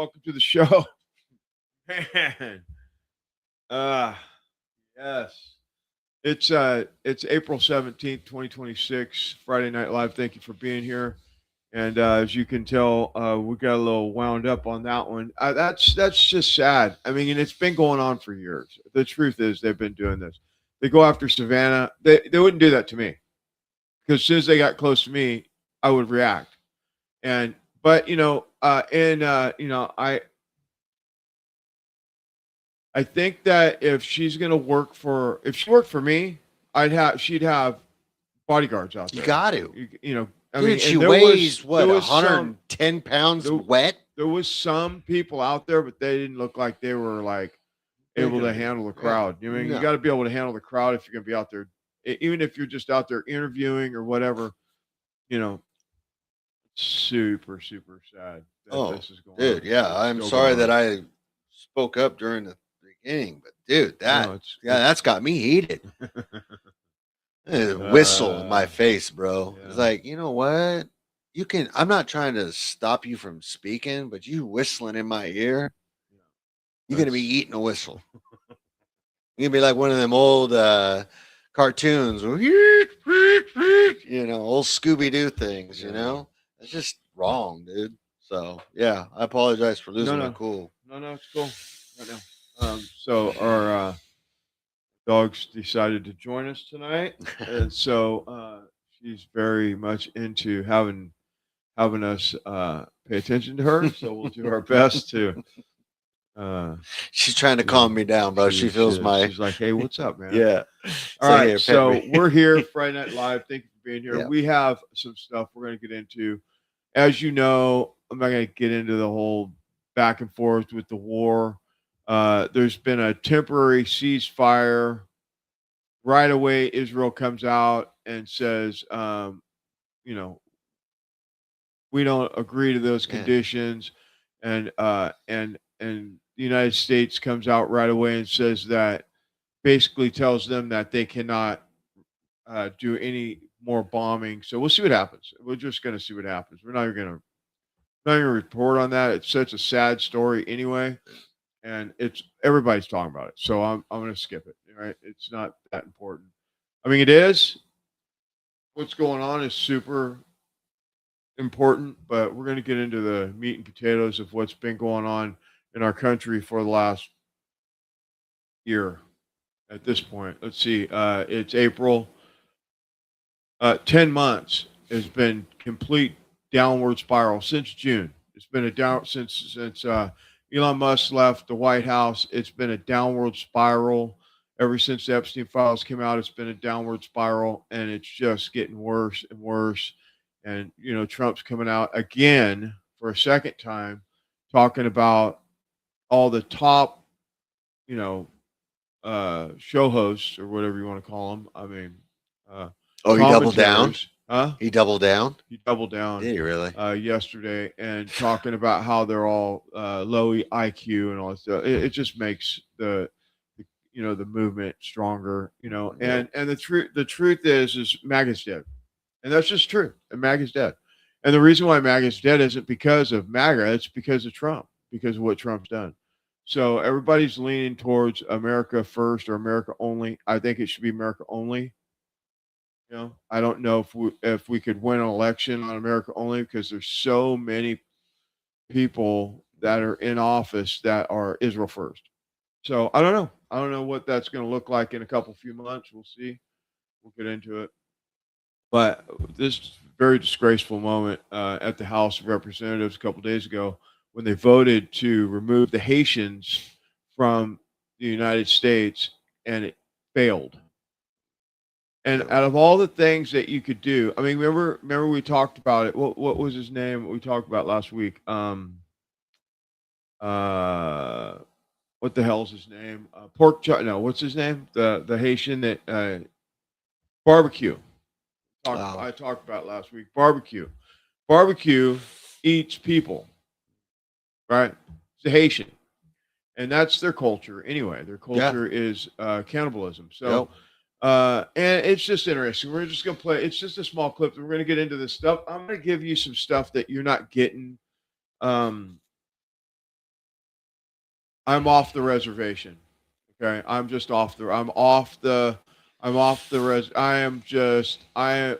welcome to the show. Man. Yes. It's April 17th, 2026, Friday Night Live. Thank you for being here. And as you can tell, we got a little wound up on that one. That's just sad. I mean, and it's been going on for years. The truth is, they've been doing this. They go after Savannah. They wouldn't do that to me, because as soon as they got close to me, I would react. But I think that if she's gonna if she worked for me, she'd have bodyguards out there. You got to. I mean, she weighs what, 110 pounds wet? There was some people out there, but they didn't look like they were like able to handle the crowd. You mean, you got to be able to handle the crowd if you're gonna be out there, even if you're just out there interviewing or whatever. Super sad that this is going on. Dude, yeah, I'm sorry that I spoke up during the beginning, but dude, that's got me heated. Whistle in my face, bro. Yeah. It's like, you know what? I'm not trying to stop you from speaking, but you whistling in my ear, you're going to be eating a whistle. You're going to be like one of them old cartoons, old Scooby-Doo things, It's just wrong, dude. So, yeah, I apologize for losing my cool. No, it's cool. Right now. So our dogs decided to join us tonight, and so she's very much into having us pay attention to her. So we'll do our best to. She's trying to calm me down, bro. She's like, "Hey, what's up, man?" Yeah. All right. So we're here, Friday Night Live. Thank you for being here. Yeah. We have some stuff we're going to get into. As you know, I'm not going to get into the whole back and forth with the war. There's been a temporary ceasefire. Right away, Israel comes out and says, we don't agree to those conditions, and the United States comes out right away and says that, basically tells them that they cannot do any more bombing. So we'll see what happens. We're just going to see what happens. We're not going to report on that. It's such a sad story anyway. And everybody's talking about it, so I'm going to skip it. All right, it's not that important. I mean, it is. What's going on is super important, but we're going to get into the meat and potatoes of what's been going on in our country for the last year. At this point, let's see. It's April. 10 months has been complete downward spiral since June. It's been a down since Elon Musk left the White House. It's been a downward spiral ever since the Epstein files came out. It's been a downward spiral, and it's just getting worse and worse. And, Trump's coming out again for a second time talking about all the top, show hosts or whatever you want to call them. I mean, he doubled down? Huh? He doubled down? He doubled down. Did he really? Yesterday, and talking about how they're all low IQ and all that stuff. It just makes the movement stronger, and the truth is MAGA's dead. And that's just true. And MAGA's dead. And the reason why MAGA's dead isn't because of MAGA, it's because of Trump, because of what Trump's done. So everybody's leaning towards America first or America only. I think it should be America only. I don't know if we could win an election on America only, because there's so many people that are in office that are Israel first. So I don't know. I don't know what that's going to look like in a few months. We'll see. We'll get into it. But this very disgraceful moment at the House of Representatives a couple days ago, when they voted to remove the Haitians from the United States, and it failed. And out of all the things that you could do, I mean, remember we talked about it. What was his name? We talked about last week. What the hell's his name? Pork chop. No, what's his name? The Haitian that barbecue. I talked about last week. Barbecue eats people, right? It's a Haitian, and that's their culture anyway. Their culture is cannibalism. So. And it's just interesting. We're just going to play. It's just a small clip. We're going to get into this stuff. I'm going to give you some stuff that you're not getting I'm off the reservation. Okay, I'm just off the. I'm off the. I'm off the res. I am just. My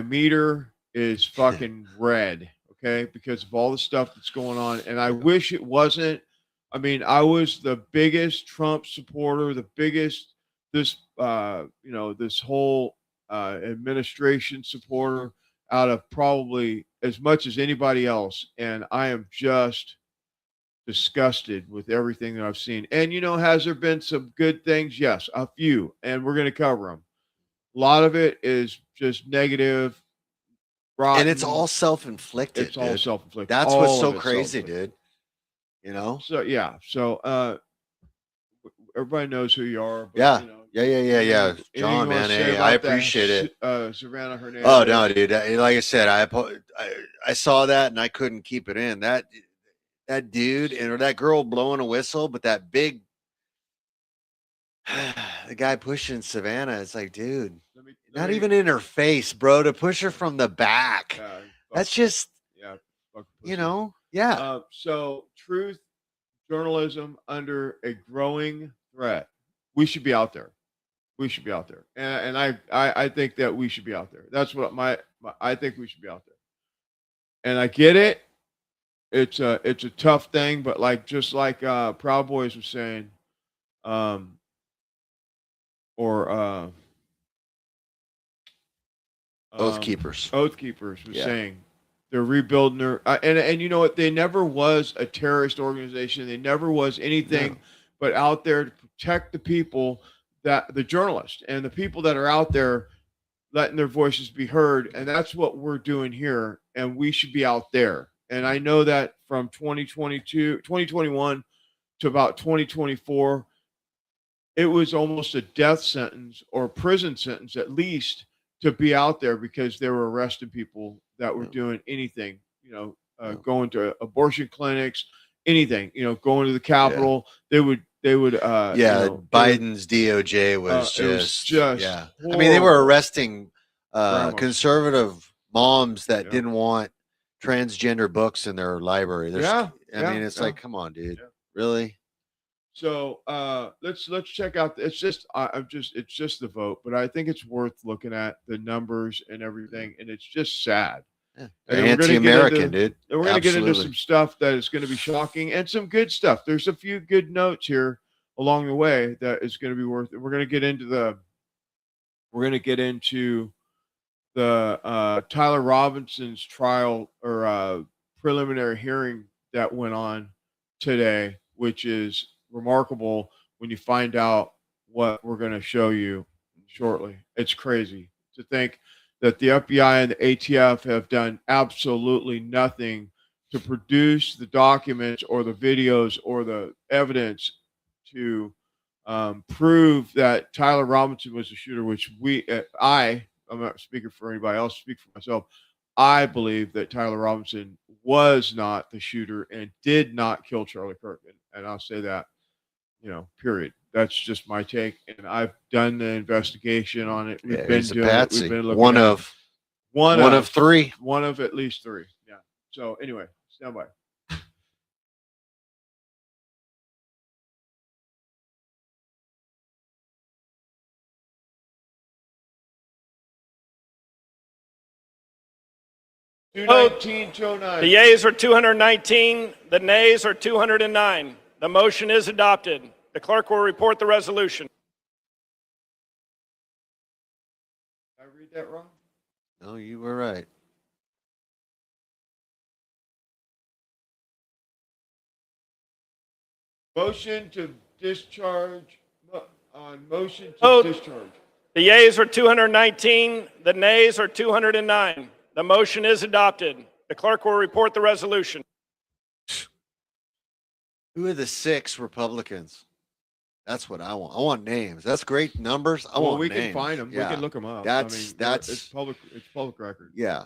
meter is fucking red. Okay, because of all the stuff that's going on, and I wish it wasn't. I mean, I was the biggest Trump supporter, the biggest this this whole administration supporter out of probably as much as anybody else, and I am just disgusted with everything that I've seen. And has there been some good things? Yes, a few, and we're going to cover them. A lot of it is just negative, rotten. And it's all self-inflicted. It's all self-inflicted. That's All what's of so it's crazy, self-inflicted. dude. So yeah, so everybody knows who you are. But, Yeah. you know, Yeah. anything John, you wanna man, say hey, about I that appreciate it. Savannah Hernandez. Oh no, dude. Like I said, I saw that and I couldn't keep it in. That dude or that girl blowing a whistle, but that big the guy pushing Savannah. It's like, dude, not even in her face, bro. To push her from the back. That's just yeah. So truth journalism under a growing threat. We should be out there. We should be out there, and I think that we should be out there. That's what I think we should be out there. And I get it. It's a tough thing, but just like Proud Boys was saying, Oath Keepers. Oath Keepers was saying they're rebuilding their and you know what? They never was a terrorist organization. They never was anything but out there to protect the people, that the journalists and the people that are out there letting their voices be heard. And that's what we're doing here. And we should be out there. And I know that from 2021 to about 2024, it was almost a death sentence or prison sentence, at least, to be out there because they were arresting people that were doing anything, going to abortion clinics, anything, going to the Capitol. They would Biden's DOJ was just horrible. I mean, they were arresting conservative moms that didn't want transgender books in their library. I mean, it's like, come on, dude, really? So let's check out. It's just the vote, but I think it's worth looking at the numbers and everything, and it's just sad. Anti-American, dude. And we're going to get into some stuff that is going to be shocking and some good stuff. There's a few good notes here along the way that is going to be worth it. We're going to get into the Tyler Robinson's trial or preliminary hearing that went on today, which is remarkable when you find out what we're going to show you shortly. It's crazy to think that the FBI and the ATF have done absolutely nothing to produce the documents or the videos or the evidence to prove that Tyler Robinson was the shooter, which I'm not speaking for anybody else, speak for myself. I believe that Tyler Robinson was not the shooter and did not kill Charlie Kirk. And I'll say that, period. That's just my take. And I've done the investigation on it. We've been doing it. We've been looking one of three. One of at least three. Yeah. So anyway, stand by. The yeas are 219. The nays are 209. The motion is adopted. The clerk will report the resolution. Did I read that wrong? No, you were right. Motion to discharge. On motion to discharge. The yeas are 219. The nays are 209. The motion is adopted. The clerk will report the resolution. Who are the 6 Republicans? That's what I want. I want names. That's great numbers. We names. can find them. Yeah. We can look them up. That's it's public record. Yeah.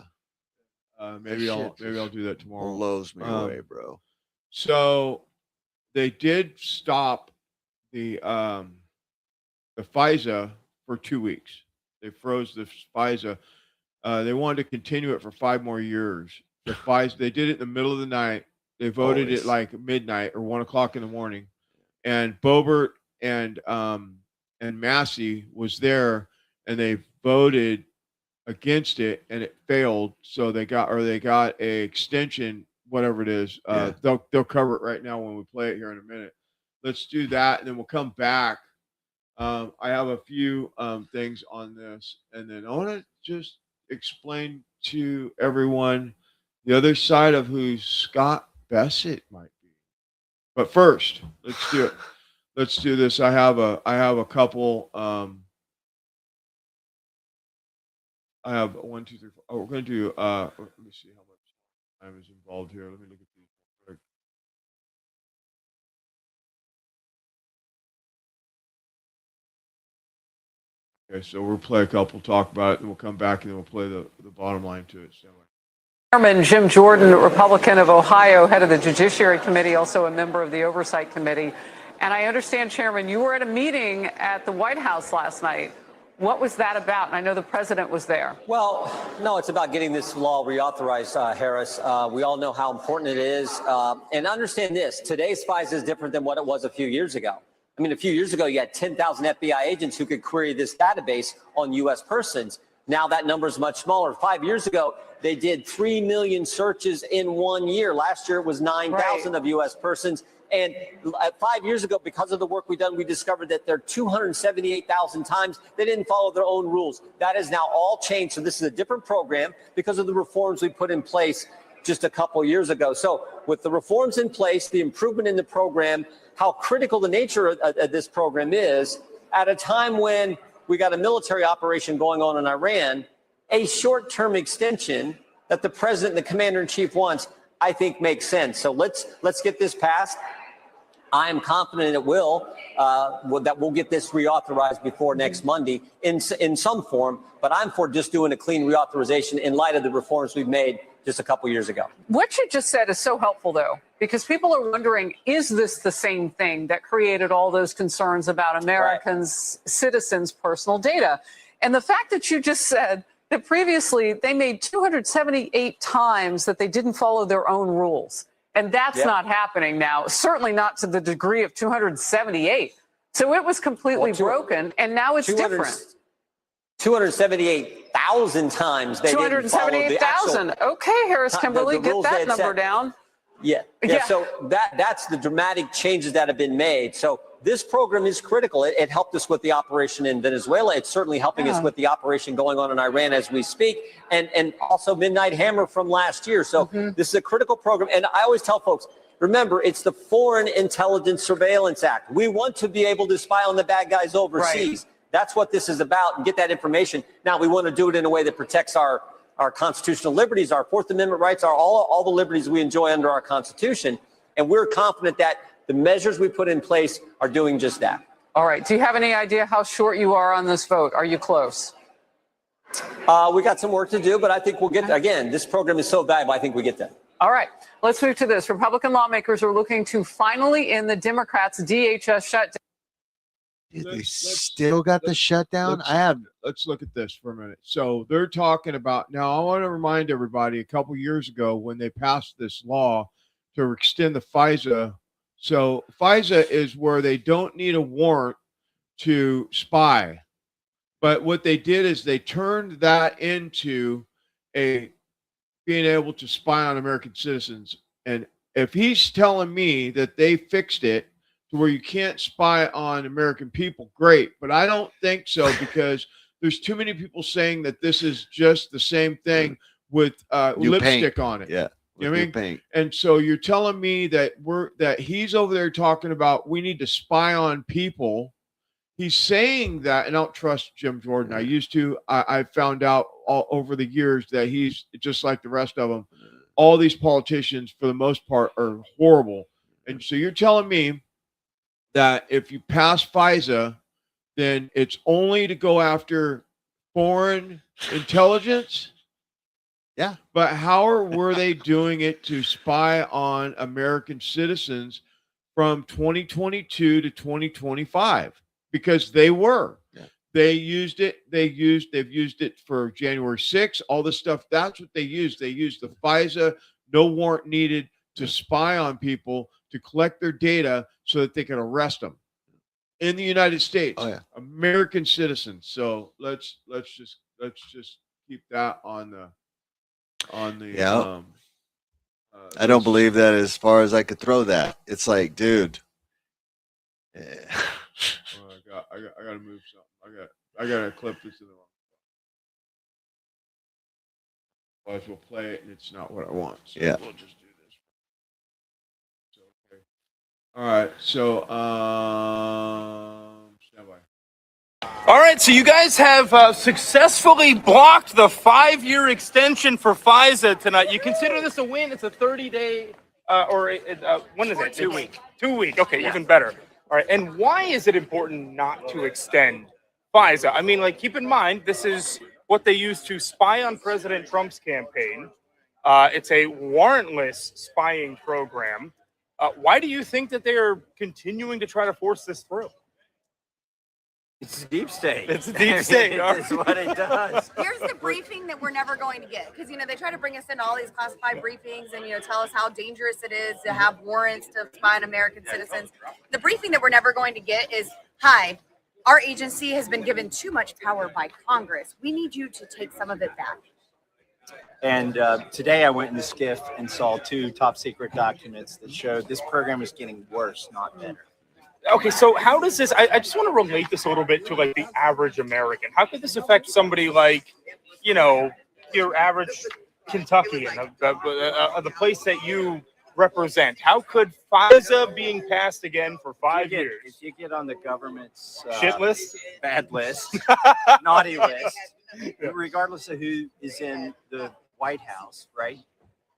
Maybe I'll do that tomorrow. Blows me away, bro. So they did stop the FISA for 2 weeks. They froze the FISA. They wanted to continue it for 5 more years. The FISA, they did it in the middle of the night. They voted Always. at like midnight or 1 o'clock in the morning, and Boebert and Massey was there, and they voted against it, and it failed. So they got a extension, whatever it is. They'll cover it right now when we play it here in a minute. Let's do that, and then we'll come back. I have a few things on this, and then I want to just explain to everyone the other side of who Scott Bassett might be. But first, let's do it. Let's do this. I have a couple. I have 1, 2, 3, 4. Oh, we're going to do. Let me see how much time is involved here. Let me look at these real quick. Okay, so we'll play a couple, talk about it, and we'll come back and then we'll play the bottom line to it. So. Chairman Jim Jordan, Republican of Ohio, head of the Judiciary Committee, also a member of the Oversight Committee. And I understand, Chairman, you were at a meeting at the White House last night. What was that about? And I know the president was there. Well, no, it's about getting this law reauthorized, Harris. We all know how important it is. And understand this, today's FISA is different than what it was a few years ago. I mean, a few years ago, you had 10,000 FBI agents who could query this database on U.S. persons. Now that number is much smaller. 5 years ago, they did 3 million searches in 1 year. Last year, it was 9,000 of U.S. persons. And 5 years ago, because of the work we've done, we discovered that there are 278,000 times they didn't follow their own rules. That is now all changed. So this is a different program because of the reforms we put in place just a couple years ago. So with the reforms in place, the improvement in the program, how critical the nature of this program is, at a time when we got a military operation going on in Iran, a short-term extension that the president and the commander-in-chief wants, I think makes sense. So let's get this passed. I am confident it will, that we'll get this reauthorized before next Monday in some form, but I'm for just doing a clean reauthorization in light of the reforms we've made just a couple years ago. What you just said is so helpful, though, because people are wondering, is this the same thing that created all those concerns about Americans, citizens' personal data? And the fact that you just said that previously they made 278 times that they didn't follow their own rules. And that's not happening now, certainly not to the degree of 278. So it was completely broken, and now it's different. 278,000 times they didn't follow the actual. 278,000. Okay, Harris Kimberly, get that number down. Yeah. So that's the dramatic changes that have been made. So this program is critical. It helped us with the operation in Venezuela. It's certainly helping us with the operation going on in Iran as we speak, and also Midnight Hammer from last year. So this is a critical program. And I always tell folks, remember, it's the Foreign Intelligence Surveillance Act. We want to be able to spy on the bad guys overseas. Right. That's what this is about, and get that information. Now, we want to do it in a way that protects our constitutional liberties, our Fourth Amendment rights, all the liberties we enjoy under our Constitution. And we're confident that the measures we put in place are doing just that. All right. Do you have any idea how short you are on this vote? Are you close? We got some work to do, but I think we'll get, again, this program is so valuable, I think we get there. All right. Let's move to this. Republican lawmakers are looking to finally end the Democrats' DHS shutdown. Dude, they still got the shutdown. Let's look at this for a minute. So they're talking about, now I want to remind everybody, a couple years ago when they passed this law to extend the FISA. So FISA is where they don't need a warrant to spy. But what they did is they turned that into being able to spy on American citizens. And if he's telling me that they fixed it to where you can't spy on American people, great. But I don't think so, because there's too many people saying that this is just the same thing with lipstick on it. Yeah. You know what I mean? And so you're telling me that he's over there talking about we need to spy on people. He's saying that, and I don't trust Jim Jordan. I used to. I found out all over the years that he's just like the rest of them. All these politicians, for the most part, are horrible. And so you're telling me that if you pass FISA, then it's only to go after foreign intelligence? Yeah. But were they doing it to spy on American citizens from 2022 to 2025? Because they were. Yeah. They've used it for January 6th, all this stuff. That's what they used. They used the FISA, no warrant needed to spy on people, to collect their data so that they can arrest them in the United States. Oh, yeah. American citizens. So let's just keep that on the Yeah. I don't believe that as far as I could throw that. It's like, dude. I gotta move something. I gotta clip this in the wrong. Otherwise we'll play it and it's not what I want. So Yeah. we'll just do this. So, okay. All right. So stand by. All right, so you guys have successfully blocked the 5-year extension for FISA tonight. You consider this a win? It's a 30-day, when is it? 2 week. 2 week. Okay, even better. All right, and why is it important not to extend FISA? I mean, like, keep in mind, this is what they used to spy on President Trump's campaign. It's a warrantless spying program. Why do you think that they are continuing to try to force this through? It's a deep state. It's a deep state. That's what it does. Here's the briefing that we're never going to get, because they try to bring us into all these classified briefings and tell us how dangerous it is to have warrants to spy on American citizens. The briefing that we're never going to get is, hi, our agency has been given too much power by Congress. We need you to take some of it back. And today I went in the SCIF and saw 2 top secret documents that showed this program is getting worse, not better. Okay, so how does this, I just want to relate this a little bit to like the average American. How could this affect somebody like, your average Kentuckian, the place that you represent? How could FISA being passed again for 5 years? If you get on the government's shit list, bad list, naughty list, regardless of who is in the White House, right?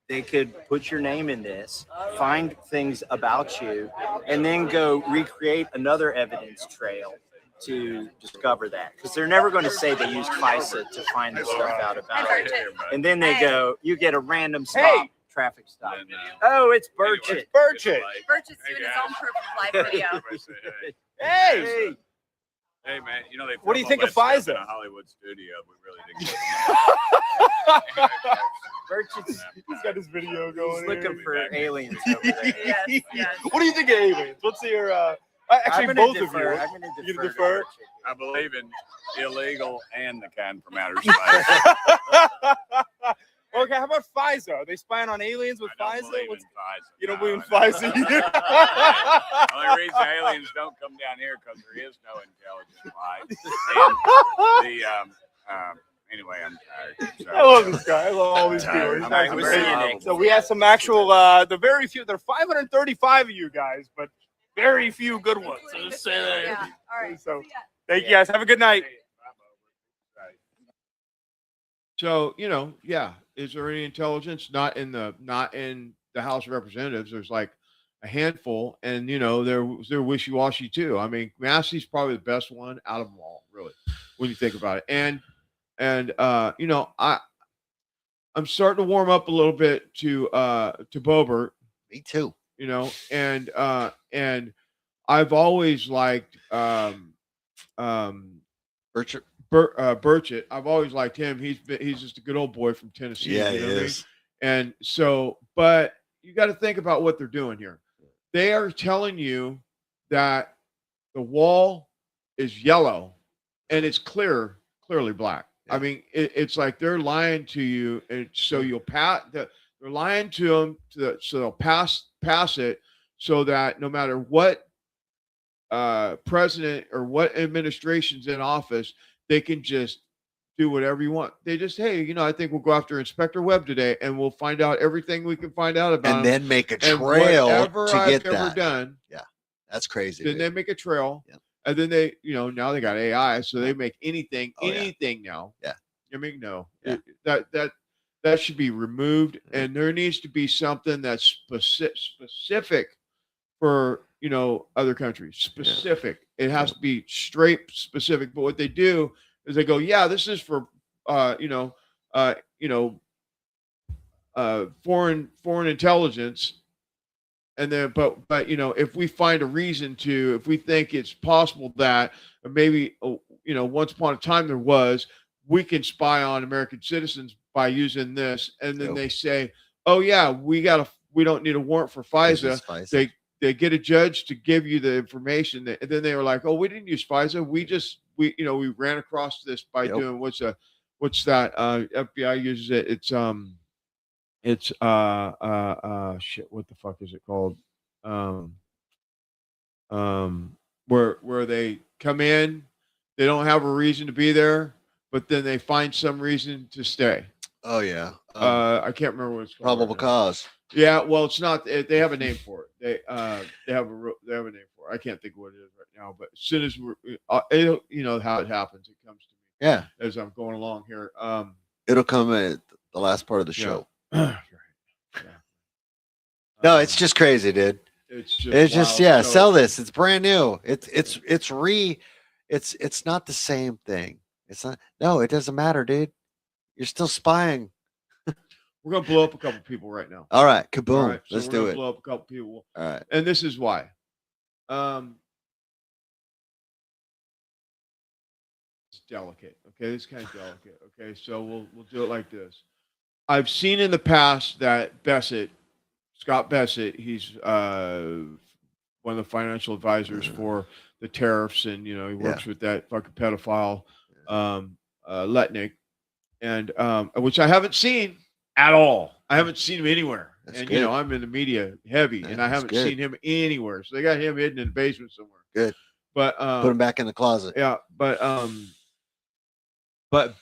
They could put your name in this, find things about you, and then go recreate another evidence trail to discover that. Because they're never going to say they used FISA to find this stuff out about it. And then they go, you get a random stop, traffic stop. Oh, it's Burchett. It's Burchett. Burchett's doing his own proof of life video. Hey! Hey man, they what do you think of in FISA? a Hollywood studio. We really didn't. Burchett's He's got his video going. He's looking for aliens over there. Yes. What do you think of aliens? What's your actually both of you? I'm going to You defer. defer? I believe in illegal and the kind for matters. Okay, how about FISA? Are they spying on aliens with FISA? You don't believe in No, FISA either? The only reason aliens don't come down here because there is no intelligent life. And anyway, I'm tired. Sorry. I love this guy. I love all these people. He's nice and great. So we have some actual, there are 535 of you guys, but very few good ones. So just say that. Yeah. All right. So thank you guys. Have a good night. So, yeah. Is there any intelligence? Not in the House of Representatives. There's like a handful, and they're wishy-washy too. I mean, Massey's probably the best one out of them all, really, when you think about it. And I'm starting to warm up a little bit to Boebert. Me too. And I've always liked Burchett. Burchett. I've always liked him. He's just a good old boy from Tennessee. Yeah, you know he what I mean? is. And so, but you got to think about what they're doing here. They are telling you that the wall is yellow and it's clearly black. Yeah. I mean, it's like they're lying to you, and so you'll pass. They're lying to them, so they'll pass it, so that no matter what president or what administration's in office, they can just do whatever you want. They just, hey, I think we'll go after Inspector Webb today, and we'll find out everything we can find out about And him. then make a And trail whatever to I've get ever that. done. Yeah, that's crazy. Then dude. they make a trail, Yep. and then they, now they got AI, so they make anything Oh, yeah. now. Yeah. I mean, no, Yeah. that should be removed, and there needs to be something that's specific for other countries. Specific. It has to be straight specific. But what they do is they go, yeah, this is for foreign intelligence. And then, but if we find a reason to, if we think it's possible that, or maybe once upon a time there was, we can spy on American citizens by using this, and then Yep. they say, oh yeah, we got we don't need a warrant for FISA. They get a judge to give you the information, and then they were like, "Oh, we didn't use FISA. We ran across this by doing what's that? FBI uses it. It's shit. What the fuck is it called? Where they come in, they don't have a reason to be there, but then they find some reason to stay. Oh yeah. I can't remember what it's called. Probable cause. Yeah, well, it's not. They have a name for it. They have a name for it. I can't think of what it is right now. But as soon as you know how it happens, it comes to me. Yeah. As I'm going along here. It'll come at the last part of the show. Yeah. No, it's just crazy, dude. It's just wild. So- sell this. It's brand new. It's not the same thing. It's not. No, it doesn't matter, dude. You're still spying. We're gonna blow up a couple people right now. All right, kaboom. All right, so Let's we're do gonna it. Blow up a couple people. All right. And this is why. It's delicate. Okay, this is kind of delicate. Okay, so we'll do it like this. I've seen in the past that Scott Bessent, he's one of the financial advisors for the tariffs, and he works with that fucking pedophile Letnick, and which I haven't seen at all. I haven't seen him anywhere. That's and good. I'm in the media heavy, and I that's haven't good. seen him anywhere. So they got him hidden in the basement somewhere. Good. But Put him back in the closet. yeah, but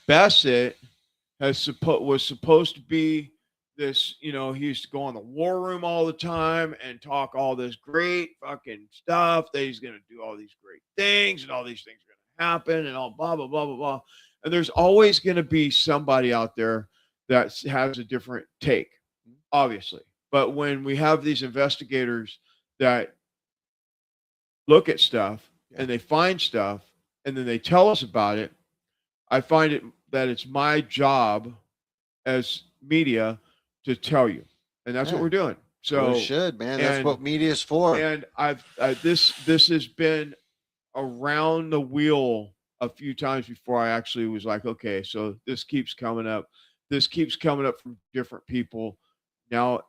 Bessent was supposed to be this, he used to go in the war room all the time and talk all this great fucking stuff that he's going to do all these great things and all these things are going to happen and all blah, blah, blah, blah, blah. And there's always going to be somebody out there that has a different take, obviously. But when we have these investigators that look at stuff and they find stuff and then they tell us about it, I find that it's my job as media to tell you, and that's what we're doing. So we should, man. That's what media is for. And this has been around the wheel a few times before I actually was like, okay, so this keeps coming up. This keeps coming up from different people. Now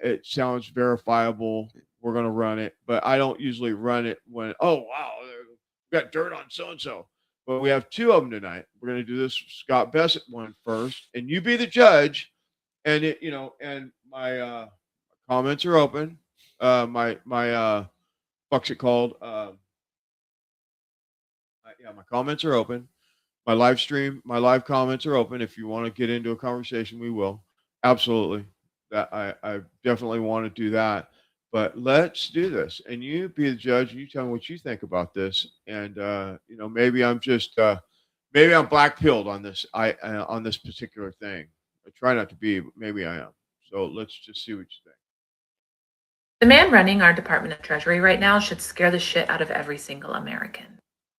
it sounds verifiable. We're gonna run it, but I don't usually run it when we got dirt on so and so. But we have two of them tonight. We're gonna do this Scott Bessent one first, and you be the judge. And and my comments are open. My what's it called? My comments are open. My live comments are open. If you want to get into a conversation, we will. Absolutely. That I definitely want to do that. But let's do this. And you be the judge. And you tell me what you think about this. And maybe I'm just maybe I'm black pilled on this. On this particular thing. I try not to be, but maybe I am. So let's just see what you think. The man running our Department of Treasury right now should scare the shit out of every single American.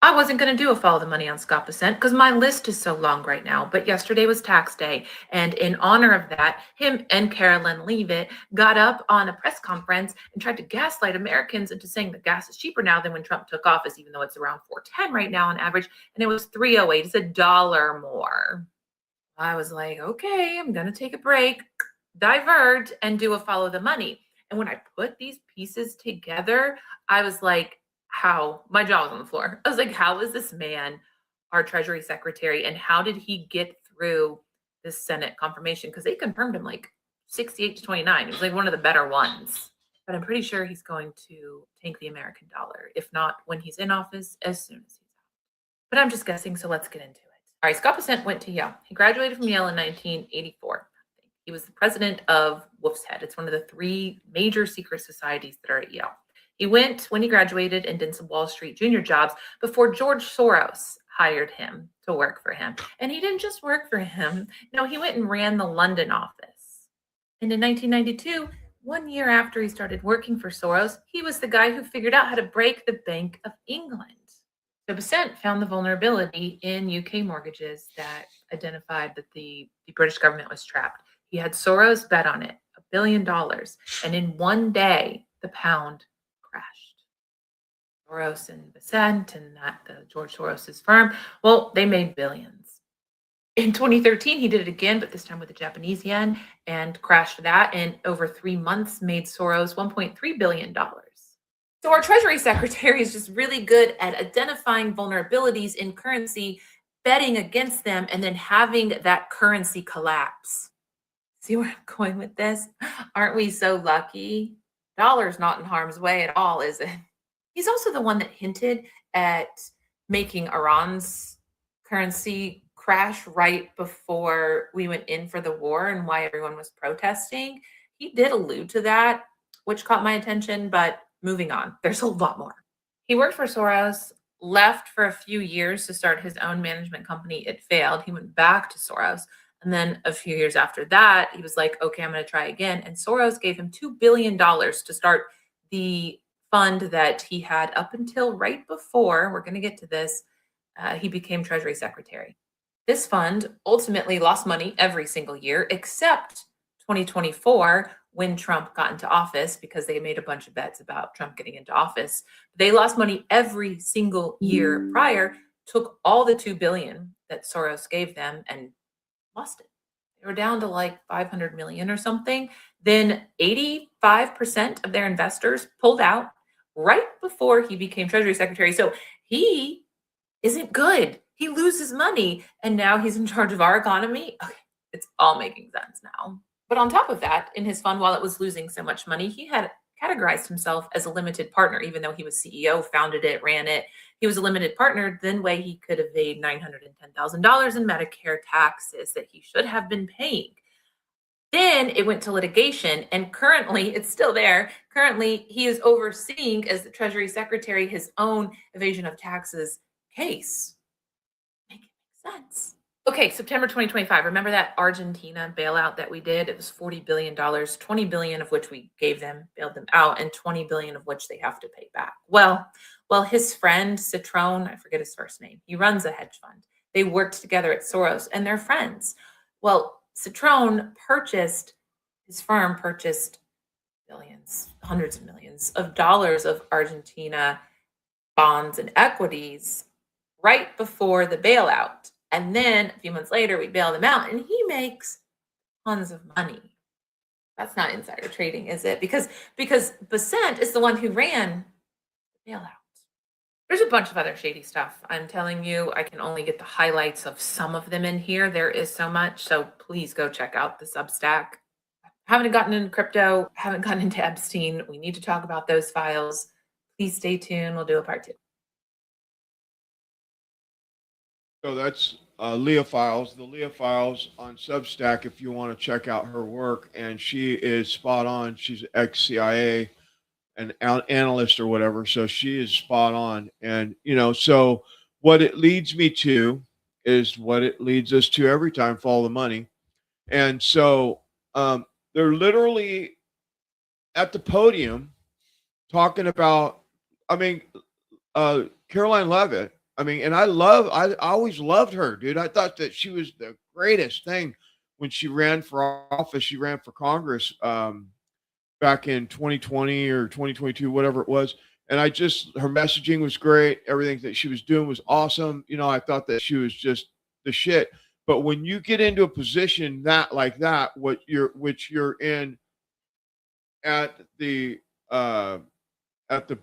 I wasn't going to do a follow the money on Scott Bessent because my list is so long right now, but yesterday was tax day. And in honor of that, him and Carolyn Leavitt got up on a press conference and tried to gaslight Americans into saying that gas is cheaper now than when Trump took office, even though it's around $4.10 right now on average. And it was $3.08. It's $1 more. I was like, okay, I'm going to take a break, divert, and do a follow the money. And when I put these pieces together, I was like, how? My jaw was on the floor. I was like, how is this man our Treasury Secretary? And how did he get through this Senate confirmation? Because they confirmed him like 68-29. It was like one of the better ones. But I'm pretty sure he's going to tank the American dollar. If not when he's in office, as soon as he's out. But I'm just guessing, so let's get into it. All right, Scott Bessent went to Yale. He graduated from Yale in 1984. He was the president of Wolf's Head. It's one of the 3 major secret societies that are at Yale. He went when he graduated and did some Wall Street junior jobs before George Soros hired him to work for him. And he didn't just work for him. No, he went and ran the London office. And in 1992, 1 year after he started working for Soros, he was the guy who figured out how to break the Bank of England. So Bessent found the vulnerability in UK mortgages that identified that the British government was trapped. He had Soros bet on it, $1 billion. And in one day, the pound crashed. Soros and Bessent and the George Soros's firm, well, they made billions. In 2013, he did it again, but this time with the Japanese yen, and crashed that, and over 3 months made Soros $1.3 billion. So our Treasury Secretary is just really good at identifying vulnerabilities in currency, betting against them, and then having that currency collapse. See where I'm going with this? Aren't we so lucky? Dollar's not in harm's way at all, is it? He's also the one that hinted at making Iran's currency crash right before we went in for the war and why everyone was protesting. He did allude to that, which caught my attention, but moving on, there's a lot more. He worked for Soros, left for a few years to start his own management company. It failed. He went back to Soros. And then a few years after that, he was like, okay, I'm going to try again. And Soros gave him $2 billion to start the fund that he had up until right before, we're going to get to this, he became Treasury Secretary. This fund ultimately lost money every single year, except 2024, when Trump got into office, because they made a bunch of bets about Trump getting into office. They lost money every single year prior, took all the $2 billion that Soros gave them and lost it. They were down to like 500 million or something. Then 85% of their investors pulled out right before he became Treasury Secretary. So he isn't good. He loses money, and now he's in charge of our economy. Okay, it's all making sense now. But on top of that, in his fund, while it was losing so much money, he had categorized himself as a limited partner, even though he was CEO, founded it, ran it. He was a limited partner. Then way he could evade $910,000 in Medicare taxes that he should have been paying. Then it went to litigation, and currently it's still there. Currently, he is overseeing, as the Treasury Secretary, his own evasion of taxes case. Make it make sense. Okay, September 2025. Remember that Argentina bailout that we did? It was $40 billion, $20 billion of which we gave them, bailed them out, and $20 billion of which they have to pay back. Well, his friend Citron, I forget his first name, he runs a hedge fund. They worked together at Soros, and they're friends. Well, Citron his firm purchased billions, hundreds of millions of dollars of Argentina bonds and equities right before the bailout. And then a few months later, we bail them out, and he makes tons of money. That's not insider trading, is it? Because Bessent is the one who ran the bailout. There's a bunch of other shady stuff. I'm telling you, I can only get the highlights of some of them in here. There is so much, so please go check out the Substack. Haven't gotten into crypto, haven't gotten into Epstein. We need to talk about those files. Please stay tuned. We'll do a part 2. So that's Leah Files. The Leah Files on Substack, if you want to check out her work. And she is spot on. She's ex-CIA, an analyst or whatever. So she is spot on. And, so what it leads me to is what it leads us to every time, follow the money. And so they're literally at the podium talking about, Caroline Leavitt. And I always loved her, dude. I thought that she was the greatest thing when she ran for office. She ran for Congress back in 2020 or 2022, whatever it was. And her messaging was great. Everything that she was doing was awesome. I thought that she was just the shit. But when you get into a position like that, which you're in at the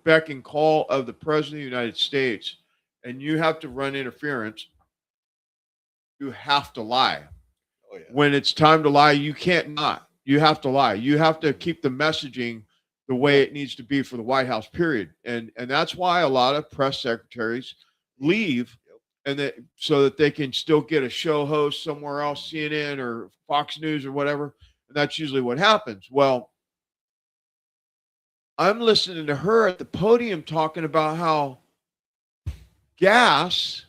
beck and call of the President of the United States, and you have to run interference, you have to lie. Oh, yeah. When it's time to lie, you can't not. You have to lie. You have to keep the messaging the way it needs to be for the White House, period. And that's why a lot of press secretaries leave, so that they can still get a show host somewhere else, CNN or Fox News or whatever. And that's usually what happens. Well, I'm listening to her at the podium talking about how gas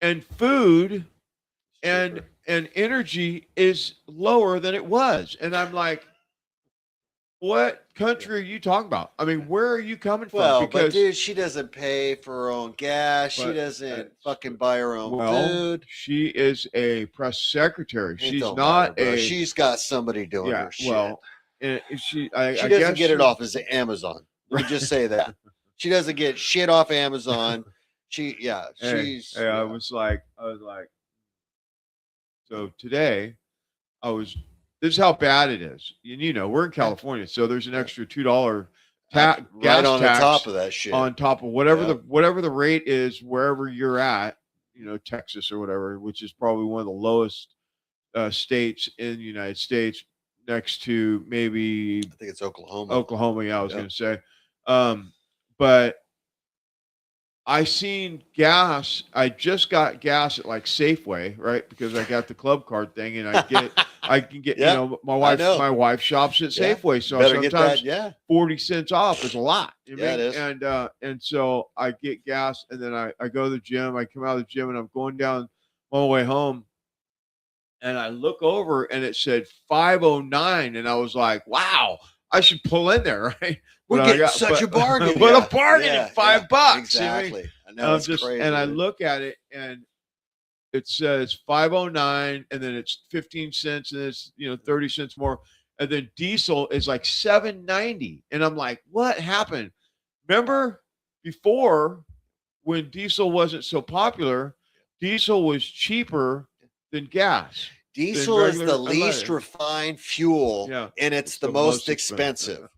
and food and energy is lower than it was. And I'm like, what country are you talking about? Where are you coming from? Well, but dude, she doesn't pay for her own gas. She doesn't fucking buy her own food. She is a press secretary. She's not she's got somebody doing her shit. Well, she doesn't get it off as Amazon. Let me just say that. She doesn't get shit off Amazon. I was like, So today, this is how bad it is. You know, we're in California, so there's an extra $2 gas right on the tax top of that shit. on top of whatever the rate is wherever you're at. You know, Texas or whatever, which is probably one of the lowest states in the United States, next to maybe I think it's Oklahoma. Oklahoma, yeah, I was going to say. But I seen gas. I just got gas at like Safeway, right? Because I got the club card thing, and I can get. Yeah, you know, my wife shops at Yeah. Safeway, so Better get sometimes that, yeah. 40 cents off is a lot. You know Yeah, what I it mean? is. And so I get gas, and then I go to the gym. I come out of the gym, and I'm going down on my way home, and I look over, and it said 509, and I was like, wow. I should pull in there, right? We're But getting such a bargain. What Yeah. a bargain Yeah, at $5. Exactly. I know, I'm it's crazy, and I dude. look at it, and it says 509, and then it's 15 cents, and it's 30 cents more, and then diesel is like 790, and I'm like, what happened? Remember before, when diesel wasn't so popular, diesel was cheaper than gas. Diesel is the least refined fuel, and it's the most expensive.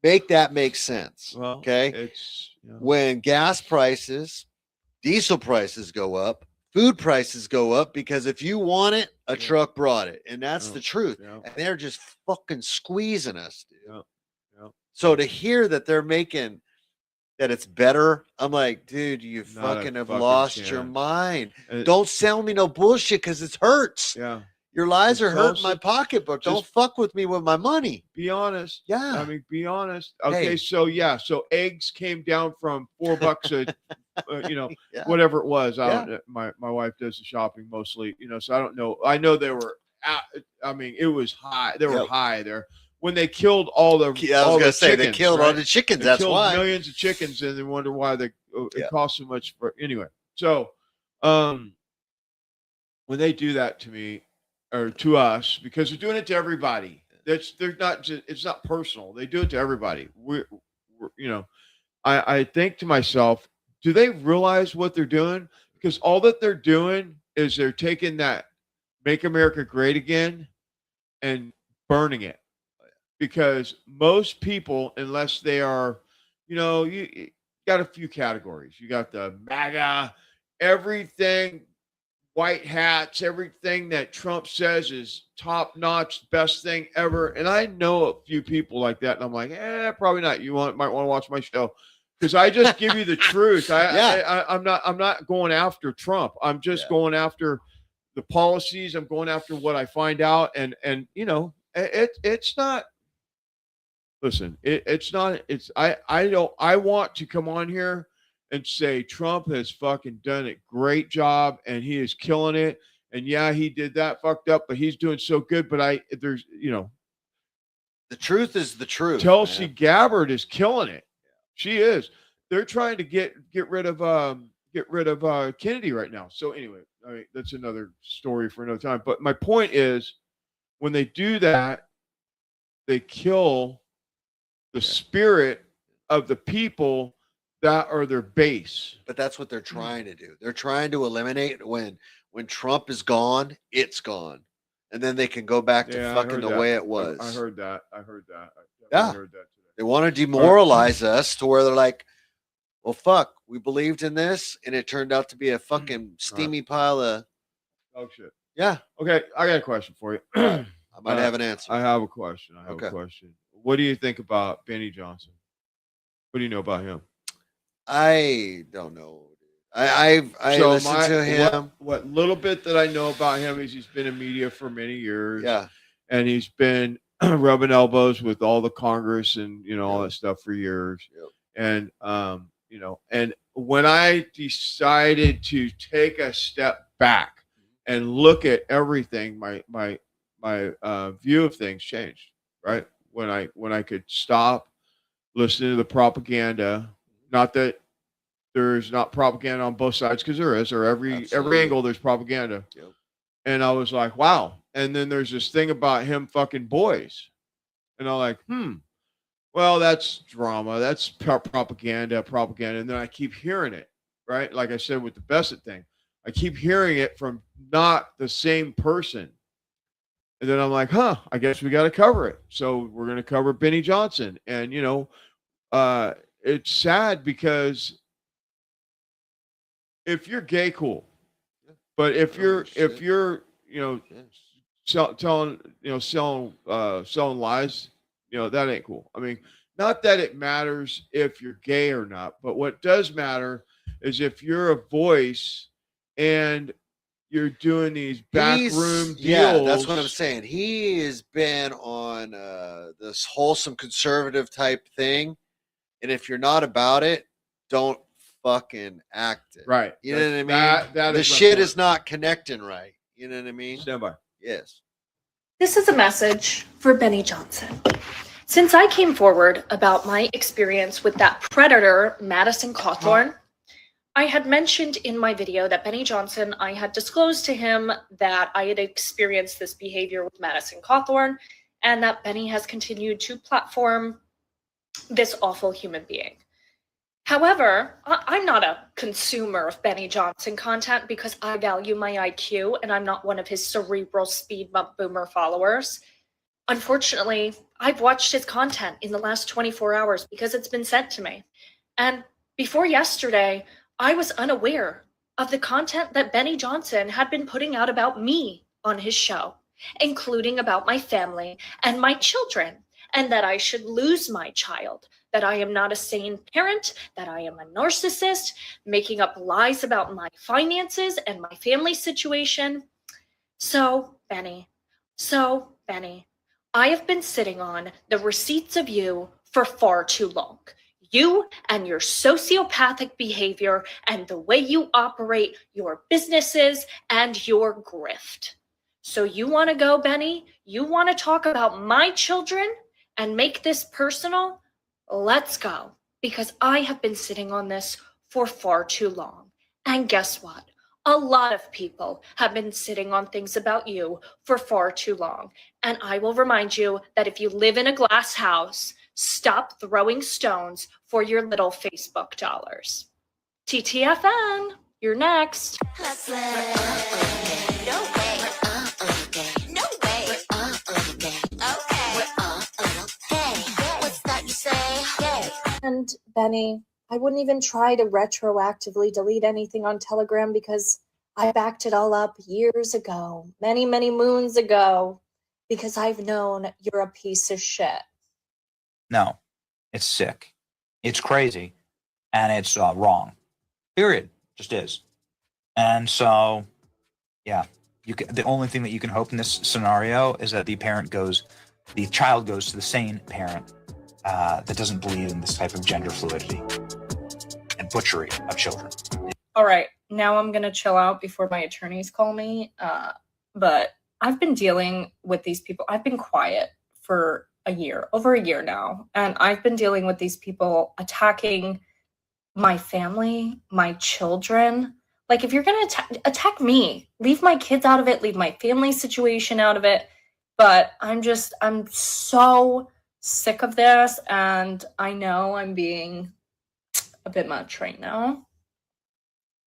Make that make sense. Well, okay. It's when gas prices, diesel prices go up, food prices go up, because if you want it, a truck brought it. And that's the truth. And they're just fucking squeezing us, dude. So to hear that they're making that it's better, I'm like, dude, you Not a fucking have fucking lost chance. your mind. And- Don't sell me no bullshit, because it hurts. Yeah. Your lies are hurting Also, my pocketbook. Don't just fuck with me with my money. Be honest. Yeah. I mean, be honest. Okay, Hey. so eggs came down from $4 a, Yeah. whatever it was. I don't. My wife does the shopping mostly, so I don't know. I know they were. I mean, it was high. They were Yep. high there when they killed all the. Yeah, I was all gonna the say, they chickens, killed all right? the chickens, They that's killed why. millions of chickens, and they wonder why it Yeah. cost so much for anyway. So, when they do that to me or to us, because they're doing it to everybody. They're not just, it's not personal. They do it to everybody. We're I think to myself, do they realize what they're doing? Because all that they're doing is they're taking that "Make America Great Again" and burning it. Because most people, unless they are, you got a few categories. You got the MAGA, everything, white hats, everything that Trump says is top notch, best thing ever. And I know a few people like that, and I'm like, probably not. Might want to watch my show, because I just give you the truth. I'm not going after Trump. I'm just going after the policies. I'm going after what I find out, and it's not. Listen, it's not. It's I want to come on here and say Trump has fucking done a great job, and he is killing it. And yeah, he did that fucked up, but he's doing so good. But there's The truth is the truth. Tulsi man. Gabbard is killing it. She is. They're trying to get rid of Kennedy right now. So anyway, I mean, that's another story for another time. But my point is, when they do that, they kill the spirit of the people that are their base. But that's what they're trying to do. They're trying to eliminate when Trump is gone, it's gone. And then they can go back to Yeah, I fucking heard the that. way it was. I heard that. I heard that. Yeah. heard that today. They want to demoralize us to where they're like, well, fuck, we believed in this, and it turned out to be a fucking steamy pile of. Oh shit. Yeah. Okay, I got a question for you. I might have an answer. I have a question. I have Okay. a question. What do you think about Benny Johnson? What do you know about him? I don't know. I listened to him. What little bit that I know about him is he's been in media for many years. Yeah. And he's been rubbing elbows with all the Congress and all that stuff for years. Yep. And and when I decided to take a step back and look at everything, my view of things changed. Right when I could stop listening to the propaganda. Not that there's not propaganda on both sides, because there is, or every angle there's propaganda. Yep. And I was like, wow. And then there's this thing about him fucking boys. And I'm like, well, that's drama. That's propaganda. And then I keep hearing it, right? Like I said with the Beckett thing. I keep hearing it from not the same person. And then I'm like, I guess we got to cover it. So we're going to cover Benny Johnson. And, it's sad because if you're gay, cool. But if you're selling lies, that ain't cool. I mean, not that it matters if you're gay or not, but what does matter is if you're a voice and you're doing these backroom deals. Yeah, that's what I'm saying. He has been on this wholesome conservative type thing, and if you're not about it, don't fucking act it. Right. You know what I mean? That the is my shit point. is not connecting right. You know what I mean? Stand by. Yes. This is a message for Benny Johnson. Since I came forward about my experience with that predator, Madison Cawthorn, I had mentioned in my video that Benny Johnson, I had disclosed to him that I had experienced this behavior with Madison Cawthorn, and that Benny has continued to platform this awful human being. However, I'm not a consumer of Benny Johnson content because I value my IQ and I'm not one of his cerebral speed bump boomer followers. Unfortunately, I've watched his content in the last 24 hours because it's been sent to me. And before yesterday, I was unaware of the content that Benny Johnson had been putting out about me on his show, including about my family and my children, and that I should lose my child, that I am not a sane parent, that I am a narcissist, making up lies about my finances and my family situation. So, Benny, I have been sitting on the receipts of you for far too long. You and your sociopathic behavior and the way you operate your businesses and your grift. So you want to go, Benny? You want to talk about my children and make this personal? Let's go, because I have been sitting on this for far too long. And guess what? A lot of people have been sitting on things about you for far too long. And I will remind you that if you live in a glass house, stop throwing stones for your little Facebook dollars. TTFN, you're next. And Benny, I wouldn't even try to retroactively delete anything on Telegram because I backed it all up years ago, many, many moons ago, because I've known you're a piece of shit. No, it's sick. It's crazy. And it's wrong. Period. Just is. And so, yeah, the only thing that you can hope in this scenario is that the child goes to the sane parent that doesn't believe in this type of gender fluidity and butchery of children. All right, now I'm going to chill out before my attorneys call me. But I've been dealing with these people. I've been quiet for over a year now. And I've been dealing with these people attacking my family, my children. Like, if you're going to attack me, leave my kids out of it, leave my family situation out of it. But I'm so sick of this. And I know I'm being a bit much right now.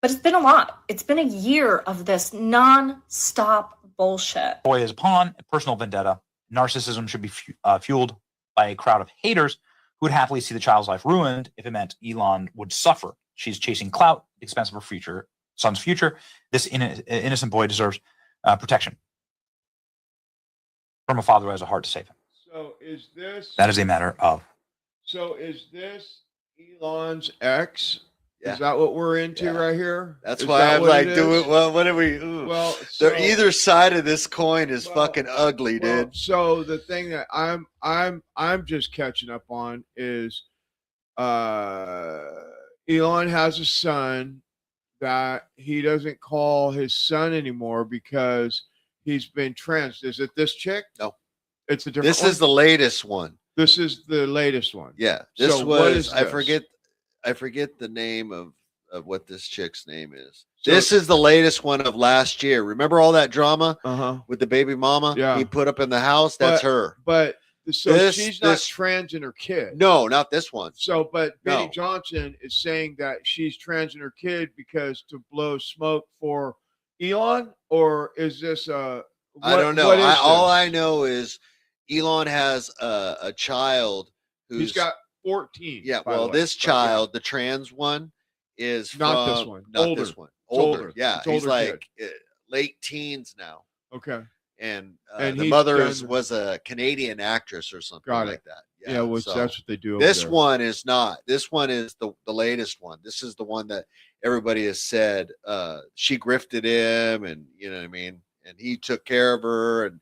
But it's been a lot. It's been a year of this non-stop bullshit. Boy is a pawn, a personal vendetta. Narcissism should be fueled by a crowd of haters who would happily see the child's life ruined if it meant Elon would suffer. She's chasing clout at the expense of her son's future. This innocent boy deserves protection from a father who has a heart to save him. So is this... That is a matter of... So is this Elon's ex? Yeah. Is that what we're into right here? That's Is why that I'm what like, it do is? it. Well, what are we? Ooh. Well, Either side of this coin is fucking ugly, dude. So the thing that I'm just catching up on is Elon has a son that he doesn't call his son anymore because he's been trans. Is it this chick? No. It's a different This one? is the latest one. This is the latest one. Yeah. This So what is I this? forget the name of what this chick's name is. So- This is the latest one of last year. Remember all that drama Uh-huh. with the baby mama Yeah. he put up in the house? That's But- her. But So she's not trans in her kid. No, not this one. So, but Benny No. Johnson is saying that she's trans in her kid because to blow smoke for Elon, or is this I don't know. What is All this? I know is Elon has a child who's He's got 14. Yeah, by the well, way. this child, the trans one, is Not this from- one. Not Older. this one. It's Older. older. Yeah, It's he's older like late teens now, Okay. and And the he's mother done- was a Canadian actress or something Got it. like that. Yeah, which so that's what they do. Over This there. one is not. This one is the latest one. This is the one that everybody has said she grifted him, and you know what I mean. And he took care of her, and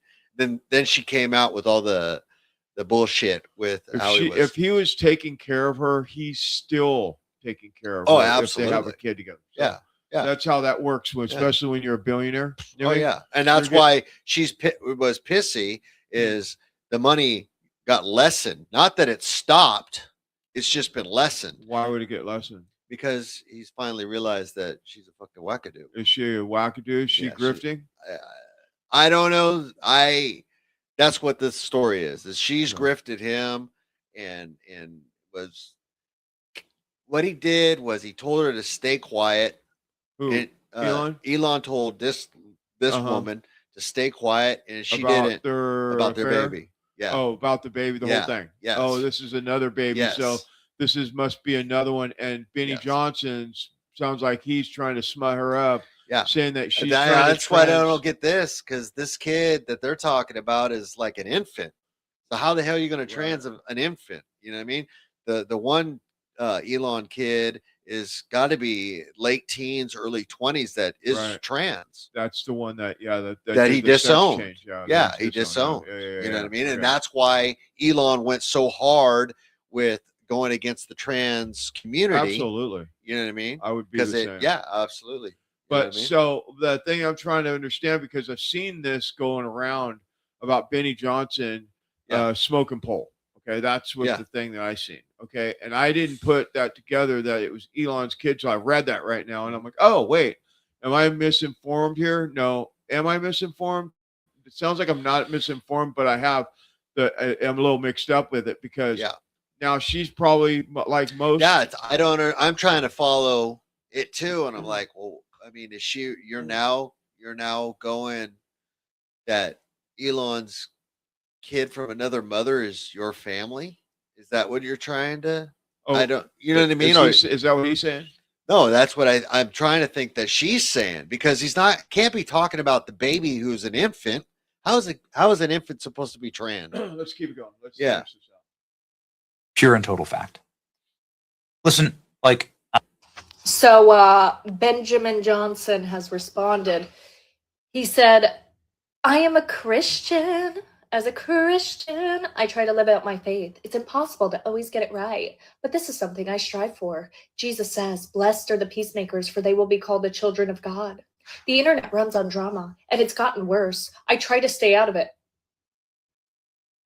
then she came out with all the bullshit with how If he was taking care of her, he's still taking care of Oh, her. If they have a absolutely. kid together. So Yeah, yeah. That's how that works, especially when you're a billionaire. Oh yeah, and that's why she's was pissy. Is the money got lessened? Not that it stopped; it's just been lessened. Why would it get lessened? Because he's finally realized that she's a fucking wackadoo. Is she a wackadoo? Is she Yeah, grifting? I don't know. That's what this story is she's grifted him and was what he did was he told her to stay quiet. Who? And, Elon told this Uh-huh. woman to stay quiet, and she About didn't their about their affair? baby. Yeah. Oh, about the baby, the Yeah, whole thing. yes. Oh, this is another baby. So Yes. this must be another one. And Benny Johnson's sounds like he's trying to smut her up. Yeah. Saying that she's trying to That's why I trans- don't get this, because this kid that they're talking about is like an infant. So how the hell are you going to trans an infant? You know what I mean? The one Elon kid is got to be late teens, early 20s that is Right. trans. That's the one that That did he the sex disowned. change. Yeah, that's he disowned. Yeah, You know what I mean? And okay. that's why Elon went so hard with going against the trans community. Absolutely. You know what I mean? I would be Because the same. yeah, absolutely. You know But what I mean? so the thing I'm trying to understand, because I've seen this going around about Benny Johnson smoking pole. Okay, that's what Yeah. the thing that I seen. Okay, and I didn't put that together that it was Elon's kid. So I read that right now, and I'm like, oh wait, am I misinformed here? No, am I misinformed? It sounds like I'm not misinformed, but I'm a little mixed up with it because now she's probably like most. Yeah, I'm trying to follow it too, and I'm like, well, I mean, is she? You're now going that Elon's kid from another mother is your family? Is that what you're trying to? I don't. You know what I mean? Is that what he's saying? No, that's what I'm trying to think that she's saying, because he's can't be talking about the baby who's an infant. How is an infant supposed to be trans? Let's keep it going. Let's Yeah. finish this out. Pure and total fact. Listen, like So Benjamin Johnson has responded. He said, I am a Christian. As a Christian, I try to live out my faith. It's impossible to always get it right, but this is something I strive for. Jesus says, blessed are the peacemakers, for they will be called the children of God. The internet runs on drama, and it's gotten worse. I try to stay out of it.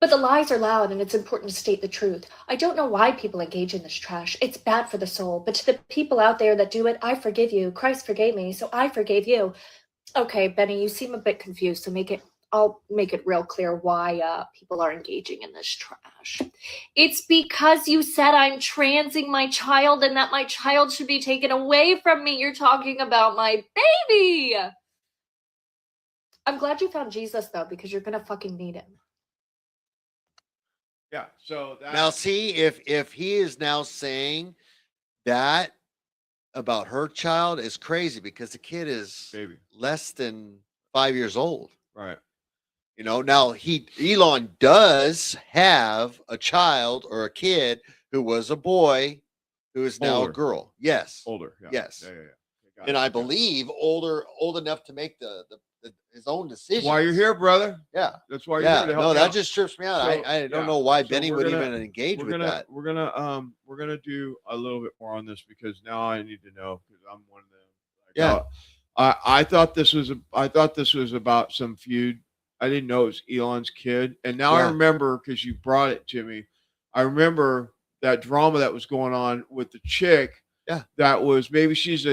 But the lies are loud, and it's important to state the truth. I don't know why people engage in this trash. It's bad for the soul. But to the people out there that do it, I forgive you. Christ forgave me, so I forgave you. Okay, Benny, you seem a bit confused, so I'll make it real clear why people are engaging in this trash. It's because you said I'm transing my child and that my child should be taken away from me. You're talking about my baby. I'm glad you found Jesus, though, because you're going to fucking need him. Yeah. So that, Now, see if he is now saying that about her child is crazy, because the kid is less than 5 years old. Right. You know, now Elon does have a child or a kid who was a boy who is now Older. a girl. Yes. Older. Yeah. Yes. Yeah. Got And it. I believe old enough to make his own decision. That's why you're here, brother. Yeah. That's why you're Yeah. here to help No, me that out. just trips me out. So, I don't yeah. know why So Benny we're would gonna- even engage we're with gonna, that. We're gonna do a little bit more on this, because now I need to know, because I'm one of them. Like, Yeah. I thought this was about some feud. I didn't know it was Elon's kid, and now I Yeah. remember, because you brought it to me. I remember that drama that was going on with the chick. Yeah. That was, maybe she's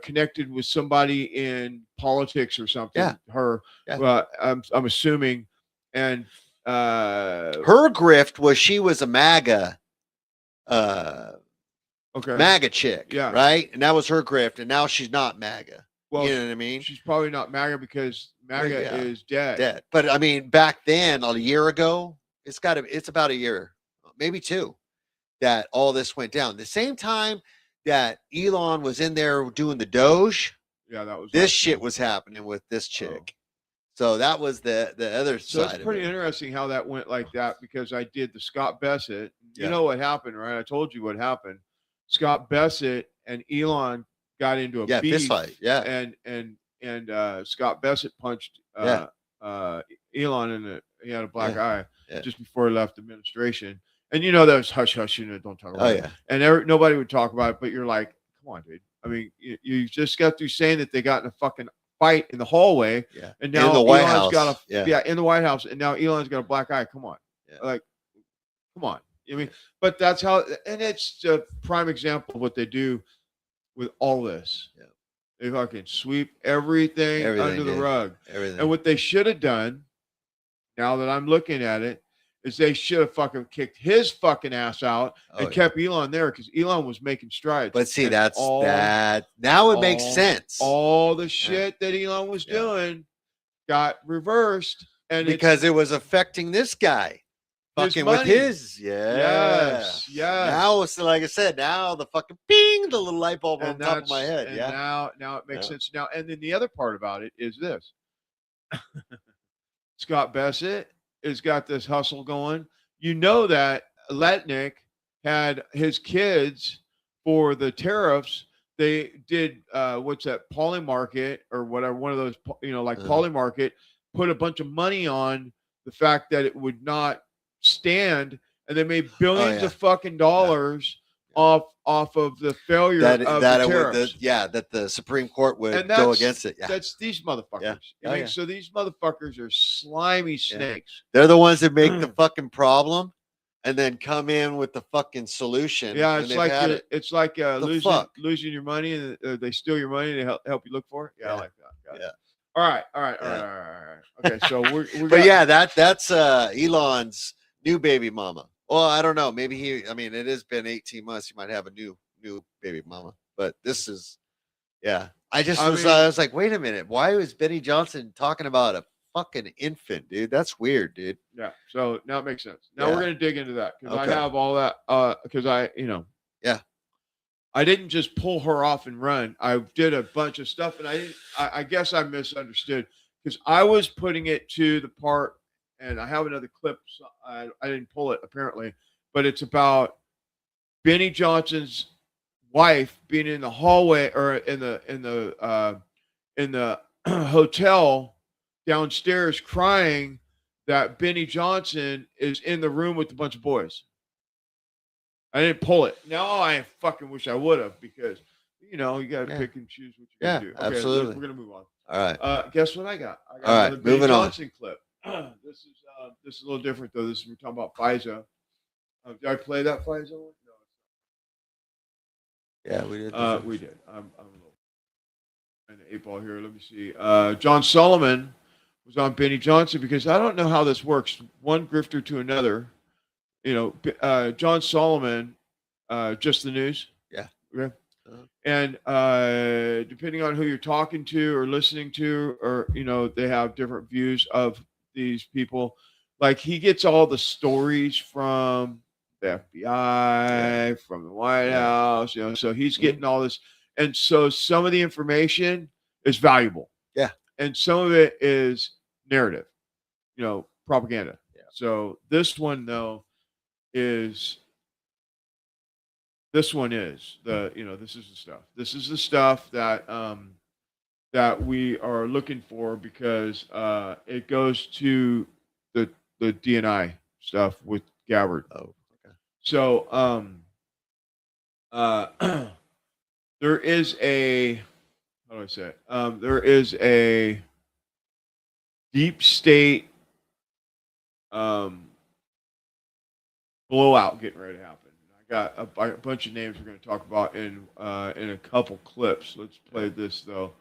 connected with somebody in politics or something. Yeah. Her. Yeah. I'm assuming, and Her grift was she was a MAGA okay. MAGA chick, Yeah. right? And that was her grift, and now she's not MAGA. Well, you know what I mean? She's probably not MAGA because MAGA Yeah. is dead. Dead. But I mean, back then, a year ago, it's about a year, maybe 2, that all this went down. The same time that Elon was in there doing the Doge, Yeah, that was this shit was happening with this chick. So that was the other So side it's pretty of it. interesting how that went like that because I did the Scott Bessett. Yeah. You know what happened, right? I told you what happened. Scott Bessett and Elon got into a Yeah, beef fist fight. Yeah. And Scott Bessett punched Elon in the he had a black eye just before he left the administration. And you know that was hush hush, don't talk about it. And nobody would talk about it, but you're like, come on, dude. I mean, you just got through saying that they got in a fucking fight in the hallway, and now In the White Elon's House. got Yeah. in the White House, and now Elon's got a black eye. Come on, like, come on. I mean, but that's how, and it's a prime example of what they do with all this. Yeah. They fucking sweep everything under the dude. rug. Everything. And what they should have done, now that I'm looking at it, is they should have fucking kicked his fucking ass out and kept Elon there because Elon was making strides. But see, And that's that. Now it makes sense. All the shit that Elon was doing got reversed, and Because it was affecting this guy. His Fucking with money. his. Yes. Now it's like I said, now the fucking ping, the little light bulb on And top of my that's- head. and Yeah. Now it makes sense. Now, and then the other part about it is this: Scott Bessett has got this hustle going. You know that Letnick had his kids for the tariffs. They did what's that, Polymarket or whatever, one of those, like Polymarket, put a bunch of money on the fact that it would not stand, and they made billions of fucking dollars off of the failure That of that the it would, tariffs. that the Supreme Court would And go against it. Yeah. That's these motherfuckers. Yeah. I Oh, mean, yeah. so these motherfuckers are slimy snakes. They're the ones that make the fucking problem and then come in with the fucking solution. Yeah, when it's they've like had it. it's like The fuck? losing your money, and they steal your money to help you look for it. Yeah, I like that. Got it. Yeah. All right. Okay, so we're But yeah, that's Elon's new baby mama. Well, I don't know. Maybe it has been 18 months. He might have a new baby mama. But this is, I was like, wait a minute. Why was Benny Johnson talking about a fucking infant, dude? That's weird, dude. Yeah. So now it makes sense. Now Yeah. we're gonna dig into that because Okay. I have all that. Because I didn't just pull her off and run. I did a bunch of stuff, and I guess I misunderstood because I was putting it to the part, and I have another clip. So I didn't pull it apparently, but it's about Benny Johnson's wife being in the hallway or in the hotel downstairs crying that Benny Johnson is in the room with a bunch of boys. I didn't pull it. Now I fucking wish I would have because you got to pick and choose what you're gonna do. Okay, absolutely. We're gonna move on. All right. Guess what I got? I got All right, another Benny moving on. Johnson clip. This is a little different though. We're talking about FISA. Did I play that FISA one? No. Yeah, we did. We did. I'm a little in the 8 ball here. Let me see. John Solomon was on Benny Johnson because I don't know how this works. One grifter to another. John Solomon, just the news. Yeah. Okay. And depending on who you're talking to or listening to, or they have different views of these people. Like he gets all the stories from the FBI, from the White House, so he's getting all this. And so some of the information is valuable. Yeah. And some of it is narrative, propaganda. Yeah. So this one though is this is the stuff. This is the stuff that that we are looking for because it goes to the DNI stuff with Gabbard. Oh, okay. So there is a how do I say it? There is a deep state blowout getting ready to happen. I got a bunch of names we're going to talk about in a couple clips. Let's play this though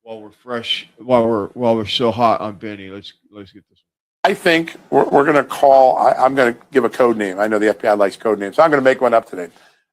while we're fresh, while we're so hot on Benny. Let's get this. I think we're going to call, I'm going to give a code name. I know the FBI likes code names, so I'm going to make one up today.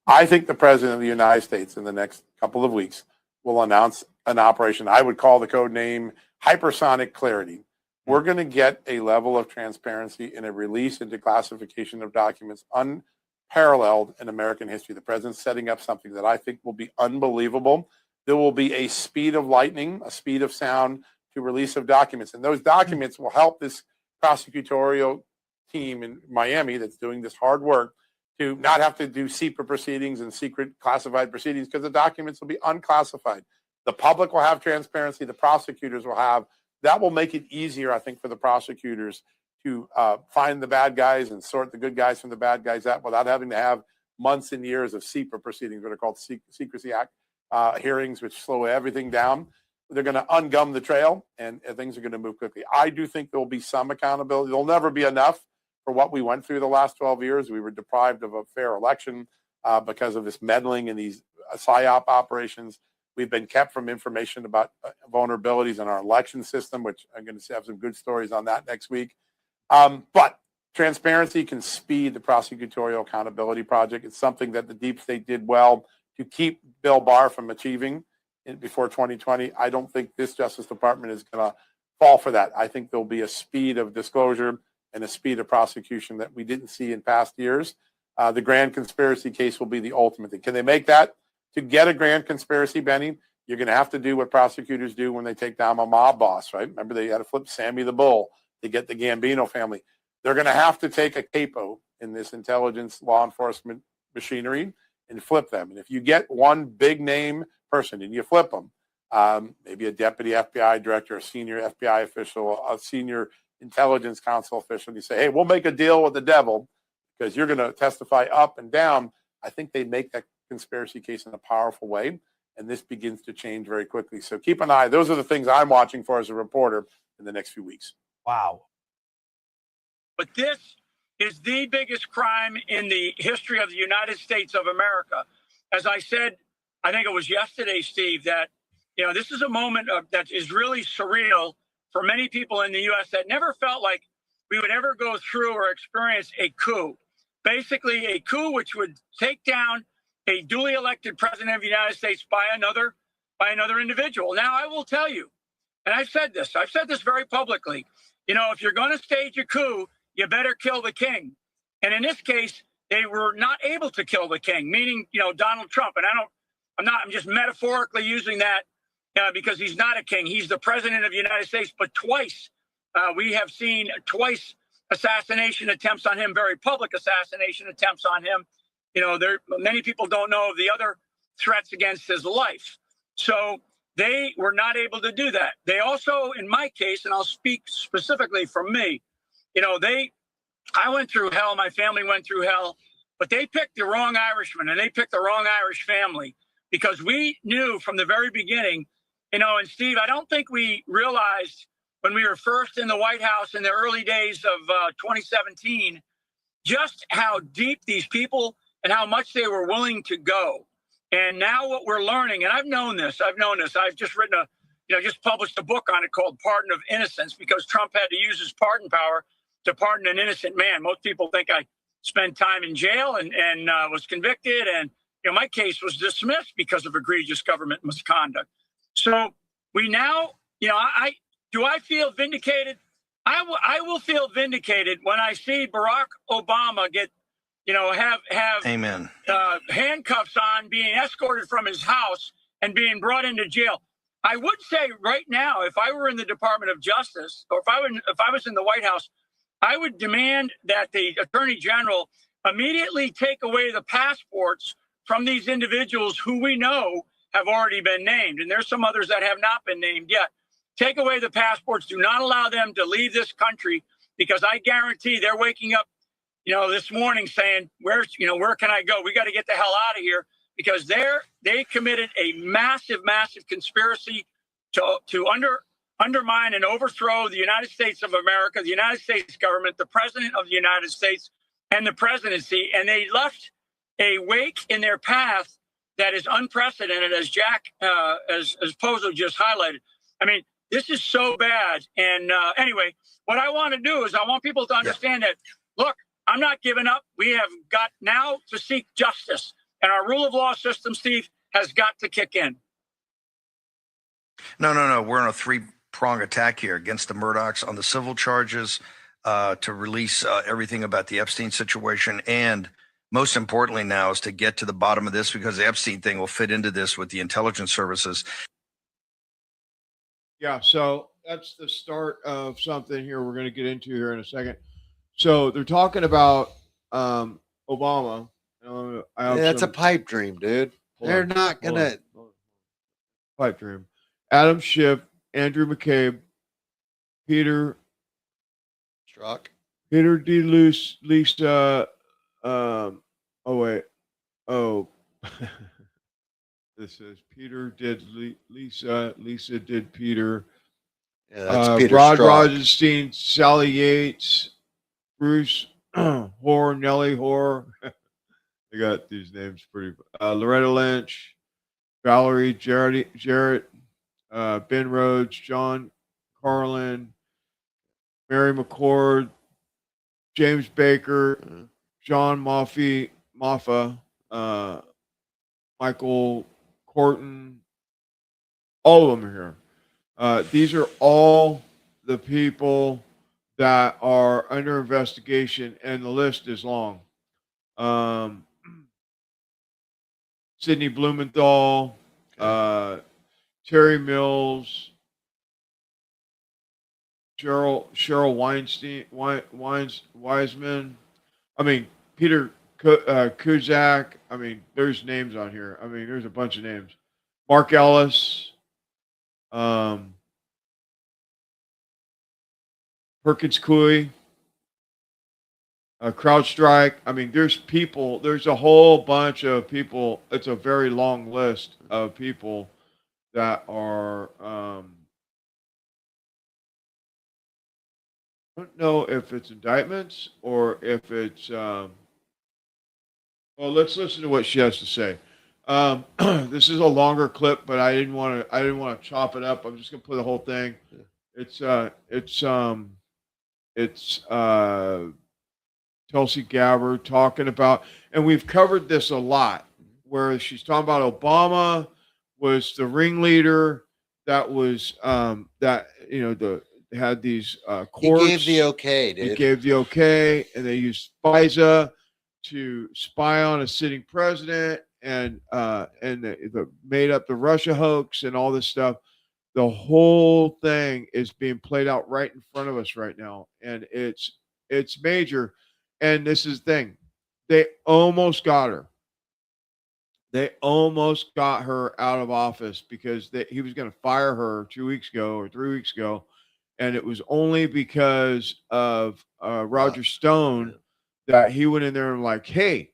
I think the President of the United States in the next couple of weeks will announce an operation. I would call the code name Hypersonic Clarity. We're going to get a level of transparency in a release and declassification of documents unparalleled in American history. The President's setting up something that I think will be unbelievable. There will be a speed of lightning, a speed of sound to release of documents. And those documents will help this prosecutorial team in Miami that's doing this hard work to not have to do secret proceedings and secret classified proceedings, because the documents will be unclassified. The public will have transparency. The prosecutors will have. That will make it easier, I think, for the prosecutors to find the bad guys and sort the good guys from the bad guys out without having to have months and years of secret proceedings, what are called Secrecy Act hearings, which slow everything down. They're going to ungum the trail, and things are going to move quickly. I do think there will be some accountability. There'll never be enough for what we went through the last 12 years. We were deprived of a fair election because of this meddling in these PSYOP operations. We've been kept from information about vulnerabilities in our election system, which I'm going to have some good stories on that next week. But transparency can speed the prosecutorial accountability project. It's something that the deep state did well to keep Bill Barr from achieving before 2020. I don't think this Justice Department is going to fall for that. I think there'll be a speed of disclosure and a speed of prosecution that we didn't see in past years. The grand conspiracy case will be the ultimate thing. Can they make that? To get a grand conspiracy, Benny, you're going to have to do what prosecutors do when they take down a mob boss, right? Remember, they had to flip Sammy the Bull to get the Gambino family. They're going to have to take a capo in this intelligence law enforcement machinery and flip them. And if you get one big name person and you flip them, maybe a deputy FBI director, a senior FBI official, a senior intelligence council official, and you say, hey, we'll make a deal with the devil because you're going to testify up and down. I think they make that conspiracy case in a powerful way, and this begins to change very quickly. So keep an eye. Those are the things I'm watching for as a reporter in the next few weeks. Wow. But this is the biggest crime in the history of the United States of America. As I said, I think it was yesterday, Steve, that, this is a moment that is really surreal for many people in the U.S. that never felt like we would ever go through or experience a coup. Basically, a coup which would take down a duly elected president of the United States by another individual. Now, I will tell you, and I've said this very publicly, if you're going to stage a coup, you better kill the king. And in this case, they were not able to kill the king, meaning, Donald Trump. And I'm just metaphorically using that because he's not a king. He's the president of the United States, but twice we have seen assassination attempts on him, very public assassination attempts on him. Many people don't know of the other threats against his life. So they were not able to do that. They also, in my case, and I'll speak specifically from me, I went through hell, my family went through hell, but they picked the wrong Irishman and they picked the wrong Irish family because we knew from the very beginning, and Steve, I don't think we realized when we were first in the White House in the early days of 2017, just how deep these people and how much they were willing to go. And now what we're learning, and I've known this, I've just written just published a book on it called Pardon of Innocence, because Trump had to use his pardon power to pardon an innocent man. Most people think I spent time in jail and was convicted. And, my case was dismissed because of egregious government misconduct. So we now, do I feel vindicated? I will feel vindicated when I see Barack Obama get, have Amen. Handcuffs on, being escorted from his house and being brought into jail. I would say right now, if I were in the Department of Justice, or if I was in the White House, I would demand that the Attorney General immediately take away the passports from these individuals who we know have already been named. And there's some others that have not been named yet. Take away the passports. Do not allow them to leave this country, because I guarantee they're waking up, this morning saying, where can I go? We got to get the hell out of here, because they committed a massive, massive conspiracy to undermine and overthrow the United States of America, the United States government, the president of the United States, and the presidency. And they left a wake in their path that is unprecedented, as Jack, as Pozo just highlighted. I mean, This is so bad. And anyway, what I want to do is I want people to understand that, look, I'm not giving up. We have got now to seek justice. And our rule of law system, Steve, has got to kick in. No. We're on a three-prong attack here against the Murdochs on the civil charges, to release everything about the Epstein situation. And most importantly now is to get to the bottom of this, because the Epstein thing will fit into this with the intelligence services. Yeah, so that's the start of something here we're going to get into here in a second. So they're talking about Obama. That's a pipe dream, dude. They're not going to. Pipe dream. Adam Schiff, Andrew McCabe, Peter Strzok, Peter D. Lisa. This is Peter did Lisa. Lisa did Peter. Yeah, that's Peter Rod Strzok. Rosenstein, Sally Yates, Bruce Hoare, Nellie Hoare. They got these names pretty. Loretta Lynch, Valerie Jarrett, Ben Rhodes, John Carlin, Mary McCord, James Baker, John Moffa, Michael Corton, all of them are here. These are all the people that are under investigation, and the list is long. Sidney Blumenthal, Terry Mills, Cheryl Wiseman. I mean, Peter Kuzak. I mean, there's names on here. I mean, there's a bunch of names. Mark Ellis, Perkins Coie, CrowdStrike. I mean, there's people. There's a whole bunch of people. It's a very long list of people that are. I don't know if it's indictments or if it's. Well, let's listen to what she has to say. This is a longer clip, but I didn't want to chop it up. I'm just gonna play the whole thing. It's Tulsi Gabbard talking about, and we've covered this a lot, where she's talking about Obama was the ringleader that was had these courts. He gave the okay, dude. He gave the okay, and they used FISA to spy on a sitting president, and they made up the Russia hoax and all this stuff. The whole thing is being played out right in front of us right now, and it's major. And this is the thing. They almost got her. They almost got her out of office because he was going to fire her 2 weeks ago or 3 weeks ago. And it was only because of Roger Stone that he went in there and like, hey,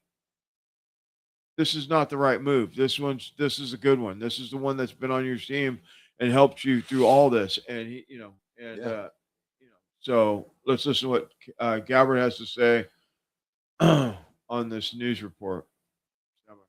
this is not the right move. This is a good one. This is the one that's been on your team and helped you through all this. And so let's listen to what Gabbard has to say on this news report.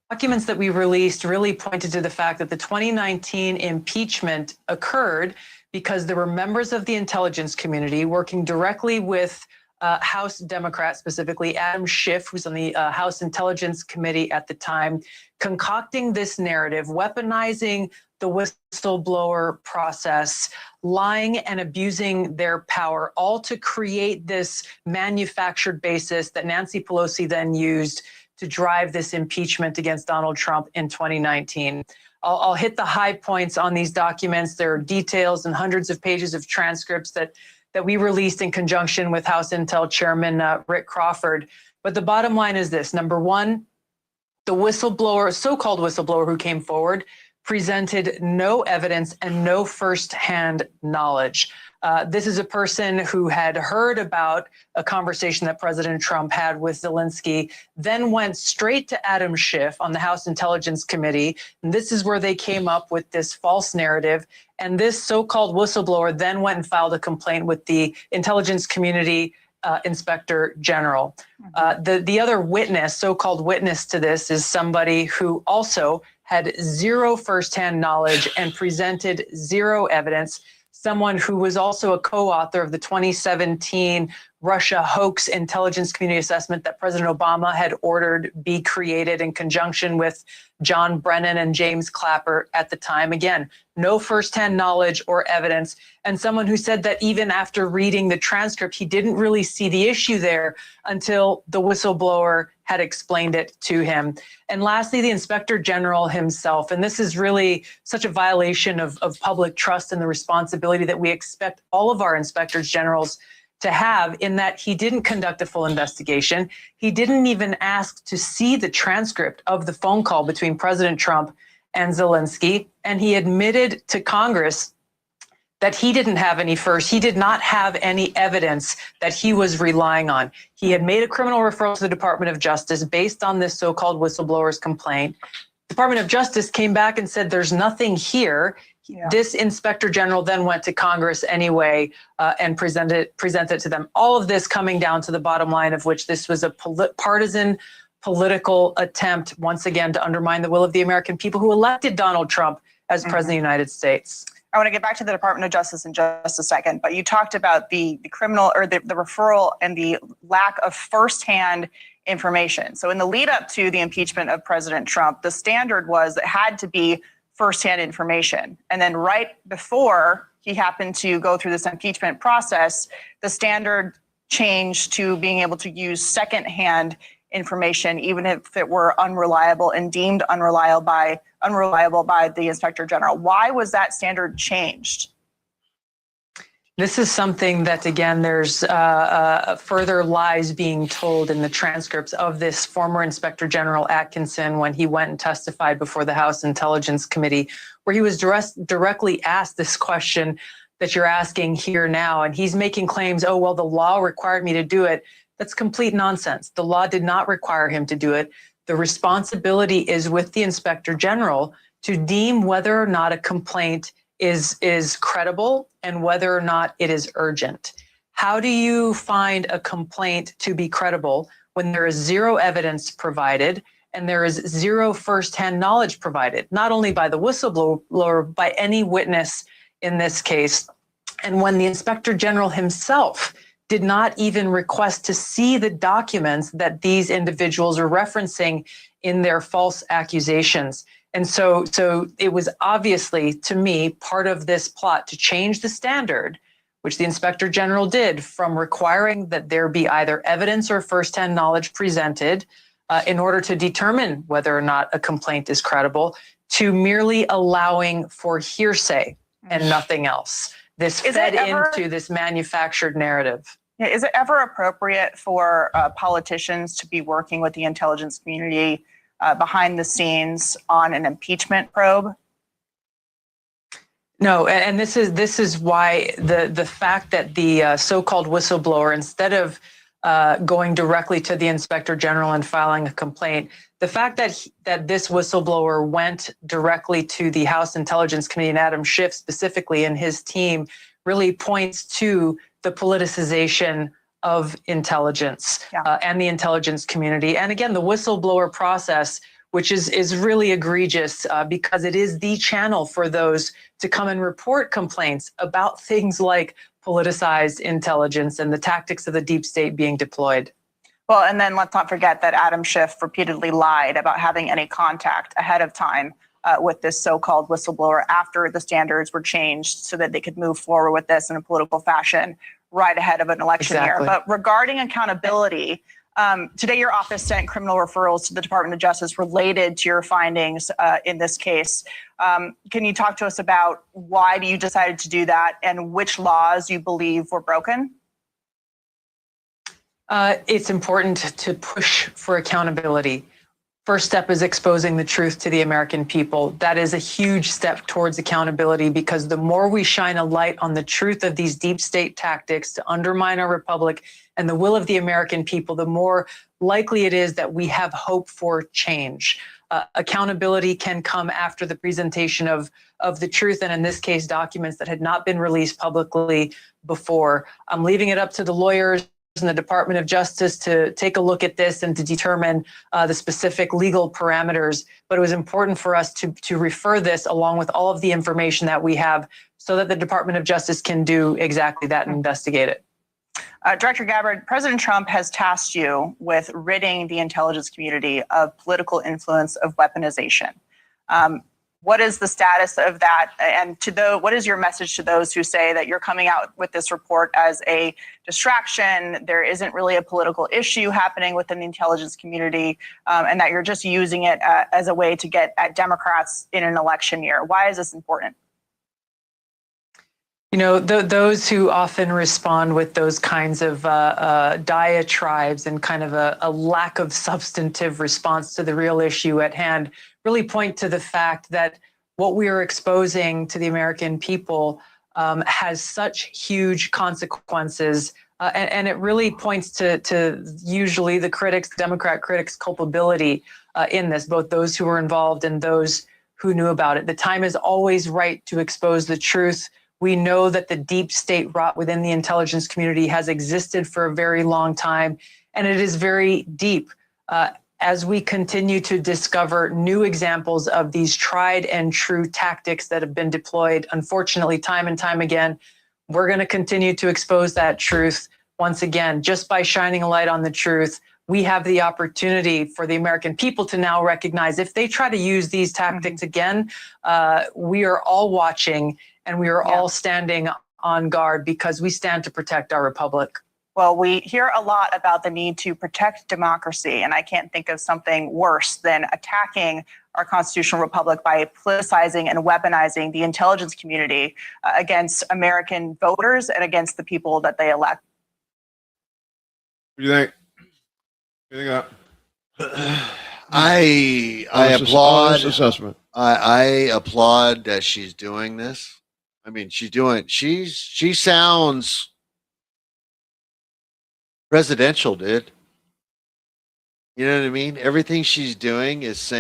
Documents that we released really pointed to the fact that the 2019 impeachment occurred because there were members of the intelligence community working directly with House Democrats, specifically Adam Schiff, who's on the House Intelligence Committee at the time, concocting this narrative, weaponizing the whistleblower process, lying and abusing their power, all to create this manufactured basis that Nancy Pelosi then used to drive this impeachment against Donald Trump in 2019. I'll hit the high points on these documents. There are details and hundreds of pages of transcripts that we released in conjunction with House Intel Chairman Rick Crawford. But the bottom line is this. Number one, the whistleblower, so-called whistleblower who came forward, presented no evidence and no firsthand knowledge. This is a person who had heard about a conversation that President Trump had with Zelensky, then went straight to Adam Schiff on the House Intelligence Committee. And this is where they came up with this false narrative. And this so-called whistleblower then went and filed a complaint with the intelligence community Inspector General. The other witness, so-called witness to this, is somebody who also had zero firsthand knowledge and presented zero evidence. someone who was also a co-author of the 2017 Russia hoax intelligence community assessment that President Obama had ordered be created in conjunction with John Brennan and James Clapper at the time. Again, no firsthand knowledge or evidence. And someone who said that even after reading the transcript, he didn't really see the issue there until the whistleblower had explained it to him. And lastly, the Inspector General himself. And this is really such a violation of public trust and the responsibility that we expect all of our inspectors generals to have, in that he didn't conduct a full investigation. He didn't even ask to see the transcript of the phone call between President Trump and Zelensky. And he admitted to Congress that he did not have any evidence that he was relying on. He had made a criminal referral to the Department of Justice based on this so-called whistleblower's complaint. Department of Justice came back and said, there's nothing here. Yeah. This Inspector General then went to Congress anyway and presented to them. All of this coming down to the bottom line of which this was a partisan political attempt, once again, to undermine the will of the American people who elected Donald Trump as President of the United States. I want to get back to the Department of Justice in just a second, but you talked about the criminal or the referral and the lack of firsthand information. So in the lead up to the impeachment of President Trump, the standard was it had to be firsthand information. And then right before he happened to go through this impeachment process, the standard changed to being able to use secondhand information, even if it were unreliable and deemed unreliable by the Inspector General. Why was that standard changed? This is something that, again, there's further lies being told in the transcripts of this former Inspector General Atkinson when he went and testified before the House Intelligence Committee, where he was directly asked this question that you're asking here now. And he's making claims, oh, well, the law required me to do it. That's complete nonsense. The law did not require him to do it. The responsibility is with the Inspector General to deem whether or not a complaint is credible and whether or not it is urgent. How do you find a complaint to be credible when there is zero evidence provided and there is zero firsthand knowledge provided, not only by the whistleblower, by any witness in this case, and when the Inspector General himself did not even request to see the documents that these individuals are referencing in their false accusations? And so it was obviously, to me, part of this plot to change the standard, which the Inspector General did, from requiring that there be either evidence or firsthand knowledge presented in order to determine whether or not a complaint is credible, to merely allowing for hearsay and nothing else. This fed into this manufactured narrative. Is it ever appropriate for politicians to be working with the intelligence community behind the scenes on an impeachment probe? No, and this is why the fact that the so-called whistleblower, instead of going directly to the Inspector General and filing a complaint, the fact that this whistleblower went directly to the House Intelligence Committee and Adam Schiff specifically and his team really points to the politicization of intelligence and the intelligence community. And again, the whistleblower process, which is really egregious because it is the channel for those to come and report complaints about things like politicized intelligence and the tactics of the deep state being deployed. Well, and then let's not forget that Adam Schiff repeatedly lied about having any contact ahead of time with this so-called whistleblower after the standards were changed so that they could move forward with this in a political fashion right ahead of an election year. But regarding accountability, today your office sent criminal referrals to the Department of Justice related to your findings in this case. Can you talk to us about why you decided to do that and which laws you believe were broken? It's important to push for accountability. First step is exposing the truth to the American people. That is a huge step towards accountability, because the more we shine a light on the truth of these deep state tactics to undermine our republic and the will of the American people, the more likely it is that we have hope for change. Accountability can come after the presentation of the truth, and in this case, documents that had not been released publicly before. I'm leaving it up to the lawyers in the Department of Justice to take a look at this and to determine the specific legal parameters. But it was important for us to refer this along with all of the information that we have so that the Department of Justice can do exactly that and investigate it. Director Gabbard, President Trump has tasked you with ridding the intelligence community of political influence of weaponization. What is the status of that? And what is your message to those who say that you're coming out with this report as a distraction, there isn't really a political issue happening within the intelligence community, and that you're just using it as a way to get at Democrats in an election year? Why is this important? You know, those who often respond with those kinds of diatribes and kind of a lack of substantive response to the real issue at hand really point to the fact that what we are exposing to the American people has such huge consequences. And it really points to usually the critics, Democrat critics' culpability in this, both those who were involved and those who knew about it. The time is always right to expose the truth. We know that the deep state rot within the intelligence community has existed for a very long time, and it is very deep. As we continue to discover new examples of these tried and true tactics that have been deployed, unfortunately, time and time again, we're going to continue to expose that truth once again. Just by shining a light on the truth, we have the opportunity for the American people to now recognize if they try to use these tactics again, we are all watching and we are all standing on guard because we stand to protect our republic. Well, we hear a lot about the need to protect democracy, and I can't think of something worse than attacking our constitutional republic by politicizing and weaponizing the intelligence community against American voters and against the people that they elect. What do you think? What do you think? I applaud honest assessment. I applaud that she's doing this. I mean, she sounds presidential, dude. You know what I mean? Everything she's doing is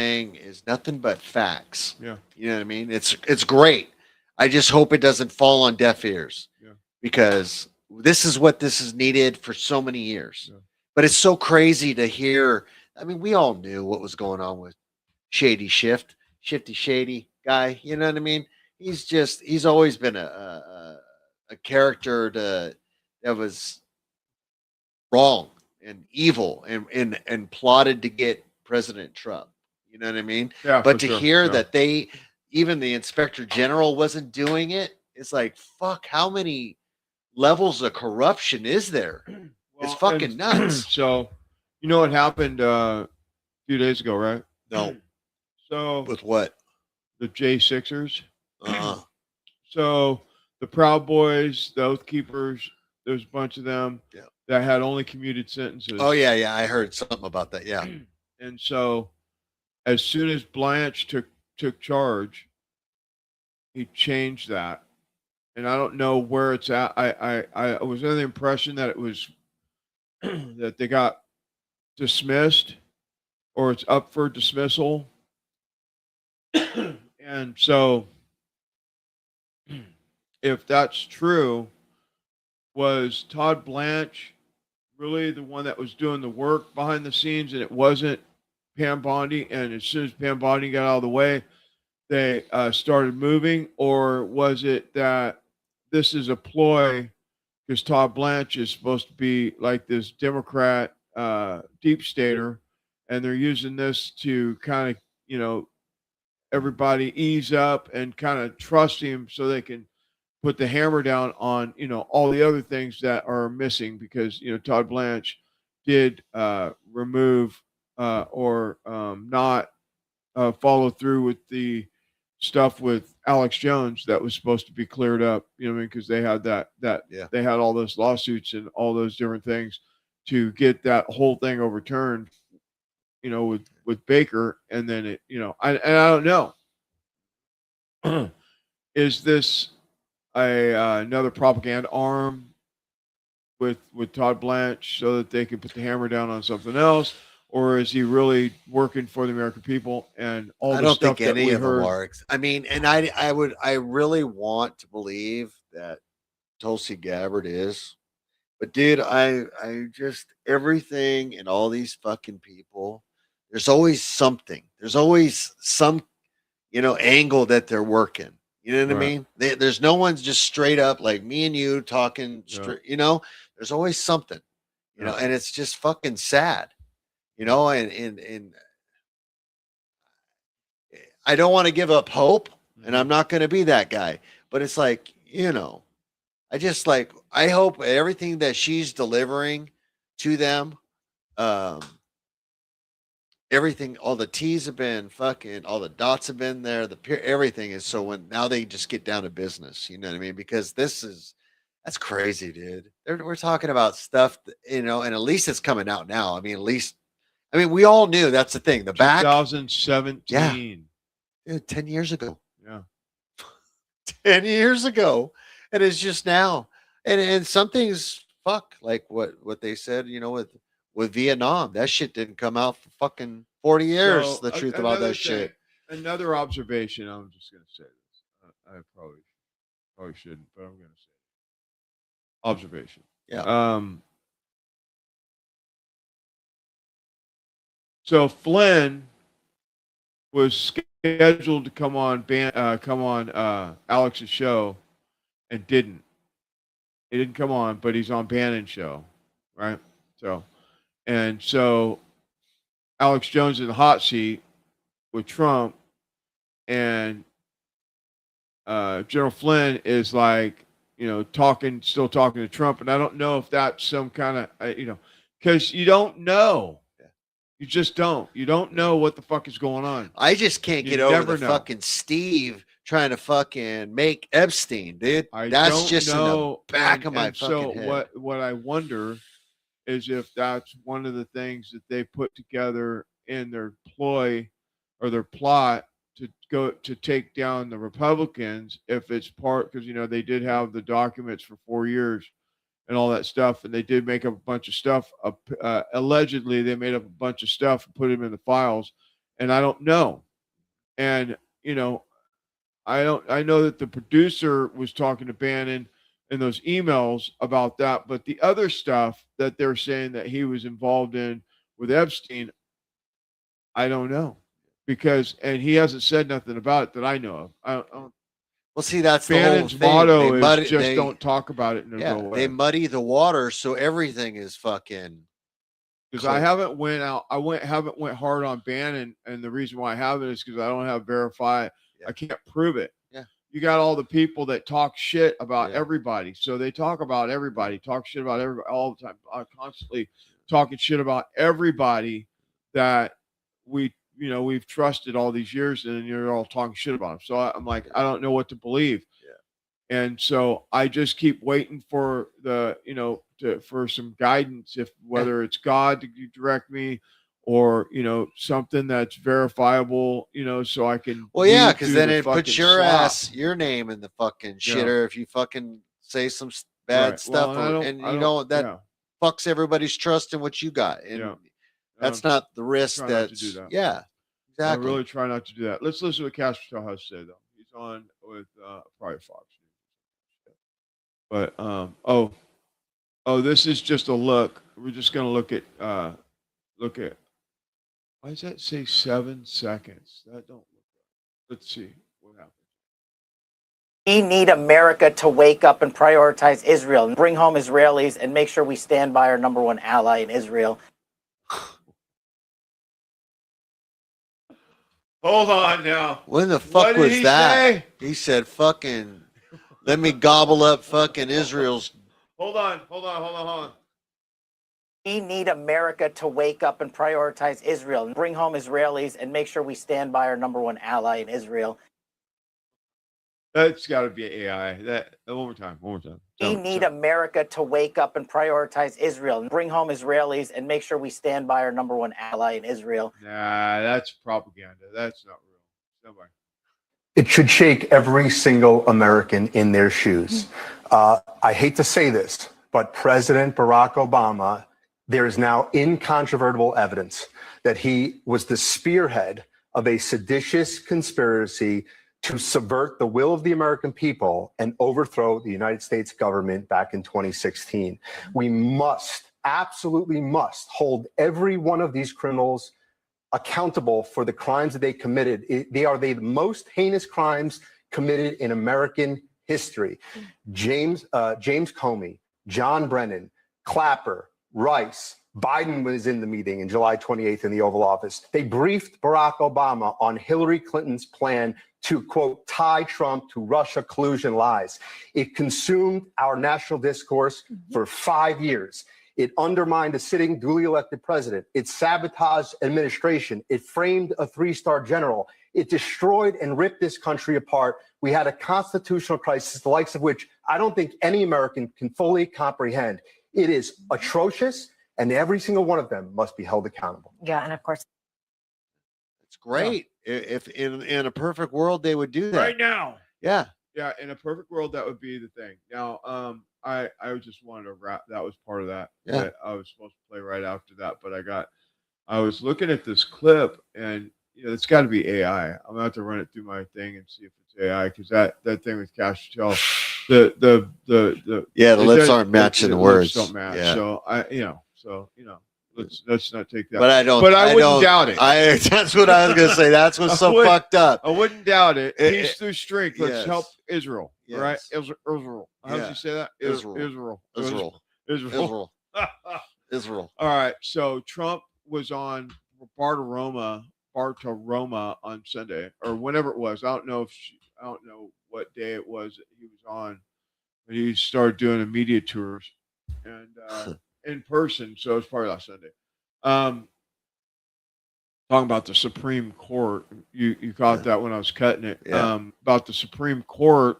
nothing but facts. Yeah. You know what I mean? It's great. I just hope it doesn't fall on deaf ears. Yeah. Because this is needed for so many years. Yeah. But it's so crazy to hear. I mean, we all knew what was going on with Shifty Shady guy. You know what I mean? He's always been a character that was wrong and evil and plotted to get President Trump. You know what I mean? Yeah. But to sure. hear Yeah. that even the Inspector General wasn't doing it, it's like, fuck, how many levels of corruption is there? It's fucking and nuts. So, you know what happened a few days ago, right? No. So With what? the J6ers. Uh-huh. So the Proud Boys, the Oath Keepers, there's a bunch of them that had only commuted sentences. Oh yeah. I heard something about that. Yeah. And so as soon as Blanche took charge, he changed that. And I don't know where it's at. I was under the impression that it was that they got dismissed or it's up for dismissal. And so if that's true, was Todd Blanche really the one that was doing the work behind the scenes and it wasn't Pam Bondi? And as soon as Pam Bondi got out of the way, they started moving? Or was it that this is a ploy because Todd Blanche is supposed to be like this Democrat deep stater, and they're using this to kind of, everybody ease up and kind of trust him so they can put the hammer down on, all the other things that are missing because, Todd Blanche did remove or not follow through with the stuff with Alex Jones that was supposed to be cleared up, because they had they had all those lawsuits and all those different things to get that whole thing overturned, with Baker. And then it, I don't know. Is this another propaganda arm with Todd Blanche so that they can put the hammer down on something else? Or is he really working for the American people and all I the don't stuff think that any we of heard? them are. I mean, and I really want to believe that Tulsi Gabbard is, But dude, I just everything and all these fucking people. There's always something. There's always some, angle that they're working. You know what I Right. mean? There's no one's just straight up like me and you talking straight. There's always something. And it's just fucking sad. And I don't want to give up hope, and I'm not going to be that guy. But it's like, I just I hope everything that she's delivering to them, everything, all the T's have been fucking, all the dots have been there, everything is so when now they just get down to business, you know what I mean? Because that's crazy, dude. We're talking about stuff, and at least it's coming out now. I mean, we all knew that's the thing. The back 2017. Yeah. Dude, 10 years ago. Yeah. 10 years ago. And it's just now. And some things, like what they said, with Vietnam. That shit didn't come out for fucking 40 years, So, the truth about another that shit. thing, Another observation. I'm just going to say this. I probably shouldn't, but I'm going to say it. Observation. Yeah. So Flynn was scheduled to come on Alex's show and didn't. He didn't come on, but he's on Bannon's show, right? So Alex Jones in the hot seat with Trump, and General Flynn is still talking to Trump, and I don't know if that's some kind of, because you don't know. You just don't. You don't know what the fuck is going on. I just can't get over the fucking Steve trying to fucking make Epstein, dude. That's just in the back of my fucking head. What I wonder is if that's one of the things that they put together in their ploy or their plot to go to take down the Republicans, if it's part, because they did have the documents for 4 years and all that stuff, and they did make up a bunch of stuff. Allegedly, they made up a bunch of stuff and put them in the files, and I don't know. And I know that the producer was talking to Bannon in those emails about that, but the other stuff that they're saying that he was involved in with Epstein, I don't know, and he hasn't said nothing about it that I know of. I don't. Well, see, that's Bannon's the whole thing. motto is don't talk about it. They muddy the water, so everything is fucking. Because I haven't went hard on Bannon, and the reason why I haven't is because I don't have verified. I can't prove it. Yeah. You got all the people that talk shit about everybody, so they talk about everybody, talk shit about everybody all the time, constantly talking shit about everybody that we've trusted all these years, and you're all talking shit about them. So I'm like, I don't know what to believe. Yeah. And so I just keep waiting for for some guidance, whether it's God to direct me or, something that's verifiable, so I can. Well, yeah, because then it puts your name in the fucking shitter if you fucking say some bad stuff, that fucks everybody's trust in what you got. And that's not the risk that's, yeah, exactly. I really try not to do that. Let's listen to what Casper Patel has to say, though. He's on with probably Fox News. But, this is just a look. We're just going to look at, why does that say 7 seconds? That don't look right. Let's see what happens. We need America to wake up and prioritize Israel and bring home Israelis and make sure we stand by our number one ally in Israel. Hold on now. When the fuck was that? Say? He said, fucking, let me gobble up fucking Israel's. Hold on. We need America to wake up and prioritize Israel and bring home Israelis and make sure we stand by our number one ally in Israel. That's got to be AI. One more time. We need America to wake up and prioritize Israel and bring home Israelis and make sure we stand by our number one ally in Israel. Nah, that's propaganda. That's not real. Nobody. It should shake every single American in their shoes. I hate to say this, but President Barack Obama, there is now incontrovertible evidence that he was the spearhead of a seditious conspiracy to subvert the will of the American people and overthrow the United States government back in 2016. We must, absolutely must, hold every one of these criminals accountable for the crimes that they committed. They are the most heinous crimes committed in American history. James Comey, John Brennan, Clapper, Rice, Biden was in the meeting in July 28th in the Oval Office. They briefed Barack Obama on Hillary Clinton's plan to, quote, tie Trump to Russia collusion lies. It consumed our national discourse for 5 years. It undermined a sitting duly elected president. It sabotaged administration. It framed a three-star general. It destroyed and ripped this country apart. We had a constitutional crisis, the likes of which I don't think any American can fully comprehend. It is atrocious, and every single one of them must be held accountable. Yeah, and of course, It's great. If in a perfect world they would do that Right now. Yeah. Yeah, in a perfect world, that would be the thing. Now, I just wanted to wrap. That was part of that. Yeah. That I was supposed to play right after that, but I was looking at this clip, and it's got to be AI. I'm gonna have to run it through my thing and see if it's AI, because that thing with Cash Patel, the lips aren't matching the words. Don't match. Yeah. So let's not take that. But I don't. But I wouldn't doubt it. That's what I was gonna say. That's what's so fucked up. I wouldn't doubt it. Peace through strength. Let's yes. help Israel. Yes. Right? Israel. How did you say that? Israel. Israel. Israel. All right. So Trump was on Bartaroma on Sunday, or whenever it was. I don't know what day it was that he was on, but he started doing a media tours and in person. So it's probably last Sunday. Talking about the Supreme Court. You caught that when I was cutting it. Yeah. About the Supreme Court,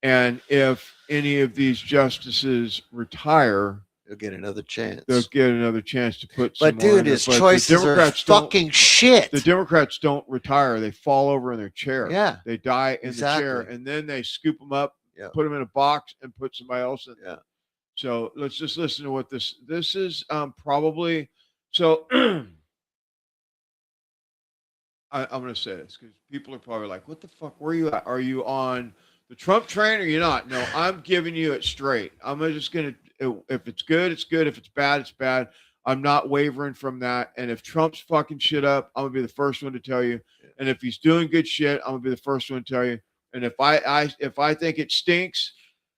and if any of these justices retire, they'll get another chance. They'll get another chance to put some But more dude, in there. his But the choices are Democrats don't- fucking shit. The Democrats don't retire. They fall over in their chair. Yeah. They die in the chair, Exactly. and then they scoop them up, Yeah. put them in a box, and put somebody else in there. Yeah. So let's just listen to what this is probably. So I'm going to say this because people are probably like, what the fuck, where are you at? Are you on the Trump train or you're not? No, I'm giving you it straight. I'm just going to, if it's good, it's good. If it's bad, it's bad. I'm not wavering from that. And if Trump's fucking shit up, I'm going to be the first one to tell you. And if he's doing good shit, I'm going to be the first one to tell you. And if I think it stinks,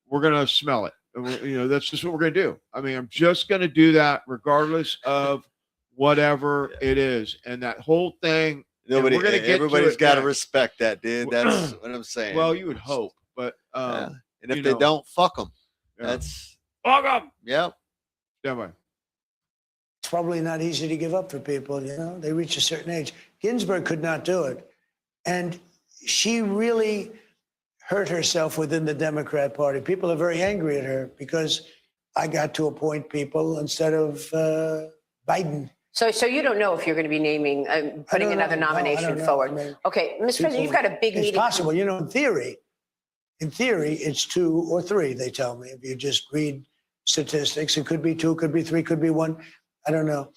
we're going to smell it. And that's just what we're going to do. I mean, I'm just going to do that regardless of whatever it is. And that whole thing, Everybody's got to to respect that, dude. That's what I'm saying. Well, you would hope, but and if they don't, fuck them. Yeah. That's fuck them. Yep. Stand by. It's probably not easy to give up for people. They reach a certain age. Ginsburg could not do it, and she really hurt herself within the Democrat Party. People are very angry at her because I got to appoint people instead of Biden. so you don't know if you're going to be naming, putting another nomination forward. Okay, Mr. President, you've got a big It's meeting. possible, in theory, it's 2 or 3. They tell me if you just read statistics, it could be 2, could be 3, could be 1. I don't know.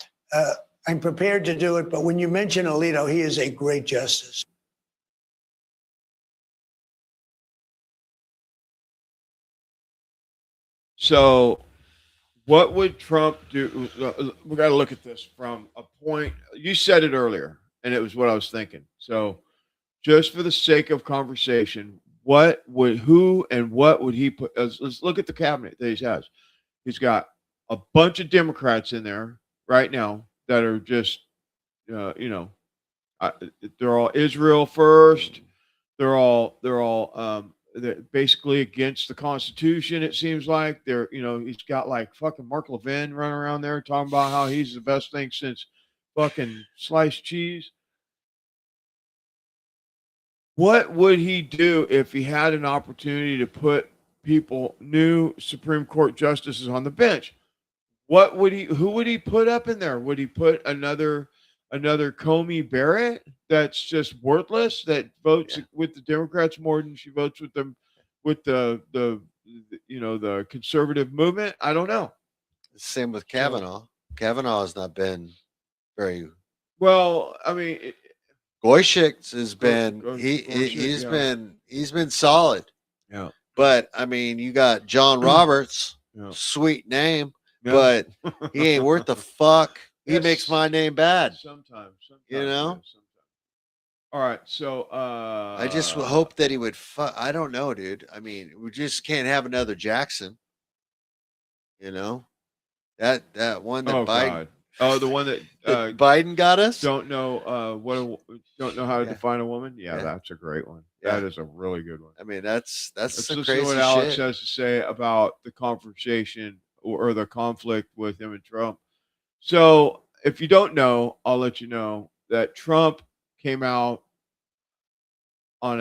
I'm prepared to do it, but when you mention Alito, he is a great justice. So, what would Trump do? We got to look at this from a point. You said it earlier, and it was what I was thinking. So, just for the sake of conversation, who and what would he put? Let's look at the cabinet that he has. He's got a bunch of Democrats in there right now that are just, they're all Israel first. They're basically against the Constitution. It seems like he's got like fucking Mark Levin running around there talking about how he's the best thing since fucking sliced cheese. What would he do if he had an opportunity to put new Supreme Court justices on the bench? Who would he put up in there? Would he put another Comey Barrett that's just worthless, that votes with the Democrats more than she votes with them, with the conservative movement? I don't know. Same with Kavanaugh. Kavanaugh has not been very well. I mean, Goyshik has been Goyshik, he's been solid. Yeah. But I mean, you got John Roberts, sweet name, but he ain't worth the fuck. He makes my name bad. Sometimes, you know. All right, so I just hope that he would. I don't know, dude. I mean, we just can't have another Jackson. You know, that one that oh Biden. God. Oh, the one that Biden got us. Don't know don't know how to define a woman. Yeah, Yeah. that's a great one. Yeah. That is a really good one. I mean, that's Let's some listen crazy to what Alex shit. has to say about the conversation or the conflict with him and Trump. So, if you don't know, I'll let you know that Trump came out on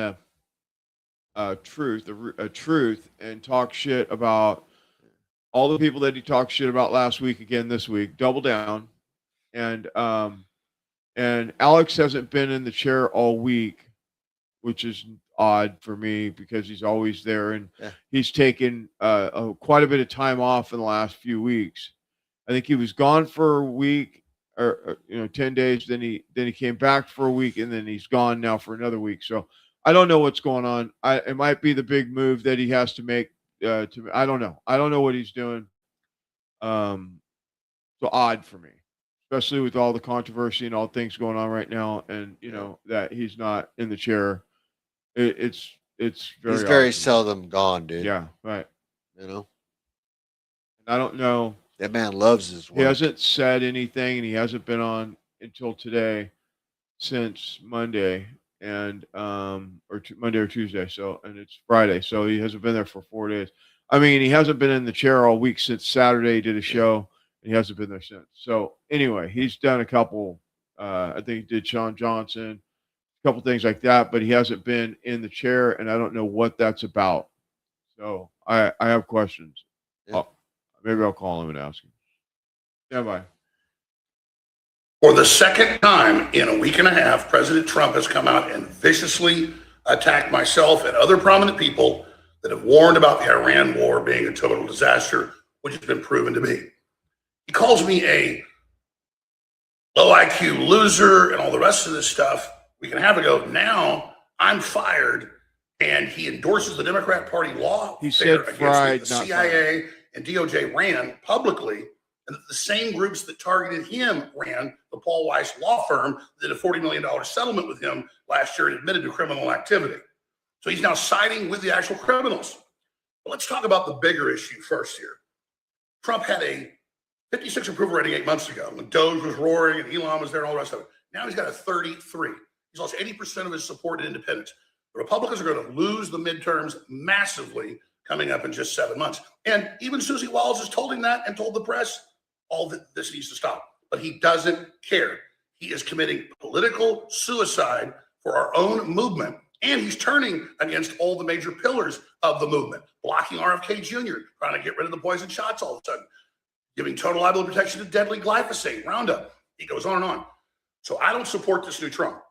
a truth and talked shit about all the people that he talked shit about last week again this week. Double down, and Alex hasn't been in the chair all week, which is odd for me because he's always there, and he's taken quite a bit of time off in the last few weeks. I think he was gone for a week or 10 days. Then he came back for a week, and then he's gone now for another week. So I don't know what's going on. It might be the big move that he has to make. I don't know. I don't know what he's doing. So odd for me, especially with all the controversy and all things going on right now, and that he's not in the chair. It's very. He's very odd. seldom gone, dude. Yeah, right. You know, I don't know. That man loves his work. He hasn't said anything, and he hasn't been on until today, since Monday, and Monday or Tuesday. So, and it's Friday, so he hasn't been there for 4 days. I mean, he hasn't been in the chair all week since Saturday. He did a show, and he hasn't been there since. So, anyway, he's done a couple. I think he did Sean Johnson, a couple things like that, but he hasn't been in the chair, and I don't know what that's about. So, I have questions. Yeah. Maybe I'll call him and ask him. Stand by. For the second time in a week and a half, President Trump has come out and viciously attacked myself and other prominent people that have warned about the Iran war being a total disaster, which has been proven to be. He calls me a low IQ loser and all the rest of this stuff. We can have a go. Now I'm fired, and he endorses the Democrat Party law He said against fried, the not CIA and DOJ ran publicly, and that the same groups that targeted him ran the Paul Weiss law firm that did a $40 million settlement with him last year and admitted to criminal activity. So he's now siding with the actual criminals. But let's talk about the bigger issue first here. Trump had a 56 approval rating 8 months ago when Doge was roaring and Elon was there and all the rest of it. Now he's got a 33. He's lost 80% of his support in independents. The Republicans are going to lose the midterms massively coming up in just 7 months. And even Susie Wiles has told him that and told the press all that this needs to stop. But he doesn't care. He is committing political suicide for our own movement. And he's turning against all the major pillars of the movement, blocking RFK Jr., trying to get rid of the poison shots all of a sudden, giving total liability protection to deadly glyphosate, Roundup. He goes on and on. So I don't support this new Trump.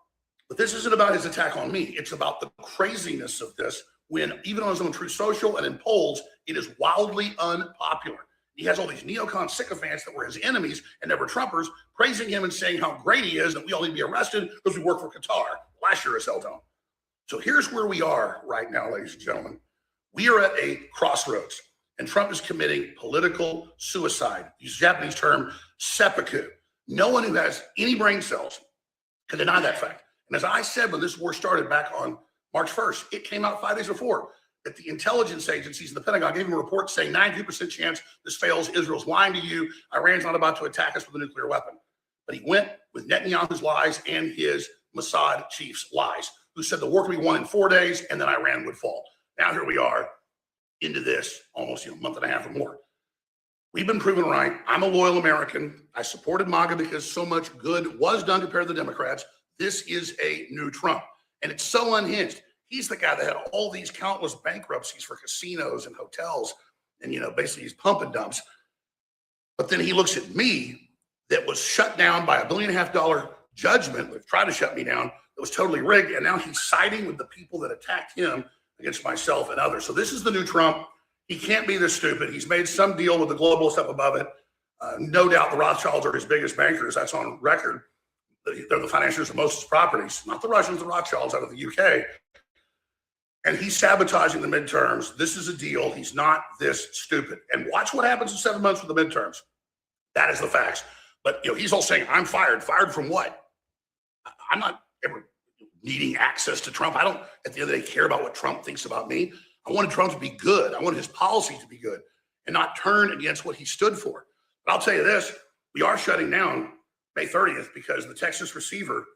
But this isn't about his attack on me. It's about the craziness of this when even on his own Truth Social and in polls, it is wildly unpopular. He has all these neocon sycophants that were his enemies and never Trumpers praising him and saying how great he is, that we all need to be arrested because we work for Qatar. Last year, a Eldon. So here's where we are right now, ladies and gentlemen. We are at a crossroads, and Trump is committing political suicide. Use the Japanese term, seppuku. No one who has any brain cells can deny that fact. And as I said when this war started back on March 1st, it came out 5 days before that the intelligence agencies in the Pentagon gave him a report saying 92% chance this fails. Israel's lying to you. Iran's not about to attack us with a nuclear weapon. But he went with Netanyahu's lies and his Mossad chief's lies, who said the war could be won in 4 days and then Iran would fall. Now here we are into this almost a month and a half or more. We've been proven right. I'm a loyal American. I supported MAGA because so much good was done compared to the Democrats. This is a new Trump, and it's so unhinged. He's the guy that had all these countless bankruptcies for casinos and hotels and, basically he's pump and dumps. But then he looks at me that was shut down by $1.5 billion judgment that tried to shut me down. It was totally rigged. And now he's siding with the people that attacked him against myself and others. So this is the new Trump. He can't be this stupid. He's made some deal with the globalists up above it. No doubt the Rothschilds are his biggest bankers. That's on record. They're the financiers of most of his properties, not the Russians, the Rothschilds out of the UK. And he's sabotaging the midterms. This is a deal. He's not this stupid. And watch what happens in 7 months with the midterms. That is the facts. But he's all saying, I'm fired. Fired from what? I'm not ever needing access to Trump. I don't, at the end of the day, care about what Trump thinks about me. I wanted Trump to be good. I wanted his policy to be good and not turn against what he stood for. But I'll tell you this, we are shutting down May 30th because the Texas receiver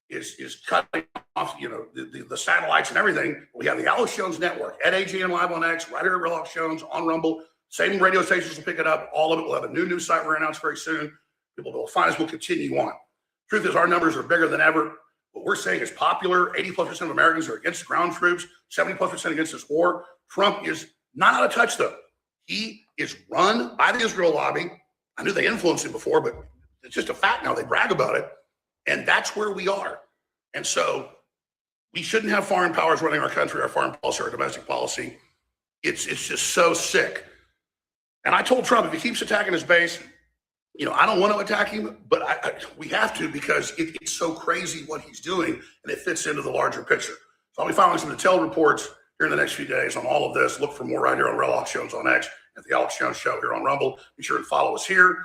is cutting off, the satellites and everything. We have the Alex Jones Network at AGN Live on X, right here at Real Alex Jones on Rumble. Same radio stations will pick it up. All of it. We'll have a new news site we're announced very soon. People will find us. We'll continue on. Truth is, our numbers are bigger than ever. What we're saying is popular. 80+% of Americans are against ground troops. 70+% against this war. Trump is not out of touch, though. He is run by the Israel lobby. I knew they influenced him before, but it's just a fact now. They brag about it. And that's where we are. And so we shouldn't have foreign powers running our country, our foreign policy, our domestic policy. It's just so sick. And I told Trump, if he keeps attacking his base, I don't want to attack him, but we have to because it's so crazy what he's doing, and it fits into the larger picture. So I'll be filing some detailed reports here in the next few days on all of this. Look for more right here on Real Alex Jones on X, at the Alex Jones Show here on Rumble. Be sure and follow us here.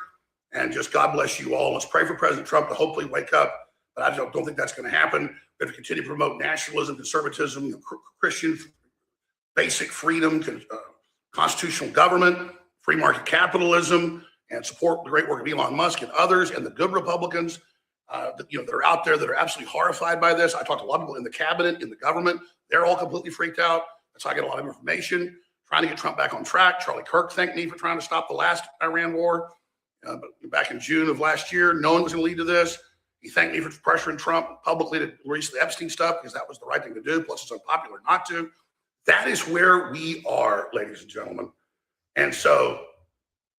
And just God bless you all. Let's pray for President Trump to hopefully wake up. But I don't think that's going to happen. We have to continue to promote nationalism, conservatism, Christian basic freedom, constitutional government, free market capitalism, and support the great work of Elon Musk and others and the good Republicans that are out there that are absolutely horrified by this. I talked to a lot of people in the cabinet, in the government. They're all completely freaked out. That's how I get a lot of information, trying to get Trump back on track. Charlie Kirk thanked me for trying to stop the last Iran war. But back in June of last year, no one was going to lead to this. He thanked me for pressuring Trump publicly to release the Epstein stuff because that was the right thing to do. Plus, it's unpopular not to. That is where we are, ladies and gentlemen. And so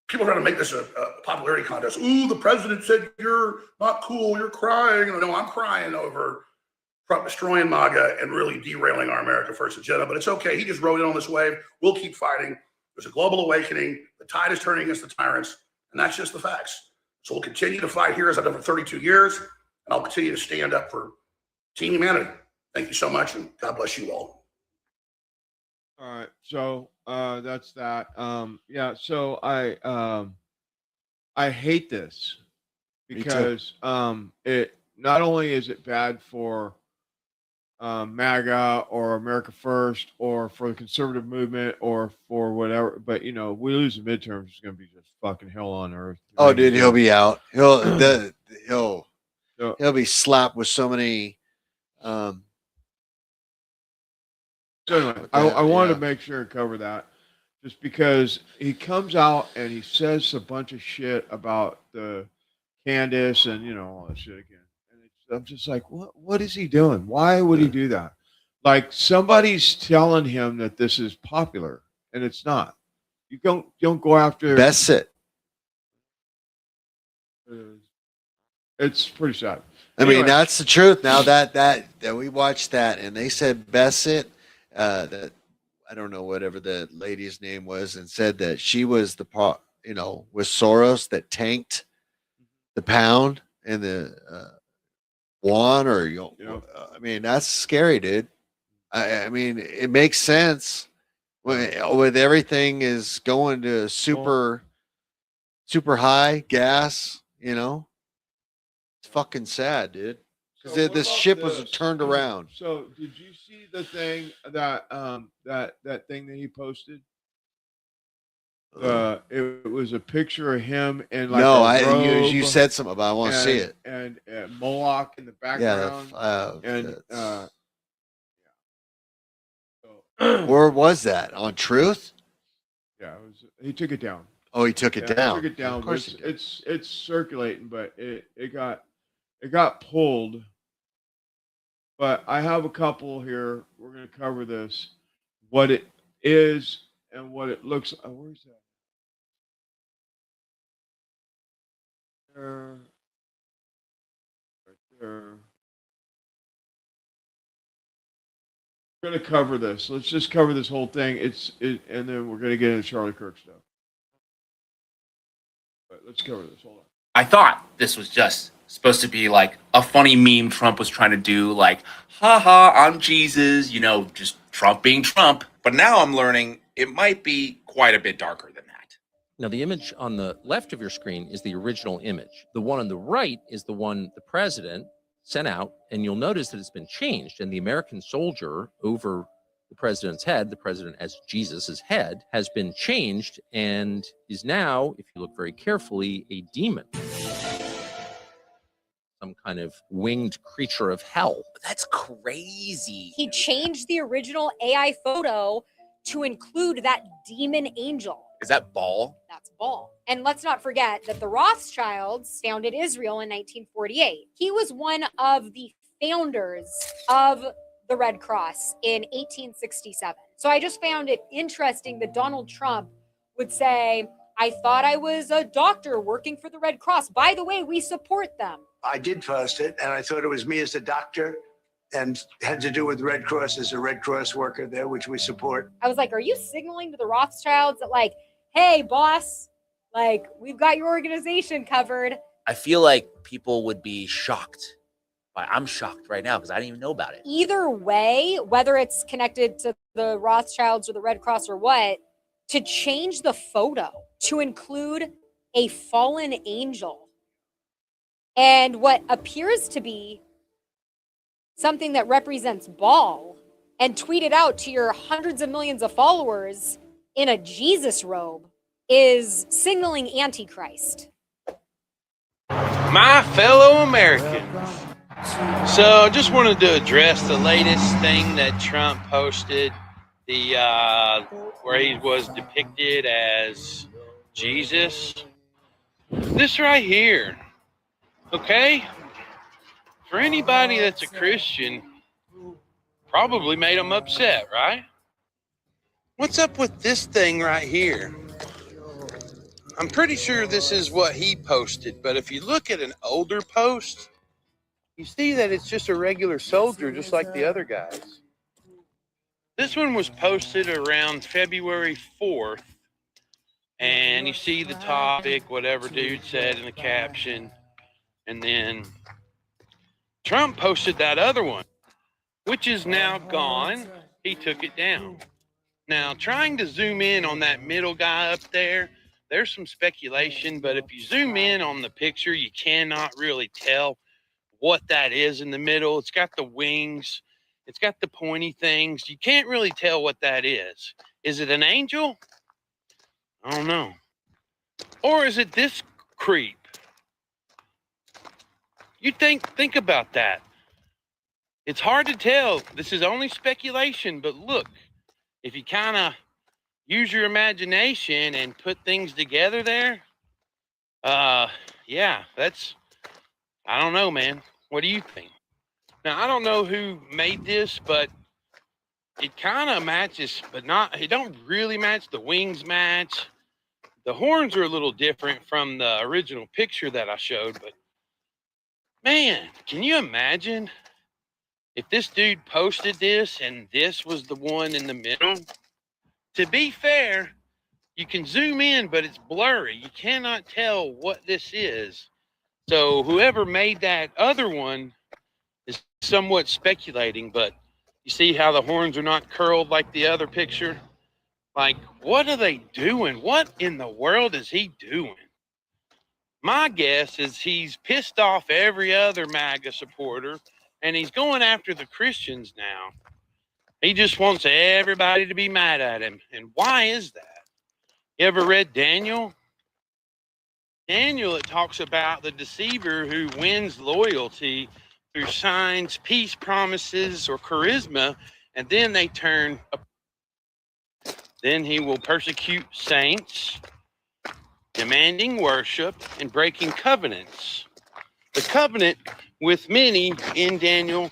people are trying to make this a popularity contest. Ooh, the president said you're not cool. You're crying. No, I'm crying over Trump destroying MAGA and really derailing our America First agenda. But it's okay. He just rode in on this wave. We'll keep fighting. There's a global awakening. The tide is turning against the tyrants. And that's just the facts. So we'll continue to fight here as I've done for 32 years. And I'll continue to stand up for Team Humanity. Thank you so much. And God bless you all. All right. So that's that. Yeah. So I hate this because it not only is it bad for MAGA or America First or for the conservative movement or for whatever, but we lose the midterms, it's going to be just fucking hell on earth. Oh, dude, he'll be out. He'll be slapped with so many. So anyway, I wanted to make sure and cover that, just because he comes out and he says a bunch of shit about the Candace and all that shit again. I'm just like, what is he doing? Why would he do that? Like somebody's telling him that this is popular and it's not. You don't go after. That's it. It's pretty sad. I mean, that's the truth. Now that we watched that and they said Bassett, that I don't know whatever the lady's name was, and said that she was the with Soros that tanked the pound and the Juan or I mean, that's scary, dude. I mean, it makes sense with everything is going to super high gas. It's fucking sad, dude. Because this ship was turned around. So, did you see the thing that that thing that he posted? It was a picture of him and like you said something about. I want to see it. And Moloch in the background. Where was that? On Truth? Yeah, he took it down. Oh, he took it down. He took it down. Of course it's circulating, but it got pulled. But I have a couple here. We're going to cover this, what it is and what it looks like. Where's that? Right there. We're going to cover this. Let's just cover this whole thing. And then we're going to get into Charlie Kirk stuff. But let's cover this. Hold on. I thought this was just supposed to be like a funny meme Trump was trying to do, like, haha, I'm Jesus, you know, just Trump being Trump. But now I'm learning it might be quite a bit darker than that. Now, the image on the left of your screen is the original image. The one on the right is the one the president sent out, and you'll notice that it's been changed. And the American soldier over the president's head, the president as Jesus's head, has been changed and is now, if you look very carefully, a demon. Some kind of winged creature of hell. That's crazy. He changed the original AI photo to include that demon angel. Is that Ball? That's Ball. And let's not forget that the Rothschilds founded Israel in 1948. He was one of the founders of the Red Cross in 1867. So I just found it interesting that Donald Trump would say, I thought I was a doctor working for the Red Cross. By the way, we support them. I did post it, and I thought it was me as a doctor and had to do with Red Cross as a Red Cross worker there, which we support. I was like, are you signaling to the Rothschilds that like, hey, boss, like we've got your organization covered? I feel like people would be shocked. I'm shocked right now because I didn't even know about it. Either way, whether it's connected to the Rothschilds or the Red Cross or what, to change the photo to include a fallen angel and what appears to be something that represents Baal, and tweet it out to your hundreds of millions of followers in a Jesus robe is signaling Antichrist. My fellow Americans. So I just wanted to address the latest thing that Trump posted, the where he was depicted as Jesus. This right here, okay? For anybody that's a Christian, probably made them upset, right? What's up with this thing right here? I'm pretty sure this is what he posted, but if you look at an older post, you see that it's just a regular soldier, just like the other guys. This one was posted around February 4th, and you see the topic, whatever dude said in the caption, and then Trump posted that other one, which is now gone. He took it down. Now, trying to zoom in on that middle guy up there, there's some speculation, but if you zoom in on the picture, you cannot really tell what that is in the middle. It's got the wings. It's got the pointy things. You can't really tell what that is. Is it an angel? I don't know. Or is it this creep? You think about that. It's hard to tell. This is only speculation, but look, if you kind of use your imagination and put things together there, yeah, that's, I don't know, man. What do you think? Now, I don't know who made this, but it kind of matches, but not, it don't really match. The wings match. The horns are a little different from the original picture that I showed, but man, can you imagine if this dude posted this and this was the one in the middle? To be fair, you can zoom in, but it's blurry. You cannot tell what this is. So whoever made that other one is somewhat speculating, but you see how the horns are not curled like the other picture? Like, what are they doing? What in the world is he doing? My guess is he's pissed off every other MAGA supporter, and he's going after the Christians now. He just wants everybody to be mad at him. And why is that? You ever read Daniel? Daniel, it talks about the deceiver who wins loyalty through signs, peace promises, or charisma, and then they turn. Then he will persecute saints, demanding worship and breaking covenants. The covenant with many in Daniel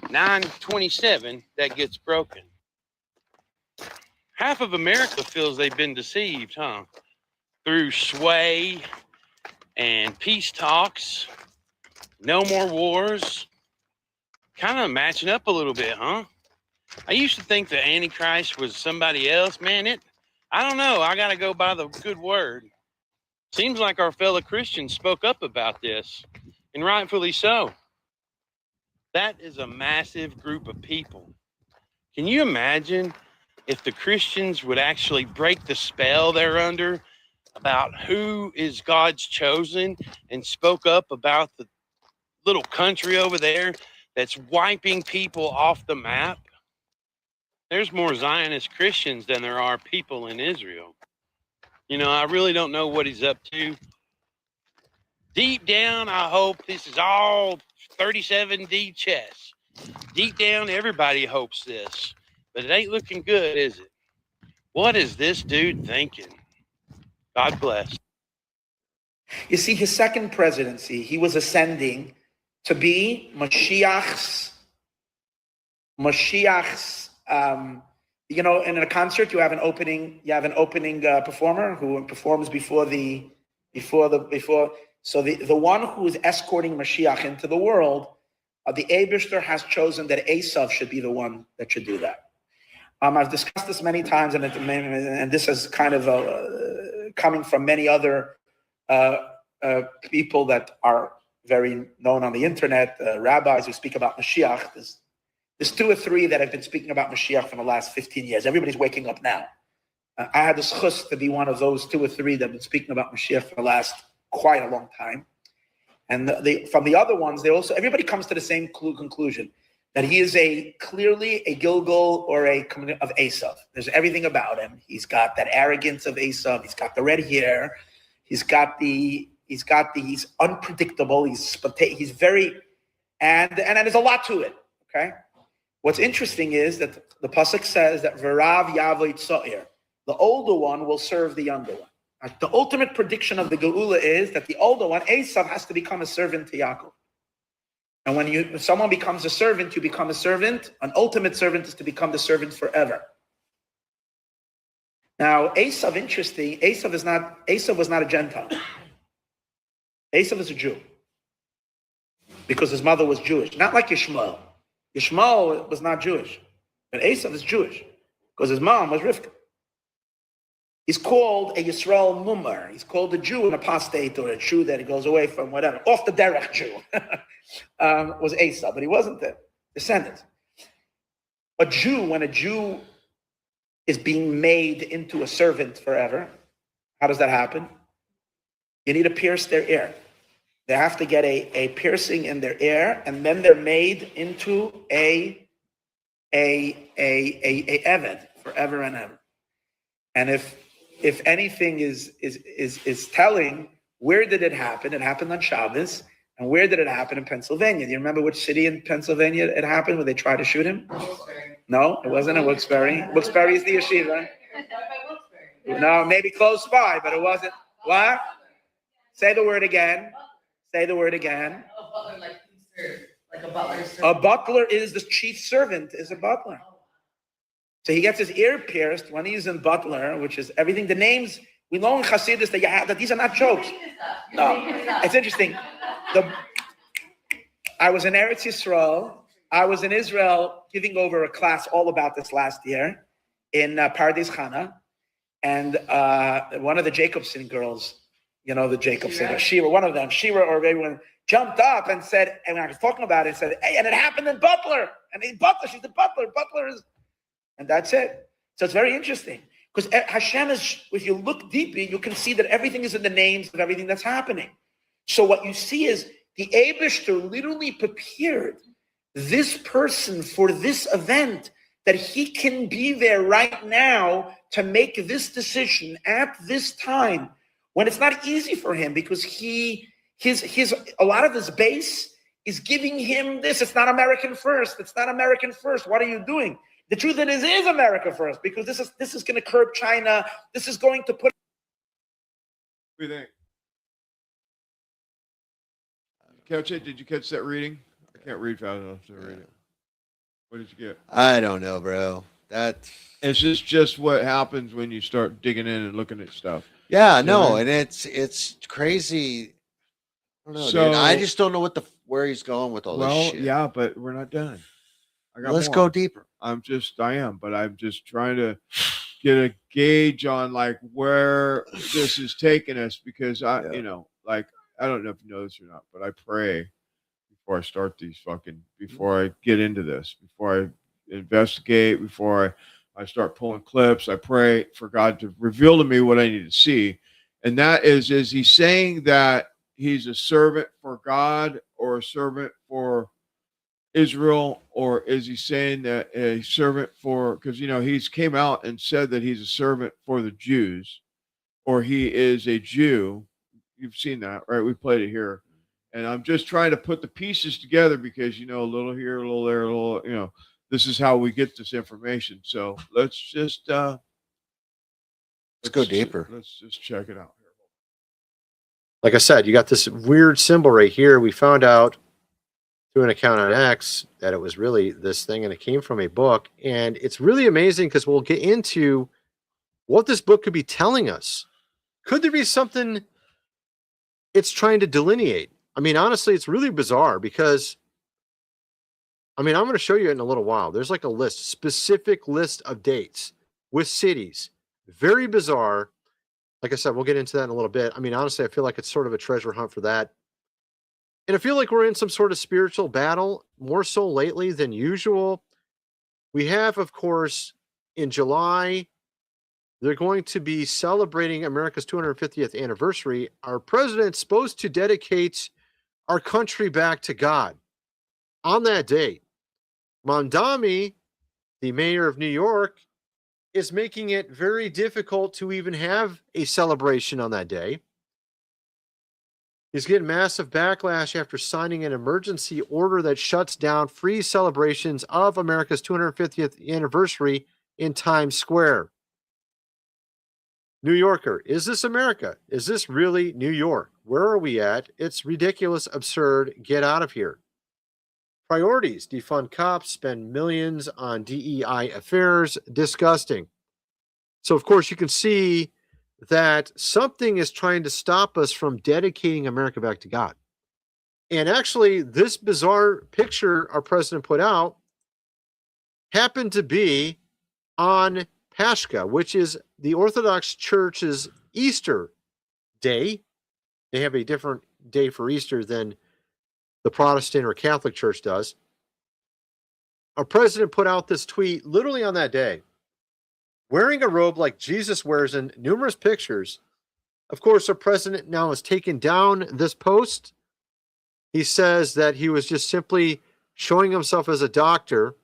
9:27 that gets broken. Half of America feels they've been deceived, huh? Through sway and peace talks, no more wars. Kind of matching up a little bit, huh? I used to think the Antichrist was somebody else. Man, I don't know. I got to go by the good word. Seems like our fellow Christians spoke up about this. and rightfully so. That is a massive group of people. Can you imagine if the Christians would actually break the spell they're under about who is God's chosen and spoke up about the little country over there that's wiping people off the map? There's more Zionist Christians than there are people in Israel. You know, I really don't know what he's up to. Deep down, I hope this is all 37D chess. Deep down, everybody hopes this, but it ain't looking good, is it? What is this dude thinking? God bless. You see, his second presidency, he was ascending to be Mashiach's, you know, in a concert, you have an opening performer who performs before the one who is escorting Mashiach into the world. The Eibishter has chosen that Esav should be the one that should do that. I've discussed this many times, and this is kind of coming from many other people that are very known on the internet, rabbis who speak about Mashiach. There's 2 or 3 that have been speaking about Mashiach for the last 15 years. Everybody's waking up now. I had the schus to be one of those 2 or 3 that have been speaking about Mashiach for the last quite a long time. And from the other ones, everybody comes to the same conclusion, that he is clearly a Gilgal or of Esav. There's everything about him. He's got that arrogance of Esav. He's got the red hair. He's unpredictable. He's very, and there's a lot to it. Okay. What's interesting is that the pasuk says that V'rav Yavo Tzo'ir, the older one will serve the younger one. The ultimate prediction of the Geula is that the older one, Esav, has to become a servant to Yaakov. And when someone becomes a servant, you become a servant. An ultimate servant is to become the servant forever. Now, Esav, interesting. Esav was not a Gentile. Esav is a Jew because his mother was Jewish, not like Yishmael. Yishmael was not Jewish, but Esav is Jewish because his mom was Rivka. He's called a Yisrael Mumar. He's called a Jew, an apostate, or a Jew that goes away from whatever. Off the derech Jew was Esav, but he wasn't the descendant. When a Jew is being made into a servant forever, how does that happen? You need to pierce their ear. They have to get a piercing in their ear, and then they're made into a Eved forever and ever. And if anything is telling, where did it happen? It happened on Shabbos. And where did it happen? In Pennsylvania. Do you remember which city in Pennsylvania it happened where they tried to shoot him? No, it wasn't in Wilkes-Barre. Wilkes-Barre is the yeshiva. No, maybe close by, but it wasn't. What? Say the word again. Say the word again. A butler is the chief servant, is a butler. So he gets his ear pierced when he's in butler, which is everything. The names, we know in Hasidus that these are not jokes. No, it's interesting. I was in Eretz Yisrael. I was in Israel giving over a class all about this last year in Pardes Chana. And one of the Jacobson girls, you know, the Jacobson, Shira, one of them, Shira or everyone, jumped up and said, and I was talking about it, said, hey, and it happened in Butler. And in Butler, she's the Butler. Butler is, and that's it. So it's very interesting. Because Hashem is, if you look deeply, you can see that everything is in the names of everything that's happening. So what you see is the Eibishter literally prepared this person for this event, that he can be there right now to make this decision at this time when it's not easy for him, because a lot of his base is giving him this. It's not American first. It's not American first. What are you doing? The truth is America first, because this is going to curb China. This is going to put. What do you think? Catch it? Did you catch that reading? I can't read fast enough to read it. What did you get? I don't know, bro. It's just what happens when you start digging in and looking at stuff. Yeah, no, and it's crazy. I don't know, dude. I just don't know where he's going with all this shit. Yeah, but we're not done. Let's go deeper. I'm just trying to get a gauge on like where this is taking us, because I don't know if you know this or not, but I pray before I start before I get into this, before I investigate, before I start pulling clips. I pray for God to reveal to me what I need to see. And that is he saying that he's a servant for God or a servant for Israel, or is he saying that a servant for, because he's came out and said that he's a servant for the Jews, or he is a Jew. You've seen that, right? We played it here. And I'm just trying to put the pieces together because, a little here, a little there, a little, this is how we get this information. So let's just let's go deeper. Let's just check it out. Like I said, you got this weird symbol right here. We found out through an account on X that it was really this thing, and it came from a book. And it's really amazing because we'll get into what this book could be telling us. Could there be something it's trying to delineate? I mean, honestly, it's really bizarre because, I'm going to show you in a little while. There's like a specific list of dates with cities. Very bizarre. Like I said, we'll get into that in a little bit. Honestly, I feel like it's sort of a treasure hunt for that. And I feel like we're in some sort of spiritual battle, more so lately than usual. We have, of course, in July, they're going to be celebrating America's 250th anniversary. Our president's supposed to dedicate our country back to God on that date. Mamdani, the mayor of New York, is making it very difficult to even have a celebration on that day. He's getting massive backlash after signing an emergency order that shuts down free celebrations of America's 250th anniversary in Times Square. New Yorker, is this America? Is this really New York? Where are we at? It's ridiculous, absurd. Get out of here. Priorities: defund cops, spend millions on DEI affairs. Disgusting. So, of course, you can see that something is trying to stop us from dedicating America back to God. And actually, this bizarre picture our president put out happened to be on Pascha, which is the Orthodox Church's Easter day. They have a different day for Easter than the Protestant or Catholic Church does. Our president put out this tweet literally on that day, wearing a robe like Jesus wears in numerous pictures. Of course, our president now has taken down this post. He says that he was just simply showing himself as a doctor.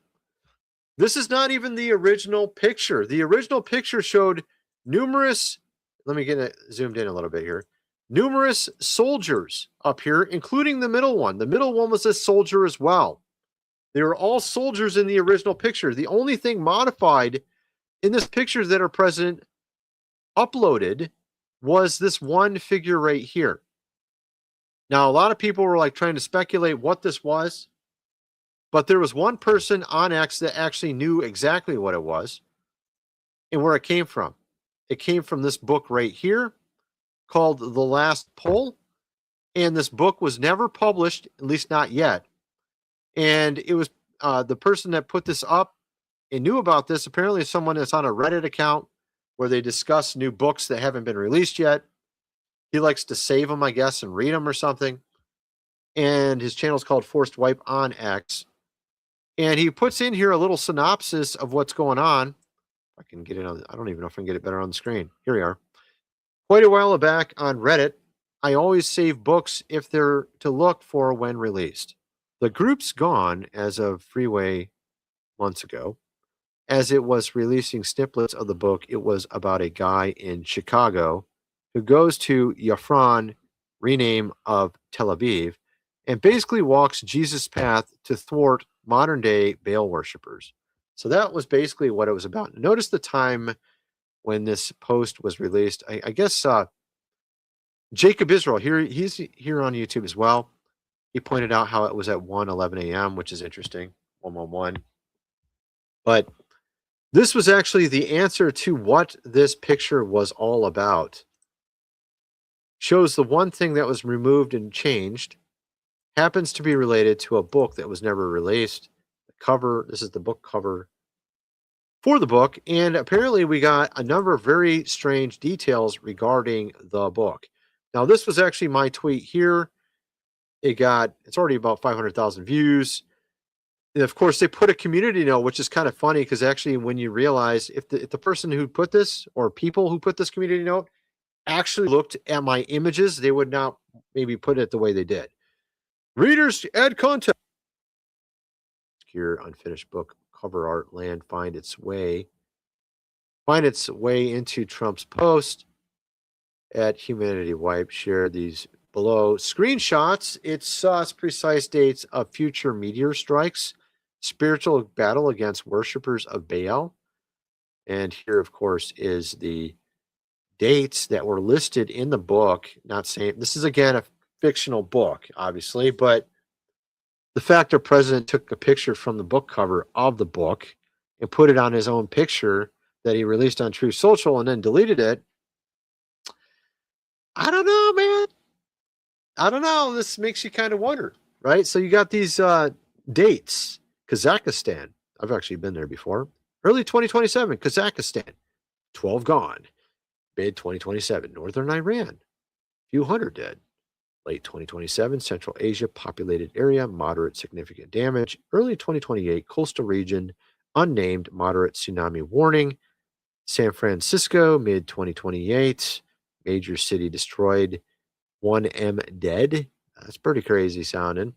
This is not even the original picture. The original picture showed numerous, let me get it zoomed in a little bit here, numerous soldiers up here, including the middle one. The middle one was a soldier as well. They were all soldiers in the original picture. The only thing modified in this picture that our president uploaded was this one figure right here. Now, a lot of people were like trying to speculate what this was, but there was one person on X that actually knew exactly what it was and where it came from. It came from this book right here called The Last Poll. And this book was never published, at least not yet. And it was the person that put this up and knew about this, apparently someone that's on a Reddit account where they discuss new books that haven't been released yet. He likes to save them, I guess, and read them or something. And his channel is called Forced Wipe on X. And he puts in here a little synopsis of what's going on. I can get it on, I don't even know if I can get it better on the screen. Here we are. Quite a while back on Reddit, I always save books if they're to look for when released. The group's gone as of Freeway months ago. As it was releasing snippets of the book, it was about a guy in Chicago who goes to Yafran, rename of Tel Aviv, and basically walks Jesus' path to thwart modern-day Baal worshippers. So that was basically what it was about. Notice the time when this post was released. I guess Jacob Israel, he's here on YouTube as well. He pointed out how it was at 1:11 a.m., which is interesting, 111. But this was actually the answer to what this picture was all about. Shows the one thing that was removed and changed happens to be related to a book that was never released. The cover, this is the book cover for the book, and apparently we got a number of very strange details regarding the book. Now, this was actually my tweet here. It's already about 500,000 views. And of course, they put a community note, which is kind of funny because actually, when you realize if the person who put this or people who put this community note actually looked at my images, they would not maybe put it the way they did. Readers add content. Obscure unfinished book cover art land find its way into Trump's post at Humanity Wipe. Share these below screenshots. It's precise dates of future meteor strikes, spiritual battle against worshipers of Baal. And here, of course, is the dates that were listed in the book. Not saying this is, again, a fictional book, obviously, but the fact the president took a picture from the book cover of the book and put it on his own picture that he released on Truth Social and then deleted it. I don't know, man. I don't know. This makes you kind of wonder, right? So you got these dates. Kazakhstan. I've actually been there before. Early 2027, Kazakhstan. 12 gone. Mid 2027, Northern Iran. Few hundred dead. Late 2027, Central Asia, populated area, moderate significant damage. Early 2028, coastal region, unnamed, moderate tsunami warning. San Francisco, mid 2028, major city destroyed. 1M dead. That's pretty crazy sounding.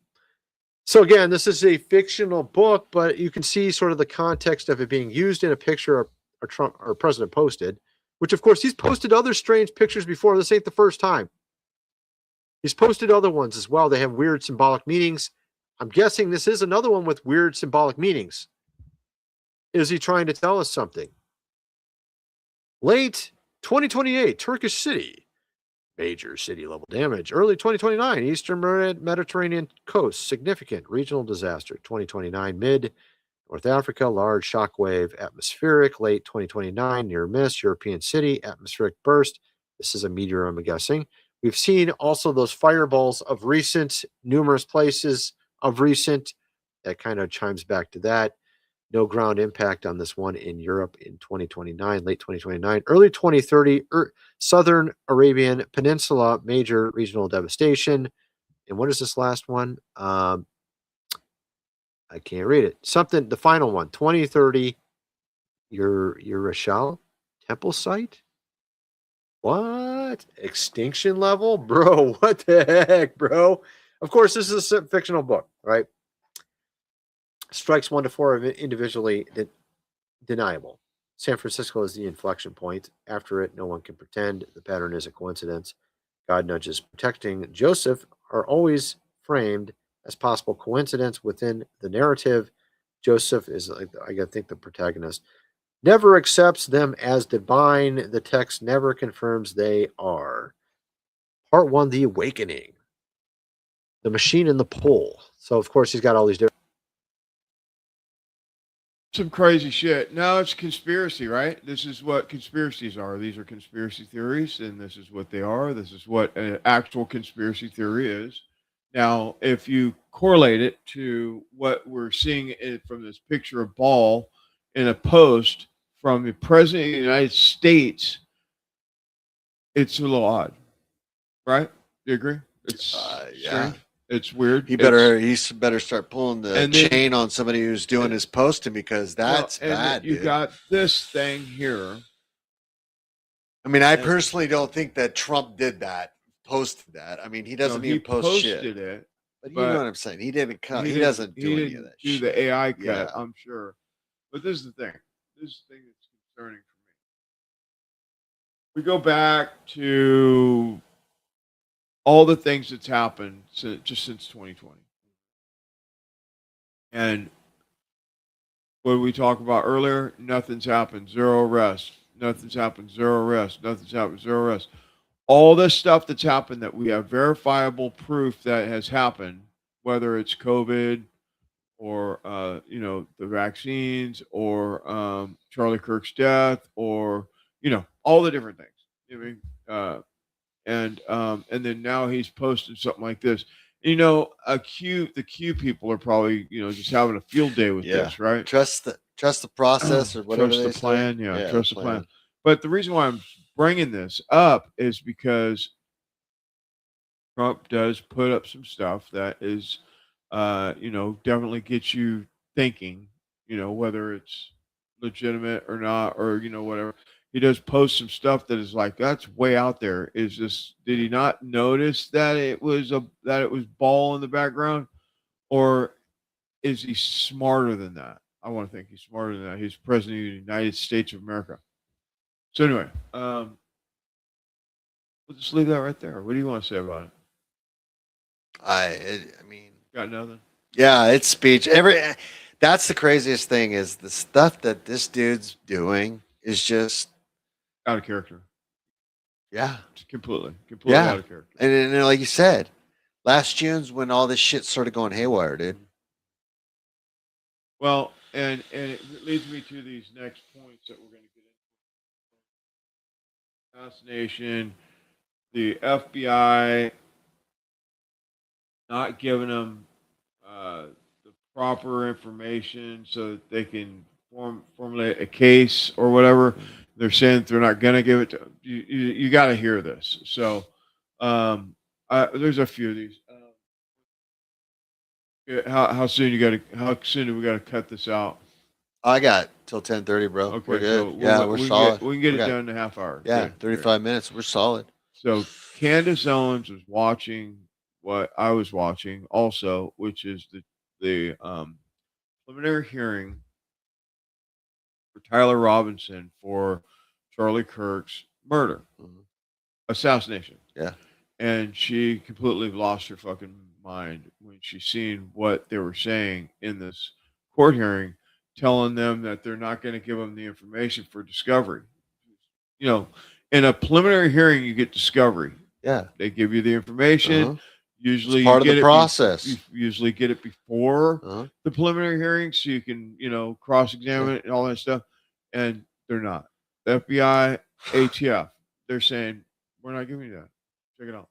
So again, this is a fictional book, but you can see sort of the context of it being used in a picture Trump or president posted, which of course he's posted other strange pictures before. This ain't the first time. He's posted other ones as well. They have weird symbolic meanings. I'm guessing this is another one with weird symbolic meanings. Is he trying to tell us something? Late 2028, Turkish city. Major city level damage. Early 2029, Eastern Mediterranean coast. Significant regional disaster. 2029, mid North Africa, large shockwave. Atmospheric. Late 2029, near miss. European city. Atmospheric burst. This is a meteor, I'm guessing. We've seen also those fireballs of recent, numerous places of recent. That kind of chimes back to that. No ground impact on this one in Europe in 2029, late 2029. Early 2030, Southern Arabian Peninsula, major regional devastation. And what is this last one? I can't read it. Something, the final one, 2030, Urashal temple site? What? Extinction level? Bro, what the heck, bro? Of course, this is a fictional book, right? Strikes 1 to 4 are individually deniable. San Francisco is the inflection point. After it, no one can pretend the pattern is a coincidence. God nudges protecting Joseph are always framed as possible coincidence within the narrative. Joseph is, I think, the protagonist. Never accepts them as divine. The text never confirms they are. Part 1, The Awakening. The Machine and the Pole. So, of course, he's got all these different. Some crazy shit. No, it's conspiracy, right? This is what conspiracies are. These are conspiracy theories, and this is what they are. This is what an actual conspiracy theory is. Now, if you correlate it to what we're seeing from this picture of Ball in a post from the President of the United States, it's a little odd, right? Do you agree? It's yeah. strange. It's weird. He better start pulling the and chain on somebody who's doing his posting because that's bad. You dude. got this thing here. I mean, I personally don't think that Trump did that, posted that. I mean, he doesn't even post shit. It, but you know what I'm saying? He didn't come. He doesn't do any of that do shit. the AI cut, Yeah. I'm sure. But this is the thing. This is the thing that's concerning for me. We go back to all the things that's happened just since 2020. And what we talked about earlier, nothing's happened, zero arrests. Nothing's happened, zero arrests. Nothing's happened, zero arrests. All this stuff that's happened that we have verifiable proof that has happened, whether it's COVID or, the vaccines or Charlie Kirk's death or, all the different things. You know what I mean? And then now he's posted something like this. The Q people are probably just having a field day with this, right? Trust the process or whatever. Trust they the plan, say. yeah, trust the plan. But the reason why I'm bringing this up is because Trump does put up some stuff that is, definitely gets you thinking, whether it's legitimate or not, or, whatever. He does post some stuff that is like, that's way out there. Is this, did he not notice that it was ball in the background? Or is he smarter than that? I want to think he's smarter than that. He's president of the United States of America. So anyway, we'll just leave that right there. What do you want to say about it? I mean, got nothing. Yeah, it's speech. That's the craziest thing is the stuff that this dude's doing is just out of character. Yeah, completely out of character. And like you said, last June's when all this shit started going haywire, dude. Well, and it leads me to these next points that we're going to get into. Assassination, the FBI not giving them the proper information so that they can formulate a case or whatever. They're saying they're not going to give it to them. You got to hear this. So there's a few of these. How soon do we got to cut this out? I got till 10:30, bro. Okay, we're good. so we're solid. We can get it done in a half hour. Yeah, Good. 35 minutes. We're solid. So Candace Owens was watching what I was watching also, which is the preliminary hearing for Tyler Robinson for Charlie Kirk's murder, assassination. Yeah. And she completely lost her fucking mind when she seen what they were saying in this court hearing, telling them that they're not going to give them the information for discovery. In a preliminary hearing, you get discovery. Yeah. They give you the information. Usually, It's part you of get the process. You usually get it before the preliminary hearing, so you can, cross-examine it and all that stuff. And they're not. The FBI, ATF, they're saying, we're not giving you that. Check it out.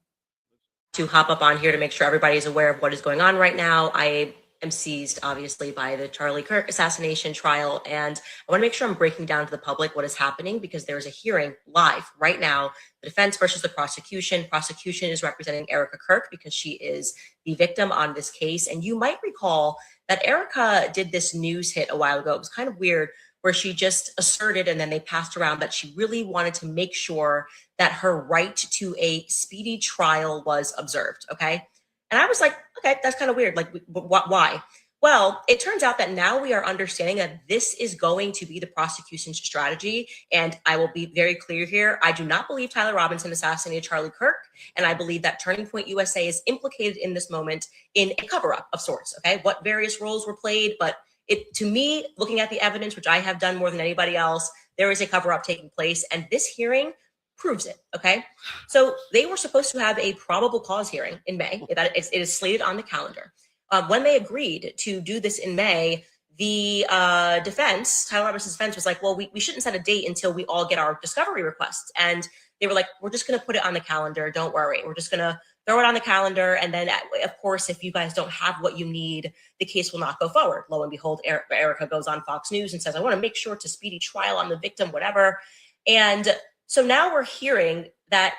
To hop up on here to make sure everybody's aware of what is going on right now. I am seized, obviously, by the Charlie Kirk assassination trial. And I want to make sure I'm breaking down to the public what is happening because there is a hearing live right now. The defense versus the prosecution. Prosecution is representing Erica Kirk because she is the victim on this case. And you might recall that Erica did this news hit a while ago. It was kind of weird where she just asserted and then they passed around that she really wanted to make sure that her right to a speedy trial was observed. Okay. And I was like, okay, that's kind of weird. Like, why? Well, it turns out that now we are understanding that this is going to be the prosecution's strategy. And I will be very clear here. I do not believe Tyler Robinson assassinated Charlie Kirk. And I believe that Turning Point USA is implicated in this moment in a cover-up of sorts. Okay. What various roles were played, but to me, looking at the evidence, which I have done more than anybody else, there is a cover-up taking place. And this hearing proves it. Okay. So they were supposed to have a probable cause hearing in May. It is slated on the calendar. When they agreed to do this in May, the defense, Tyler Robinson's defense was like, well, we shouldn't set a date until we all get our discovery requests. And they were like, we're just going to put it on the calendar. Don't worry. We're just going to throw it on the calendar. And then, of course, if you guys don't have what you need, the case will not go forward. Lo and behold, Erica goes on Fox News and says, I want to make sure it's a speedy trial on the victim, whatever. And so now we're hearing that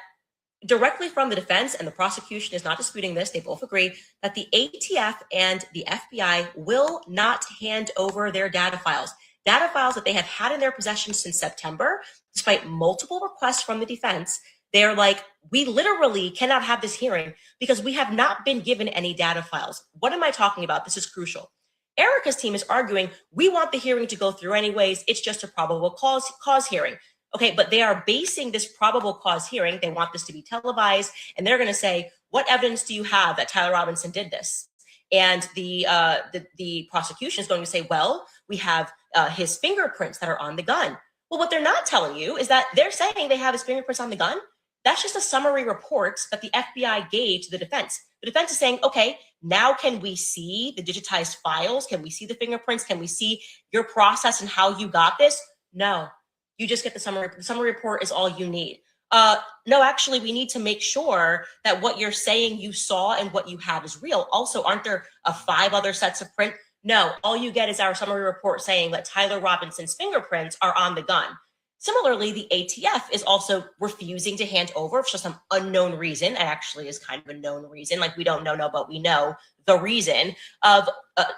directly from the defense, and the prosecution is not disputing this, they both agree that the ATF and the FBI will not hand over their data files that they have had in their possession since September, despite multiple requests from the defense. They're like, we literally cannot have this hearing because we have not been given any data files. What am I talking about? This is crucial. Erica's team is arguing, we want the hearing to go through anyways. It's just a probable cause hearing. Okay, but they are basing this probable cause hearing. They want this to be televised, and they're going to say, what evidence do you have that Tyler Robinson did this? And the prosecution is going to say, well, we have his fingerprints that are on the gun. Well, what they're not telling you is that they're saying they have his fingerprints on the gun. That's just a summary report that the FBI gave to the defense. The defense is saying, okay, now can we see the digitized files? Can we see the fingerprints? Can we see your process and how you got this? No, you just get the summary. The summary report is all you need. No, actually, we need to make sure that what you're saying you saw and what you have is real. Also, aren't there 5 other sets of print? No, all you get is our summary report saying that Tyler Robinson's fingerprints are on the gun. Similarly, the ATF is also refusing to hand over for some unknown reason, and actually is kind of a known reason, like we don't know, but we know the reason of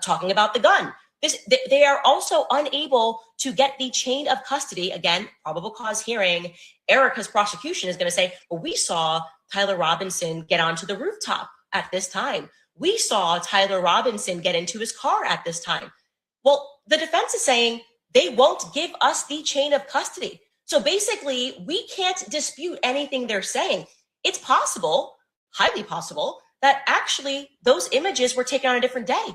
talking about the gun. They are also unable to get the chain of custody. Again, probable cause hearing. Erica's prosecution is going to say, well, we saw Tyler Robinson get onto the rooftop at this time. We saw Tyler Robinson get into his car at this time. Well, the defense is saying they won't give us the chain of custody. So basically, we can't dispute anything they're saying. It's possible, highly possible, that actually those images were taken on a different day.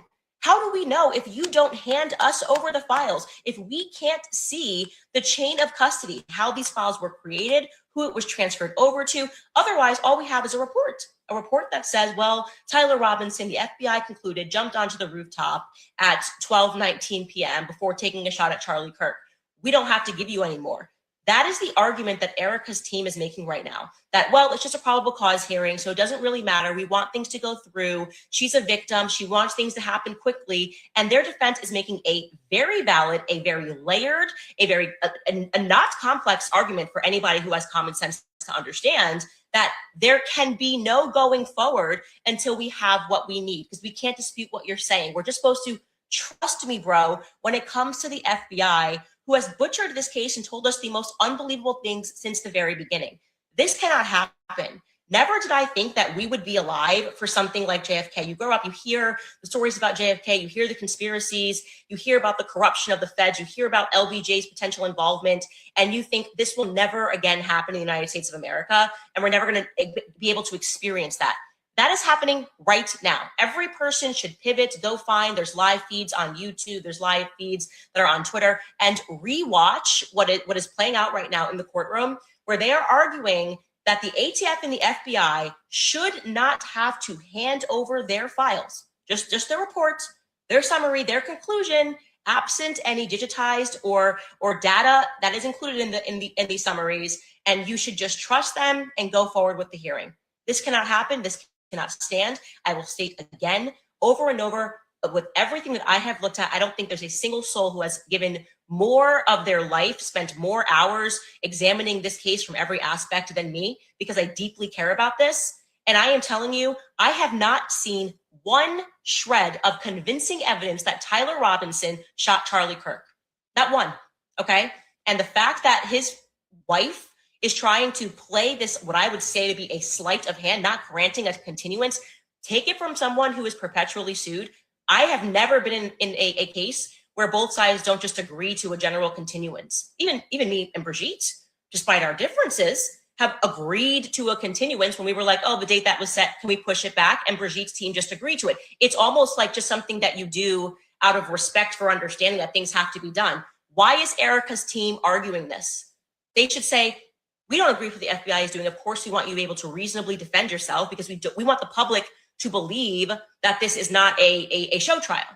How do we know if you don't hand us over the files, if we can't see the chain of custody, how these files were created, who it was transferred over to? Otherwise, all we have is a report that says, well, Tyler Robinson, the FBI concluded, jumped onto the rooftop at 12:19 p.m. before taking a shot at Charlie Kirk. We don't have to give you any more. That is the argument that Erica's team is making right now, that, well, it's just a probable cause hearing, so it doesn't really matter. We want things to go through. She's a victim. She wants things to happen quickly. And their defense is making a very valid, a very layered, a not complex argument for anybody who has common sense to understand that there can be no going forward until we have what we need, because we can't dispute what you're saying. We're just supposed to trust me, bro, when it comes to the FBI, who has butchered this case and told us the most unbelievable things since the very beginning. This cannot happen. Never did I think that we would be alive for something like JFK. You grow up, you hear the stories about JFK, you hear the conspiracies, you hear about the corruption of the feds, you hear about LBJ's potential involvement, and you think this will never again happen in the United States of America, and we're never going to be able to experience that. That is happening right now. Every person should pivot, go find, there's live feeds on YouTube, there's live feeds that are on Twitter, and rewatch what is playing out right now in the courtroom, where they are arguing that the ATF and the FBI should not have to hand over their files, just their report, their summary, their conclusion, absent any digitized or data that is included in these summaries, and you should just trust them and go forward with the hearing. This cannot happen. This cannot stand. I will state again, over and over, with everything that I have looked at, I don't think there's a single soul who has given more of their life, spent more hours examining this case from every aspect than me, because I deeply care about this. And I am telling you, I have not seen one shred of convincing evidence that Tyler Robinson shot Charlie Kirk. Not one, okay? And the fact that his wife is trying to play this, what I would say to be a sleight of hand, not granting a continuance, take it from someone who is perpetually sued. I have never been in a case where both sides don't just agree to a general continuance. Even me and Brigitte, despite our differences, have agreed to a continuance when we were like, oh, the date that was set, can we push it back? And Brigitte's team just agreed to it. It's almost like just something that you do out of respect for understanding that things have to be done. Why is Erica's team arguing this? They should say, we don't agree with what the FBI is doing. Of course, we want you to be able to reasonably defend yourself, because we want the public to believe that this is not a show trial,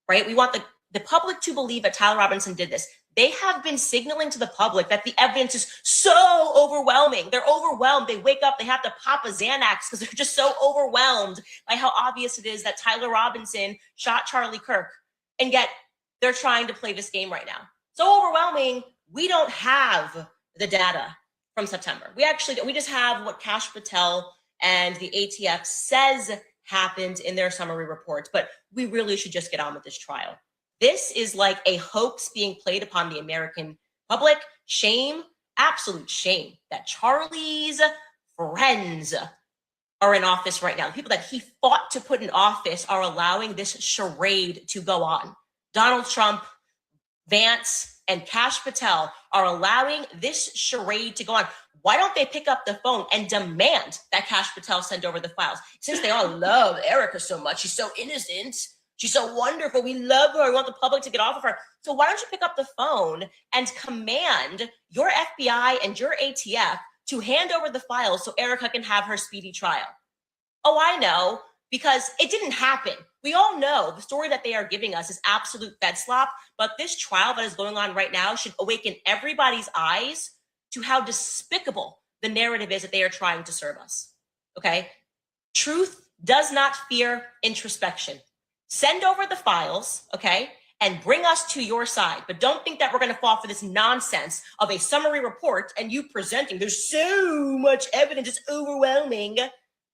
right? We want the public to believe that Tyler Robinson did this. They have been signaling to the public that the evidence is so overwhelming. They're overwhelmed. They wake up, they have to pop a Xanax because they're just so overwhelmed by how obvious it is that Tyler Robinson shot Charlie Kirk. And yet they're trying to play this game right now. So overwhelming, we don't have the data from September. We just have what Kash Patel and the ATF says happened in their summary reports, but we really should just get on with this trial. This is like a hoax being played upon the American public. Shame, absolute shame that Charlie's friends are in office right now. The people that he fought to put in office are allowing this charade to go on. Donald Trump, Vance, and Kash Patel are allowing this charade to go on. Why don't they pick up the phone and demand that Kash Patel send over the files? Since they all love Erica so much, she's so innocent, she's so wonderful, we love her, we want the public to get off of her. So why don't you pick up the phone and command your FBI and your ATF to hand over the files so Erica can have her speedy trial? Oh, I know, because it didn't happen. We all know the story that they are giving us is absolute fed slop, but this trial that is going on right now should awaken everybody's eyes to how despicable the narrative is that they are trying to serve us, okay? Truth does not fear introspection. Send over the files, okay? and bring us to your side. But don't think that we're going to fall for this nonsense of a summary report and you presenting, there's so much evidence, it's overwhelming.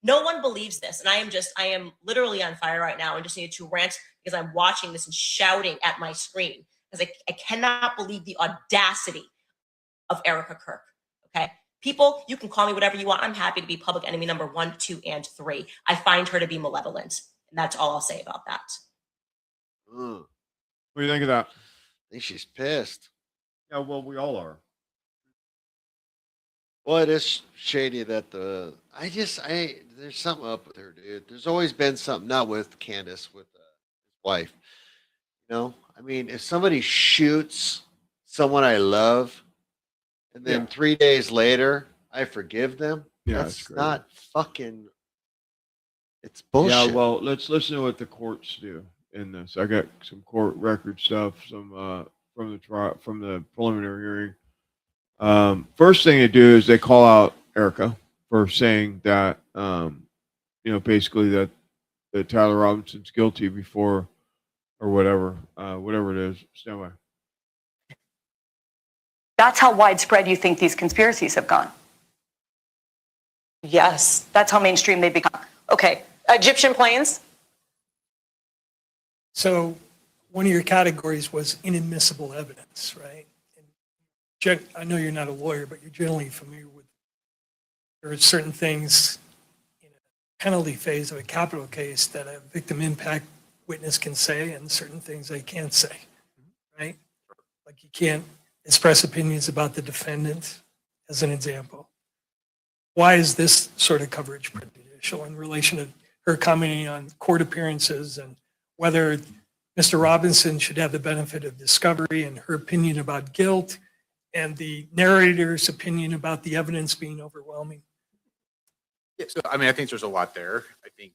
No one believes this. And I am literally on fire right now and just needed to rant because I'm watching this and shouting at my screen because I cannot believe the audacity of Erica Kirk. Okay. People, you can call me whatever you want. I'm happy to be public enemy number 1, 2, and 3. I find her to be malevolent. And that's all I'll say about that. What do you think of that? I think she's pissed. Yeah, well, we all are. Well, it is shady that there's something up with her, dude. There's always been something, not with Candace, with his wife. You know, I mean, if somebody shoots someone I love, and then 3 days later I forgive them, that's not fucking. It's bullshit. Yeah, well, let's listen to what the courts do in this. I got some court record stuff, some from the trial, from the preliminary hearing. First thing they do is they call out Erica for saying that, basically that Tyler Robinson's guilty before, or whatever it is. Stand by. That's how widespread you think these conspiracies have gone. Yes, that's how mainstream they've become. Okay, Egyptian planes. So one of your categories was inadmissible evidence, right? And I know you're not a lawyer, but you're generally familiar with, there are certain things in a penalty phase of a capital case that a victim impact witness can say and certain things they can't say, right? Like you can't express opinions about the defendant, as an example. Why is this sort of coverage prejudicial in relation to her commenting on court appearances and whether Mr. Robinson should have the benefit of discovery and her opinion about guilt and the narrator's opinion about the evidence being overwhelming? Yeah, so I mean, I think there's a lot there. I think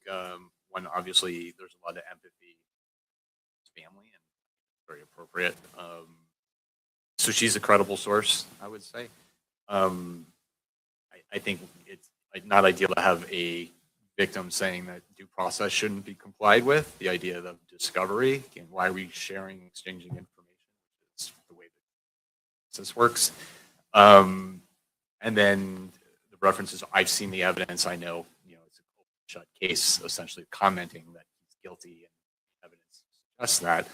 one, obviously, there's a lot of empathy with his family, and very appropriate. So she's a credible source, I would say. I think it's not ideal to have a victim saying that due process shouldn't be complied with. The idea of discovery, and why are we sharing, exchanging information? It's the way that this works. And then the references, I've seen the evidence, I know, it's a cold shut case, essentially commenting that he's guilty, and evidence suggests that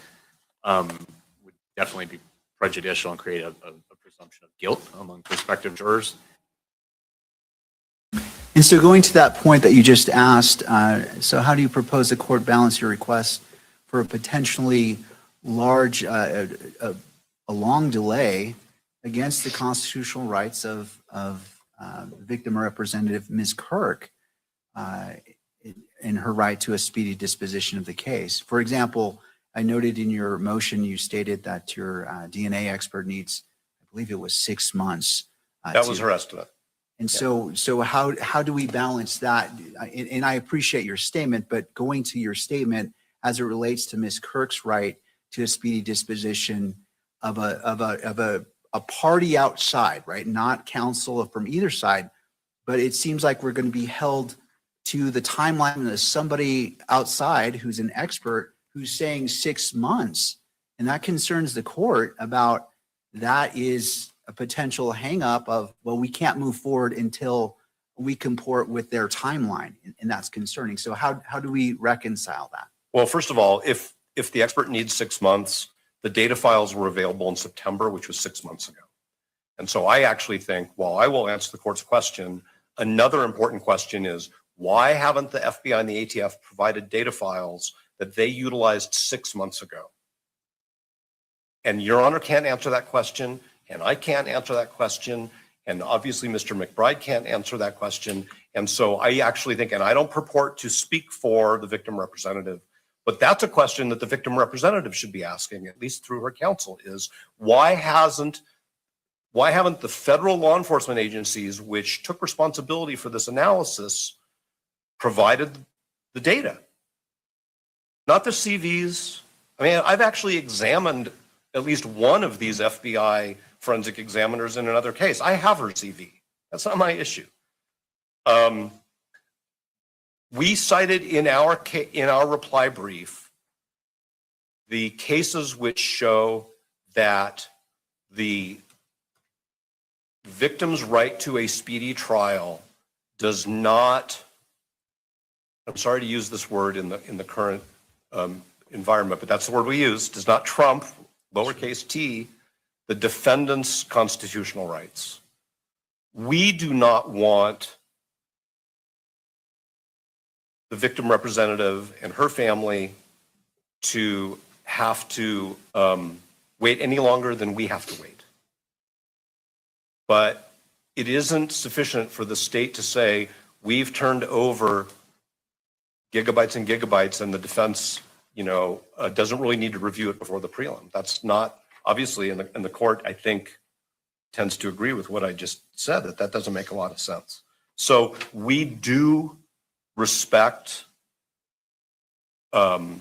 would definitely be prejudicial and create a presumption of guilt among prospective jurors. And so going to that point that you just asked, so how do you propose the court balance your request for a potentially large, a long delay against the constitutional rights of victim representative Ms. Kirk in her right to a speedy disposition of the case? For example, I noted in your motion, you stated that your DNA expert needs, I believe it was 6 months. That was her estimate. And so how do we balance that? And I appreciate your statement, but going to your statement as it relates to Ms. Kirk's right to a speedy disposition of a party outside, right? Not counsel from either side, but it seems like we're going to be held to the timeline of somebody outside who's an expert who's saying 6 months. And that concerns the court about that is a potential hang up of, well, we can't move forward until we comport with their timeline. And that's concerning. So how do we reconcile that? Well, first of all, if the expert needs 6 months, the data files were available in September, which was 6 months ago. And so I actually think, while I will answer the court's question, another important question is, why haven't the FBI and the ATF provided data files that they utilized 6 months ago? And Your Honor can't answer that question, and I can't answer that question, and obviously Mr. McBride can't answer that question. And so I actually think, and I don't purport to speak for the victim representative, but that's a question that the victim representative should be asking, at least through her counsel, is why haven't the federal law enforcement agencies, which took responsibility for this analysis, provided the data? Not the CVs. I mean, I've actually examined at least one of these FBI forensic examiners in another case. I have her CV. That's not my issue. We cited in our reply brief the cases which show that the victim's right to a speedy trial does not, I'm sorry to use this word in the current environment, but that's the word we use, does not trump, lowercase t, the defendant's constitutional rights. We do not want the victim representative and her family to have to wait any longer than we have to wait. But it isn't sufficient for the state to say, we've turned over gigabytes and gigabytes and the defense, doesn't really need to review it before the prelim. That's not, obviously, and the court, I think, tends to agree with what I just said, that doesn't make a lot of sense. So we do respect the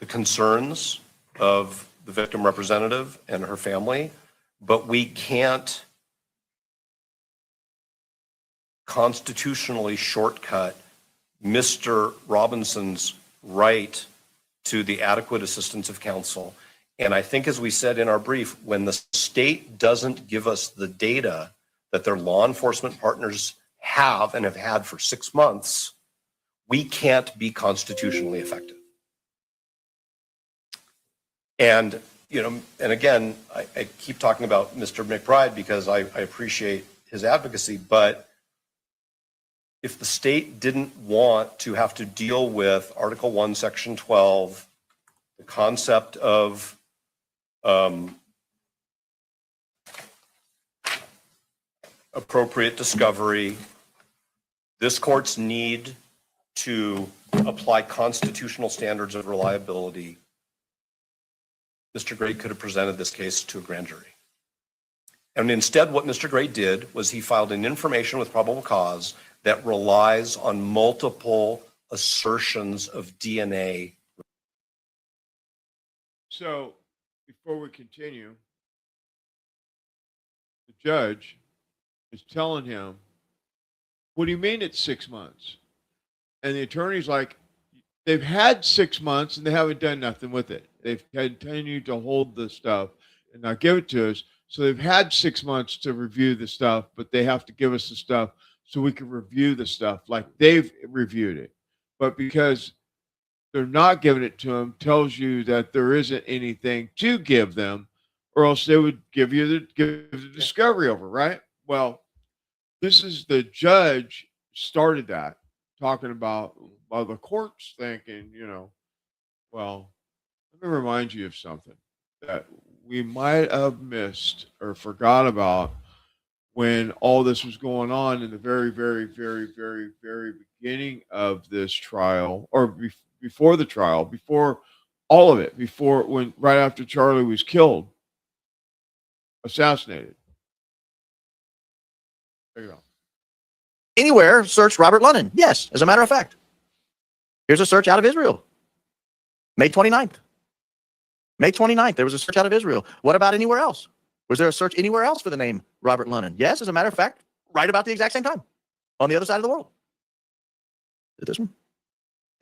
concerns of the victim representative and her family, but we can't constitutionally shortcut Mr. Robinson's right to the adequate assistance of counsel. And I think, as we said in our brief, when the state doesn't give us the data that their law enforcement partners have and have had for 6 months, we can't be constitutionally effective. And, and again, I keep talking about Mr. McBride because I appreciate his advocacy, but if the state didn't want to have to deal with Article 1, Section 12, the concept of appropriate discovery, this court's need to apply constitutional standards of reliability, Mr. Gray could have presented this case to a grand jury. And instead, what Mr. Gray did was he filed an information with probable cause that relies on multiple assertions of DNA. So before we continue, the judge is telling him, what do you mean it's 6 months? And the attorney's like, they've had 6 months and they haven't done nothing with it. They've continued to hold the stuff and not give it to us. So they've had 6 months to review the stuff, but they have to give us the stuff so we can review the stuff like they've reviewed it. But because they're not giving it to them, tells you that there isn't anything to give them, or else they would give you the discovery over, right? Well, this is the judge started that, talking about the court's thinking, well, let me remind you of something that we might have missed or forgot about when all this was going on in the very, very, very, very, very beginning of this trial, or before the trial, before all of it, right after Charlie was killed, assassinated. There you go. Anywhere, search Robert Lennon. Yes, as a matter of fact. Here's a search out of Israel. May 29th. May 29th, there was a search out of Israel. What about anywhere else? Was there a search anywhere else for the name Robert Lennon? Yes, as a matter of fact, right about the exact same time, on the other side of the world. This one?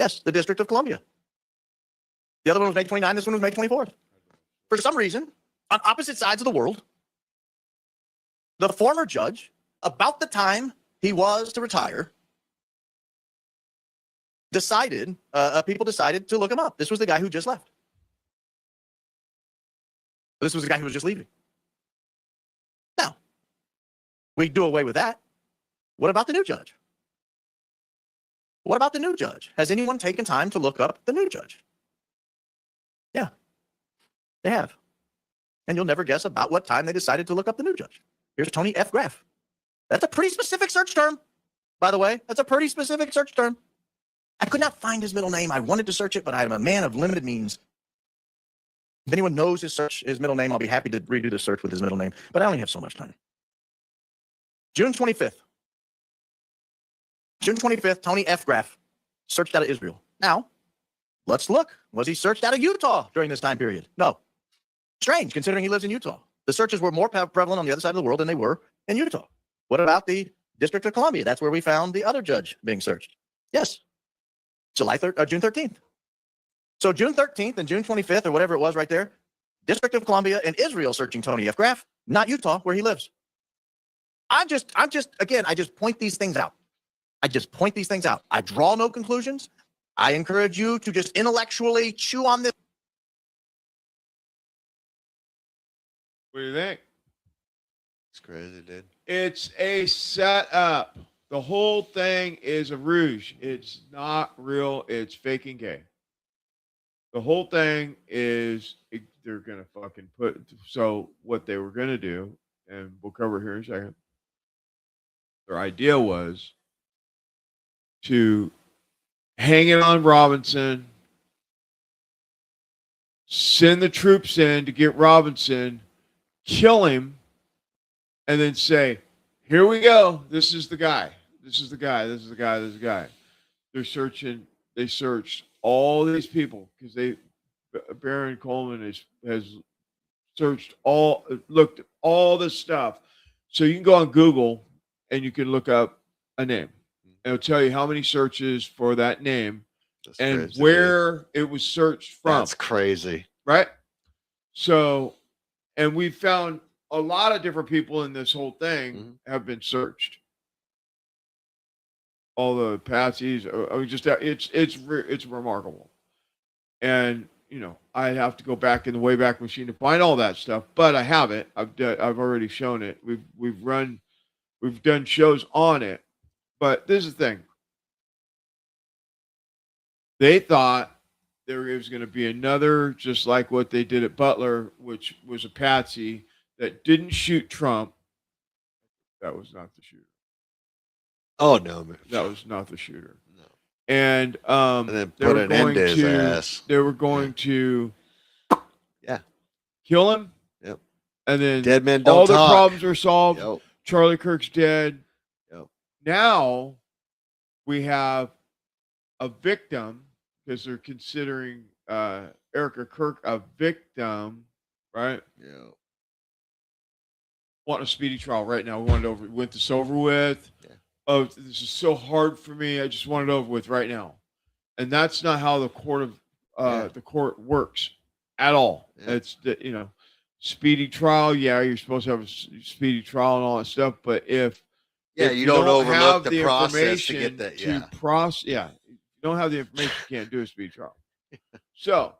Yes, the District of Columbia. The other one was May 29th, this one was May 24th. For some reason, on opposite sides of the world, the former judge, about the time he was to retire, people decided to look him up. This was the guy who just left. This was the guy who was just leaving. Now, we do away with that. What about the new judge? What about the new judge? Has anyone taken time to look up the new judge? Yeah, they have. And you'll never guess about what time they decided to look up the new judge. Here's Tony F. Graff. That's a pretty specific search term, by the way. That's a pretty specific search term. I could not find his middle name. I wanted to search it, but I'm a man of limited means. If anyone knows his middle name, I'll be happy to redo the search with his middle name, but I only have so much time. June 25th. June 25th, Tony F. Graff searched out of Israel. Now, let's look. Was he searched out of Utah during this time period? No. Strange, considering he lives in Utah. The searches were more prevalent on the other side of the world than they were in Utah. What about the District of Columbia? That's where we found the other judge being searched. Yes. June 13th. So June 13th and June 25th or whatever it was right there, District of Columbia and Israel searching Tony F. Graff, not Utah, where he lives. I just point these things out. I just point these things out. I draw no conclusions. I encourage you to just intellectually chew on this. What do you think? It's crazy, dude. It's a setup. The whole thing is a ruse. It's not real. It's faking gay. The whole thing is they're going to fucking put. So what they were going to do, and we'll cover it here in a second. Their idea was to hang it on Robinson, send the troops in to get Robinson, kill him, and then say, here we go. This is the guy. This is the guy. This is the guy. This is the guy. They're searching. They searched all these people because Baron Coleman has searched looked at all this stuff. So you can go on Google and you can look up a name. And it'll tell you how many searches for that name and crazy, where it was searched from. That's crazy. Right? So, and we found a lot of different people in this whole thing have been searched. All the patsies, it's remarkable. And you know, I have to go back in the Wayback Machine to find all that stuff, but I have it. I've already shown it. We've done shows on it. But this is the thing. They thought there was going to be another, just like what they did at Butler, which was a patsy that didn't shoot Trump. That was not the shooter. Oh no, man. That was not the shooter. No. And then put an end to his ass. They were going to Yeah. kill him. Yep. And then Dead men don't all the talk. problems are solved. Yep. Charlie Kirk's dead. Yep. Now we have a victim because they're considering Erica Kirk a victim, right? Yeah. Want a speedy trial right now. We went this over with. Yeah. Oh, this is so hard for me. I just want it over with right now. And that's not how the court works at all. Yeah. It's speedy trial. Yeah, you're supposed to have a speedy trial and all that stuff. But if You don't overlook have the process to information get that. to Yeah. you don't have the information, you can't do a speedy trial. So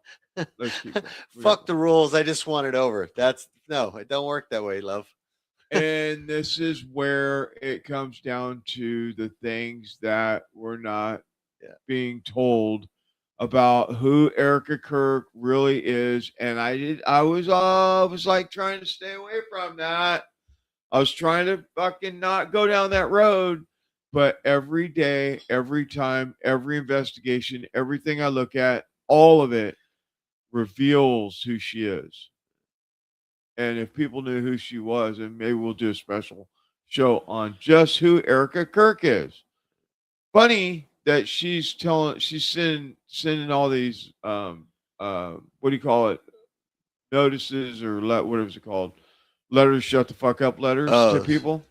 let's keep going. Fuck the rules. I just want it over. It don't work that way, love. And this is where it comes down to the things that we're not being told about who Erica Kirk really is. And I was like trying to stay away from that. I was trying to fucking not go down that road. But every day, every time, every investigation, everything I look at, all of it reveals who she is. And if people knew who she was, and maybe we'll do a special show on just who Erica Kirk is. Funny that she's sending all these what do you call it? Notices or whatever it's called, letters, shut the fuck up letters to people,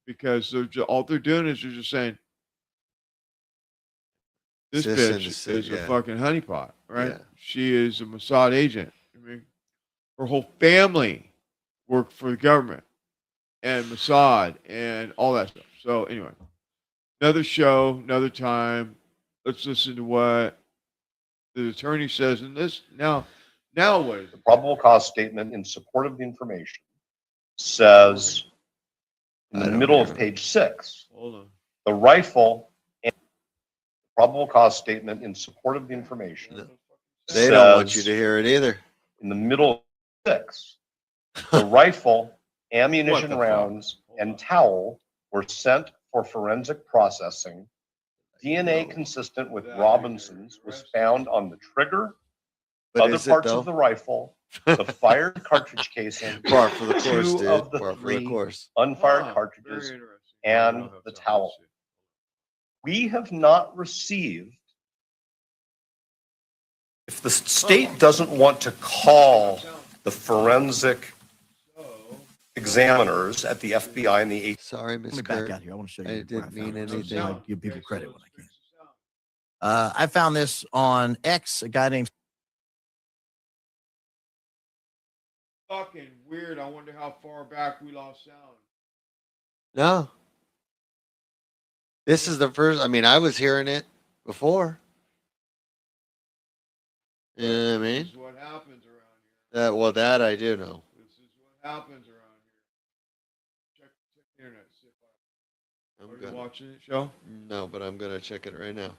because all they're doing is they're just saying this bitch is a fucking honeypot, right? Yeah. She is a Mossad agent. I mean, her whole family worked for the government and Mossad and all that stuff. So anyway, another show, another time. Let's listen to what the attorney says in this. Now what is The probable cause statement in support of the information says in the middle of page 6, Hold on. the rifle and probable cause statement in support of the information. They don't want you to hear it either. In the middle of 6, the rifle, ammunition rounds, and towel were sent for forensic processing. DNA consistent with Robinson's was found on the trigger, But other is it, parts though? of the rifle, the fired cartridge casing, Par for the course, 2 dude. of the Par for the 3 course. unfired Wow, cartridges, very interesting. and the towel. We have not received. If the state doesn't want to call the forensic examiners at the FBI and the Sorry, Let Miss me back Kirk. out here. I want to show you. I where didn't found mean it. anything. I give people credit when I can. I found this on X. A guy named fucking weird. I wonder how far back we lost sound. No. This is the first. I mean, I was hearing it before. You know what I mean? This is what happens around Well, that I do know. here. This is what happens around here. Check the internet. See if I'm Are you gonna, watching it, show? no, but I'm gonna check it right now.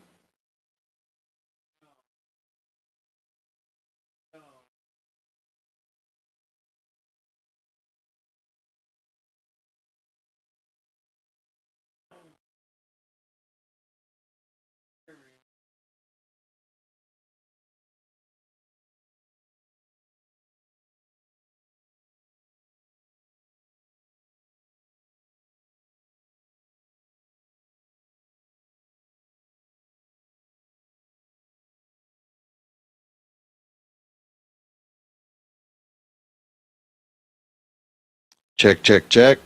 Check, check, check.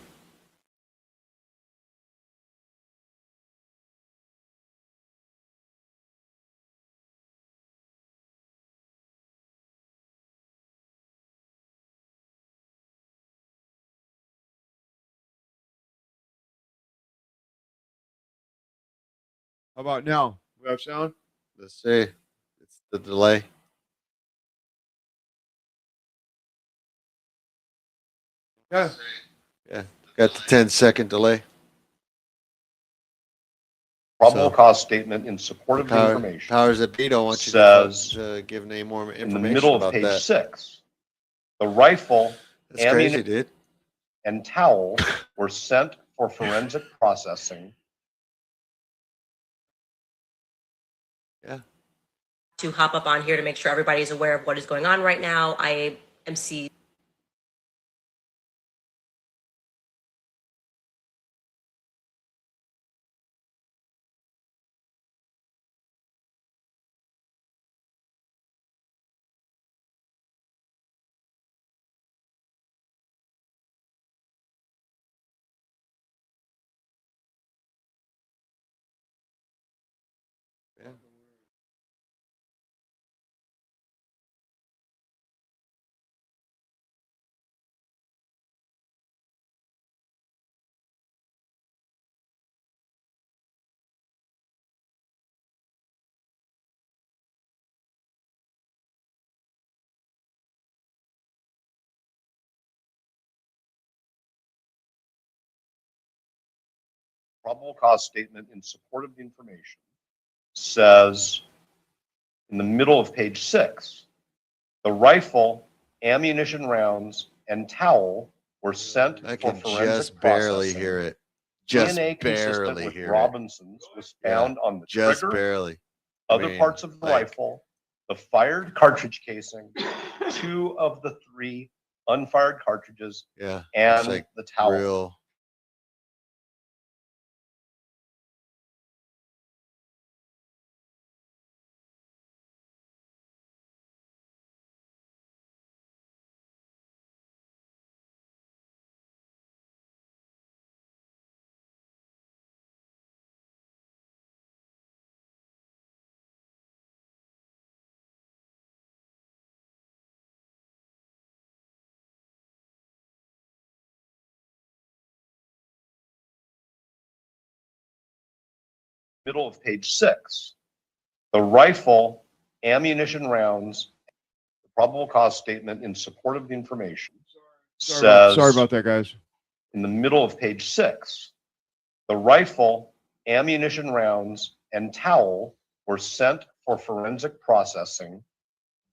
How about now? We have sound? Let's see. It's the delay. Yeah. Yeah. Got the 10-second delay. Probable So- cause statement in support of the Power, information powers that be don't want you says to give any more in the information middle of about page that. 6, the rifle, That's crazy, ammunition, dude. and towel were sent for forensic processing. To hop up on here to make sure everybody's aware of what is going on right now. I am seized. Probable cause statement in support of the information says in the middle of page 6, the rifle, ammunition rounds, and towel were sent I for can forensic just barely processing. hear it. Just DNA consistent barely with hear it. Robinson's was found on the Just trigger, barely. other I mean, parts of the like- rifle, the fired cartridge casing, 2 of the 3 unfired cartridges, Yeah. and It's like the towel. real. Middle of page 6, the rifle, ammunition rounds, the probable cause statement in support of the information says Sorry about that, guys. in the middle of page 6, the rifle, ammunition rounds, and towel were sent for forensic processing.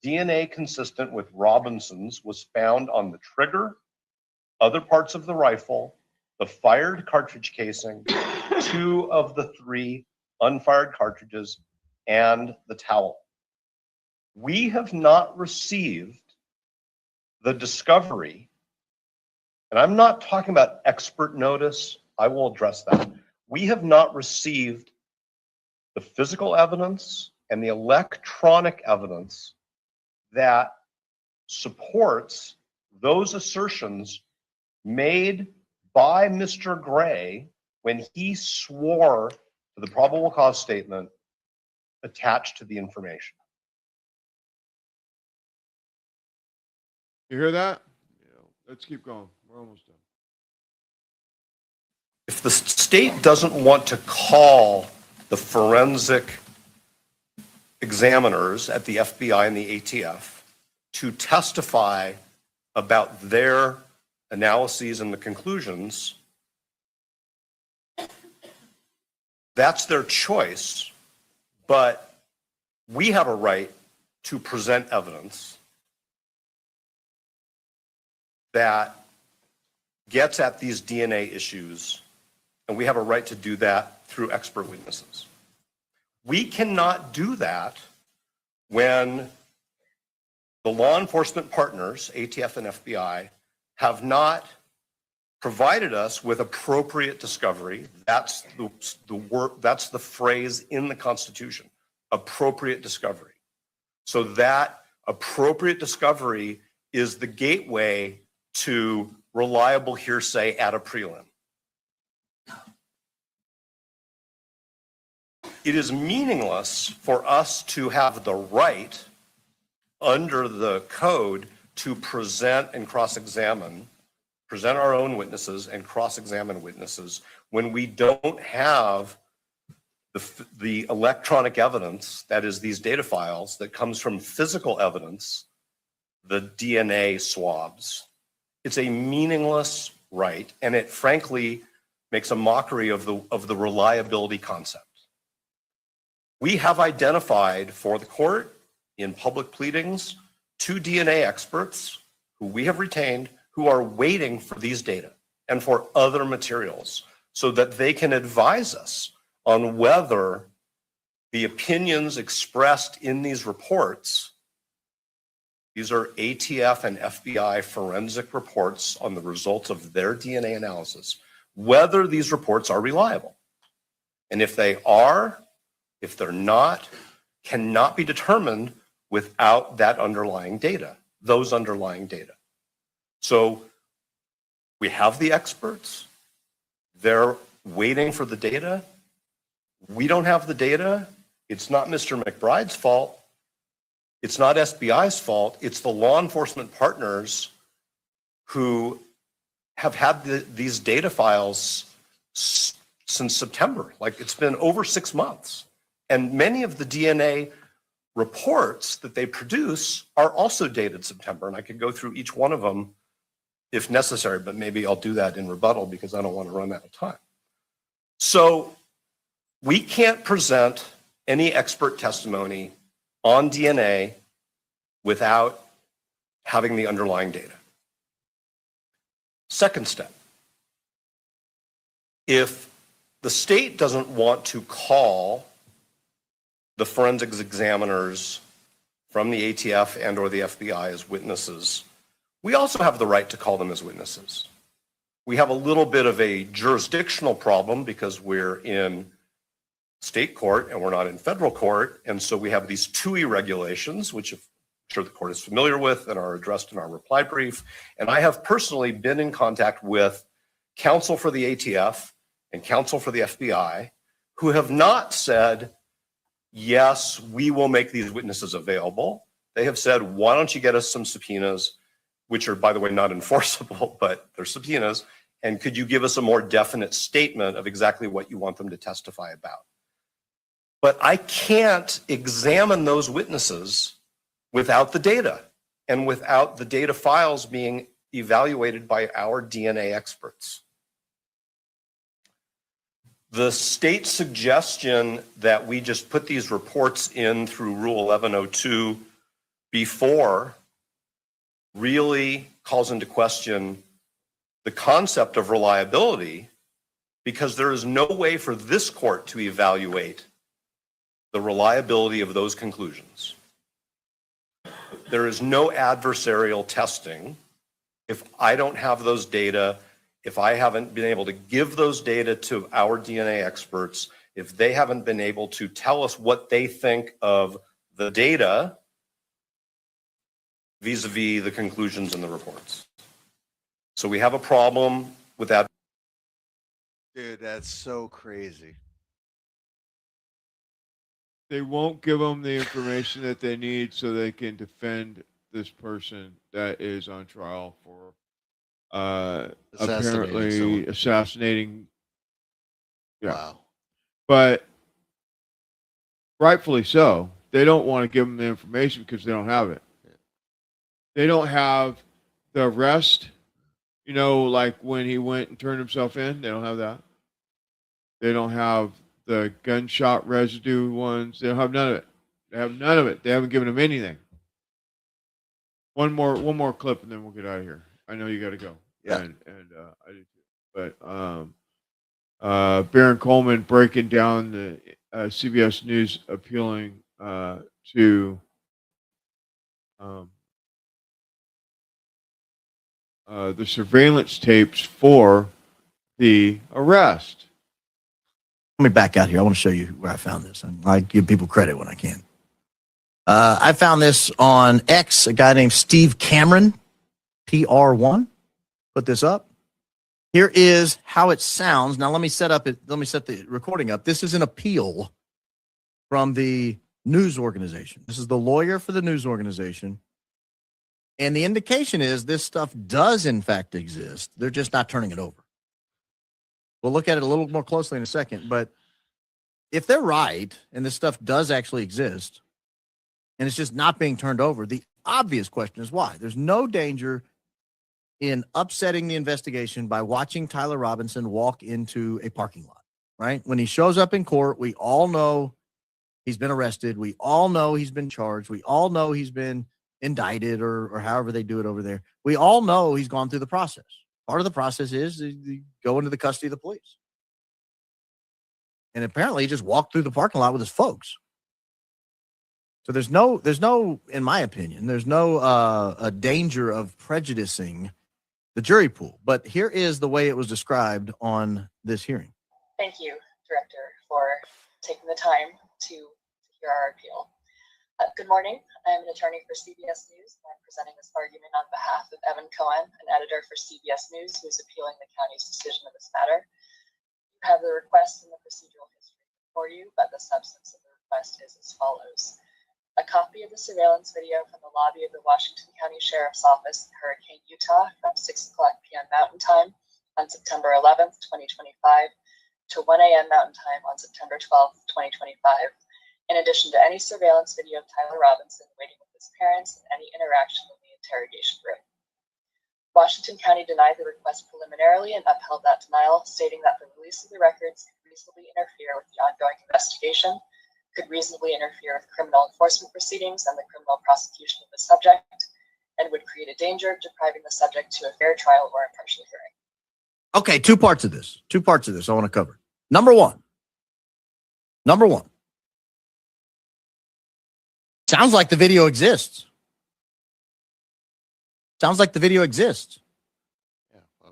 DNA consistent with Robinson's was found on the trigger, other parts of the rifle, the fired cartridge casing, 2 of the 3 unfired cartridges, and the towel. We have not received the discovery, and I'm not talking about expert notice, I will address that. We have not received the physical evidence and the electronic evidence that supports those assertions made by Mr. Gray when he swore to the probable cause statement attached to the information. You hear that? Let's keep going. We're almost done. If the state doesn't want to call the forensic examiners at the FBI and the ATF to testify about their analyses and the conclusions, that's their choice. But we have a right to present evidence that gets at these DNA issues, and we have a right to do that through expert witnesses. We cannot do that when the law enforcement partners, ATF and FBI, have not provided us with appropriate discovery. That's the word, that's the phrase in the Constitution, appropriate discovery. So that appropriate discovery is the gateway to reliable hearsay at a prelim. It is meaningless for us to have the right under the code to present and cross-examine, present our own witnesses and cross-examine witnesses when we don't have the electronic evidence, that is these data files, that comes from physical evidence, the DNA swabs. It's a meaningless right, and it frankly makes a mockery of the reliability concept. We have identified for the court in public pleadings 2 DNA experts who we have retained who are waiting for these data and for other materials so that they can advise us on whether the opinions expressed in these reports, these are ATF and FBI forensic reports on the results of their DNA analysis, whether these reports are reliable. And if they are, if they're not, cannot be determined without that underlying data, those underlying data. So we have the experts, they're waiting for the data. We don't have the data. It's not Mr. McBride's fault. It's not SBI's fault. It's the law enforcement partners who have had these data files since September. Like, it's been over 6 months. And many of the DNA reports that they produce are also dated September. And I could go through each one of them if necessary, but maybe I'll do that in rebuttal because I don't want to run out of time. So we can't present any expert testimony on DNA without having the underlying data. Second step, if the state doesn't want to call the forensics examiners from the ATF and or the FBI as witnesses, we also have the right to call them as witnesses. We have a little bit of a jurisdictional problem because we're in state court and we're not in federal court. And so we have these TUI regulations, which I'm sure the court is familiar with and are addressed in our reply brief. And I have personally been in contact with counsel for the ATF and counsel for the FBI who have not said, yes, we will make these witnesses available. They have said, why don't you get us some subpoenas, which are, by the way, not enforceable, but they're subpoenas. And could you give us a more definite statement of exactly what you want them to testify about? But I can't examine those witnesses without the data and without the data files being evaluated by our DNA experts. The state suggestion that we just put these reports in through Rule 1102 before really calls into question the concept of reliability, because there is no way for this court to evaluate the reliability of those conclusions. There is no adversarial testing. If I don't have those data, if I haven't been able to give those data to our DNA experts, if they haven't been able to tell us what they think of the data vis-a-vis the conclusions in the reports. So we have a problem with that. Dude, that's so crazy. They won't give them the information that they need so they can defend this person that is on trial for apparently assassinating. Yeah. Wow. But rightfully so. They don't want to give them the information because they don't have it. They don't have the arrest, you know, like when he went and turned himself in. They don't have that. They don't have the gunshot residue ones. They don't have none of it. They have none of it. They haven't given him anything. One more clip, and then we'll get out of here. I know you got to go. Yeah. And I do too. But Baron Coleman breaking down the CBS News appealing to the surveillance tapes for the arrest. Let me back out here. I want to show you where I found this. I give people credit when I can. I found this on X, a guy named Steve Cameron, PR1, put this up. Here is how it sounds. Now let me set the recording up. This is an appeal from the news organization. This is the lawyer for the news organization. And the indication is this stuff does in fact exist. They're just not turning it over. We'll look at it a little more closely in a second, but if they're right and this stuff does actually exist and it's just not being turned over, the obvious question is why. There's no danger in upsetting the investigation by watching Tyler Robinson walk into a parking lot, right? When he shows up in court, we all know he's been arrested. We all know he's been charged. We all know he's been indicted or however they do it over there. We all know he's gone through the process. Part of the process is you go into the custody of the police. And apparently he just walked through the parking lot with his folks. So there's no, in my opinion, there's no a danger of prejudicing the jury pool. But here is the way it was described on this hearing. Thank you, Director, for taking the time to hear our appeal. Good morning. I am an attorney for CBS News, and I'm presenting this argument on behalf of Evan Cohen, an editor for CBS News, who is appealing the county's decision of this matter. You have the request and the procedural history before you, but the substance of the request is as follows. A copy of the surveillance video from the lobby of the Washington County Sheriff's Office in Hurricane, Utah, from 6 p.m. Mountain Time on September 11th, 2025, to 1 a.m. Mountain Time on September 12th, 2025. In addition to any surveillance video of Tyler Robinson waiting with his parents and any interaction in the interrogation room. Washington County denied the request preliminarily and upheld that denial, stating that the release of the records could reasonably interfere with the ongoing investigation, could reasonably interfere with criminal enforcement proceedings and the criminal prosecution of the subject, and would create a danger of depriving the subject to a fair trial or impartial hearing. Okay, two parts of this I want to cover. Number one. Sounds like the video exists.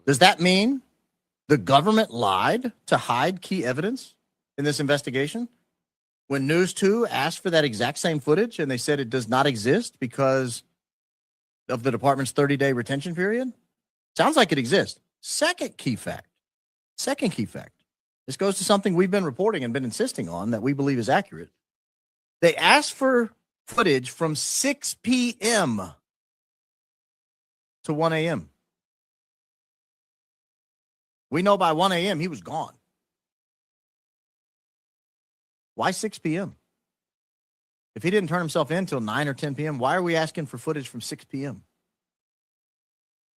Does that mean the government lied to hide key evidence in this investigation? When News 2 asked for that exact same footage and they said it does not exist because of the department's 30-day retention period? Sounds like it exists. Second key fact. This goes to something we've been reporting and been insisting on that we believe is accurate. They asked for footage from 6 p.m. to 1 a.m. We know by 1 a.m. he was gone. Why 6 p.m.? If he didn't turn himself in until 9 or 10 p.m., why are we asking for footage from 6 p.m.?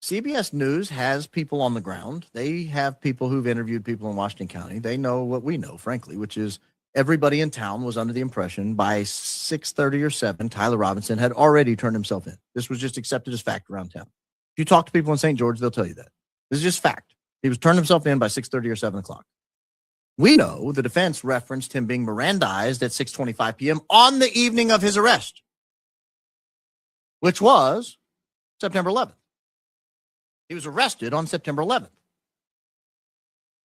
CBS News has people on the ground. They have people who've interviewed people in Washington County. They know what we know, frankly, which is everybody in town was under the impression by 6:30 or 7, Tyler Robinson had already turned himself in. This was just accepted as fact around town. If you talk to people in St. George, they'll tell you that. This is just fact. He was turned himself in by 6:30 or 7 o'clock. We know the defense referenced him being Mirandized at 6:25 p.m. on the evening of his arrest, which was September 11th. He was arrested on September 11th.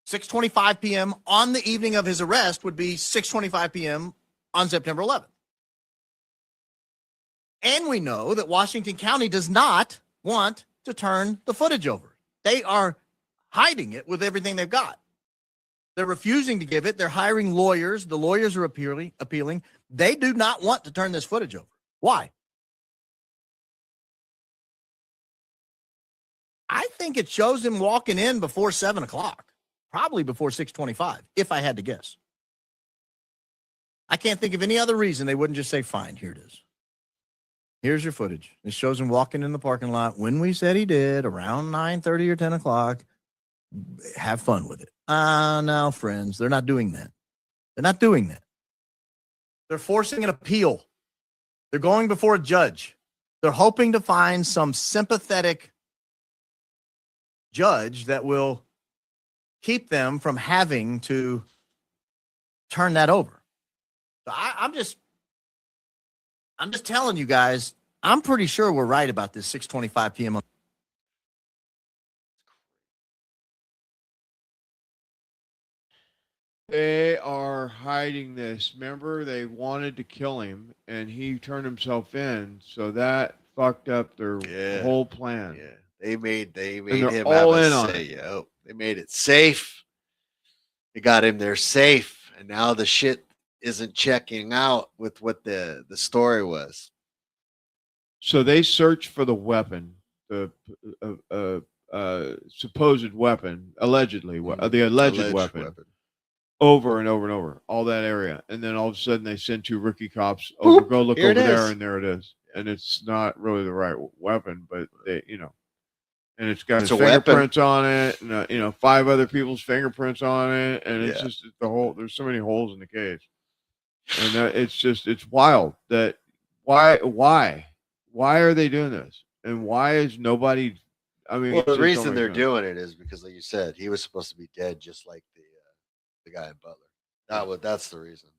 6:25 p.m. on the evening of his arrest would be 6:25 p.m. on September 11th. And we know that Washington County does not want to turn the footage over. They are hiding it with everything they've got. They're refusing to give it. They're hiring lawyers. The lawyers are appealing. They do not want to turn this footage over. Why? I think it shows him walking in before 7 o'clock, probably before 6:25, if I had to guess. I can't think of any other reason they wouldn't just say, fine, here it is. Here's your footage. It shows him walking in the parking lot when we said he did, around 9:30 or 10 o'clock. Have fun with it. Now, friends, they're not doing that. They're not doing that. They're forcing an appeal. They're going before a judge. They're hoping to find some sympathetic judge that will keep them from having to turn that over. So I'm just telling you guys, I'm pretty sure we're right about this 6:25 p.m. They are hiding this. Remember, they wanted to kill him, and he turned himself in. So that fucked up their whole plan. Yeah, they made they're him all have in a on say. it. Yo, they made it safe. They got him there safe, and now the shit isn't checking out with what the story was. So they searched for the weapon, the supposed weapon, allegedly, the alleged weapon, over and over and over, all that area. And then all of a sudden they send two rookie cops over, go look Here over it there, is. and there it is. And it's not really the right weapon, but they, and it's got It's his a weapon. fingerprints on it, and 5 other people's fingerprints on it, and it's Yeah. just the whole. There's so many holes in the case, and it's wild that why are they doing this, and why is nobody? I mean, Well, it the just reason don't make they're sense. doing it is because, like you said, he was supposed to be dead, just like the guy in Butler. That's the reason.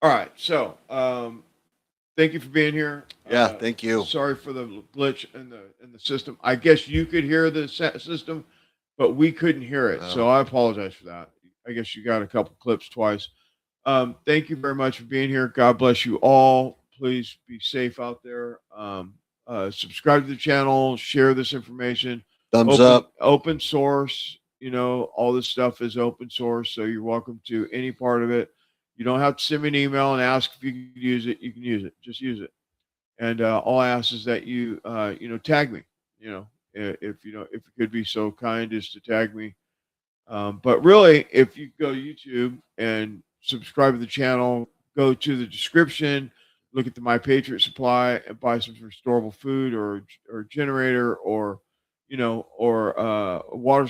All right, so thank you for being here. Yeah, thank you. Sorry for the glitch in the system. I guess you could hear the system, but we couldn't hear it. So I apologize for that. I guess you got a couple clips twice. Thank you very much for being here. God bless you all. Please be safe out there. Subscribe to the channel. Share this information. Thumbs up. Open source. All this stuff is open source, so you're welcome to any part of it. You don't have to send me an email and ask if you can use it. You can use it. Just use it. And all I ask is that you, tag me. If you could be so kind as to tag me. But really, if you go to YouTube and subscribe to the channel, go to the description, look at the My Patriot Supply, and buy some restorable food or generator or water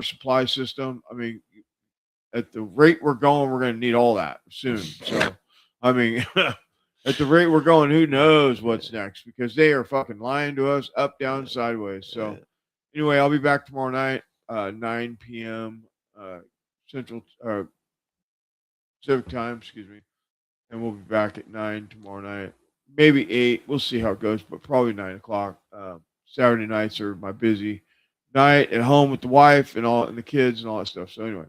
supply system. I mean, at the rate we're going, we're going to need all that soon. So, I mean, at the rate we're going, who knows what's next, because they are fucking lying to us up, down, sideways. So anyway, I'll be back tomorrow night, 9 p.m. Central Pacific time, excuse me. And we'll be back at 9 tomorrow night, maybe 8. We'll see how it goes, but probably 9 o'clock. Saturday nights are my busy night at home with the wife and the kids and all that stuff. So anyway,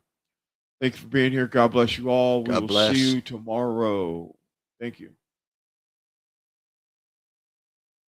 thank you for being here. God bless you all. We will see you tomorrow. Thank you.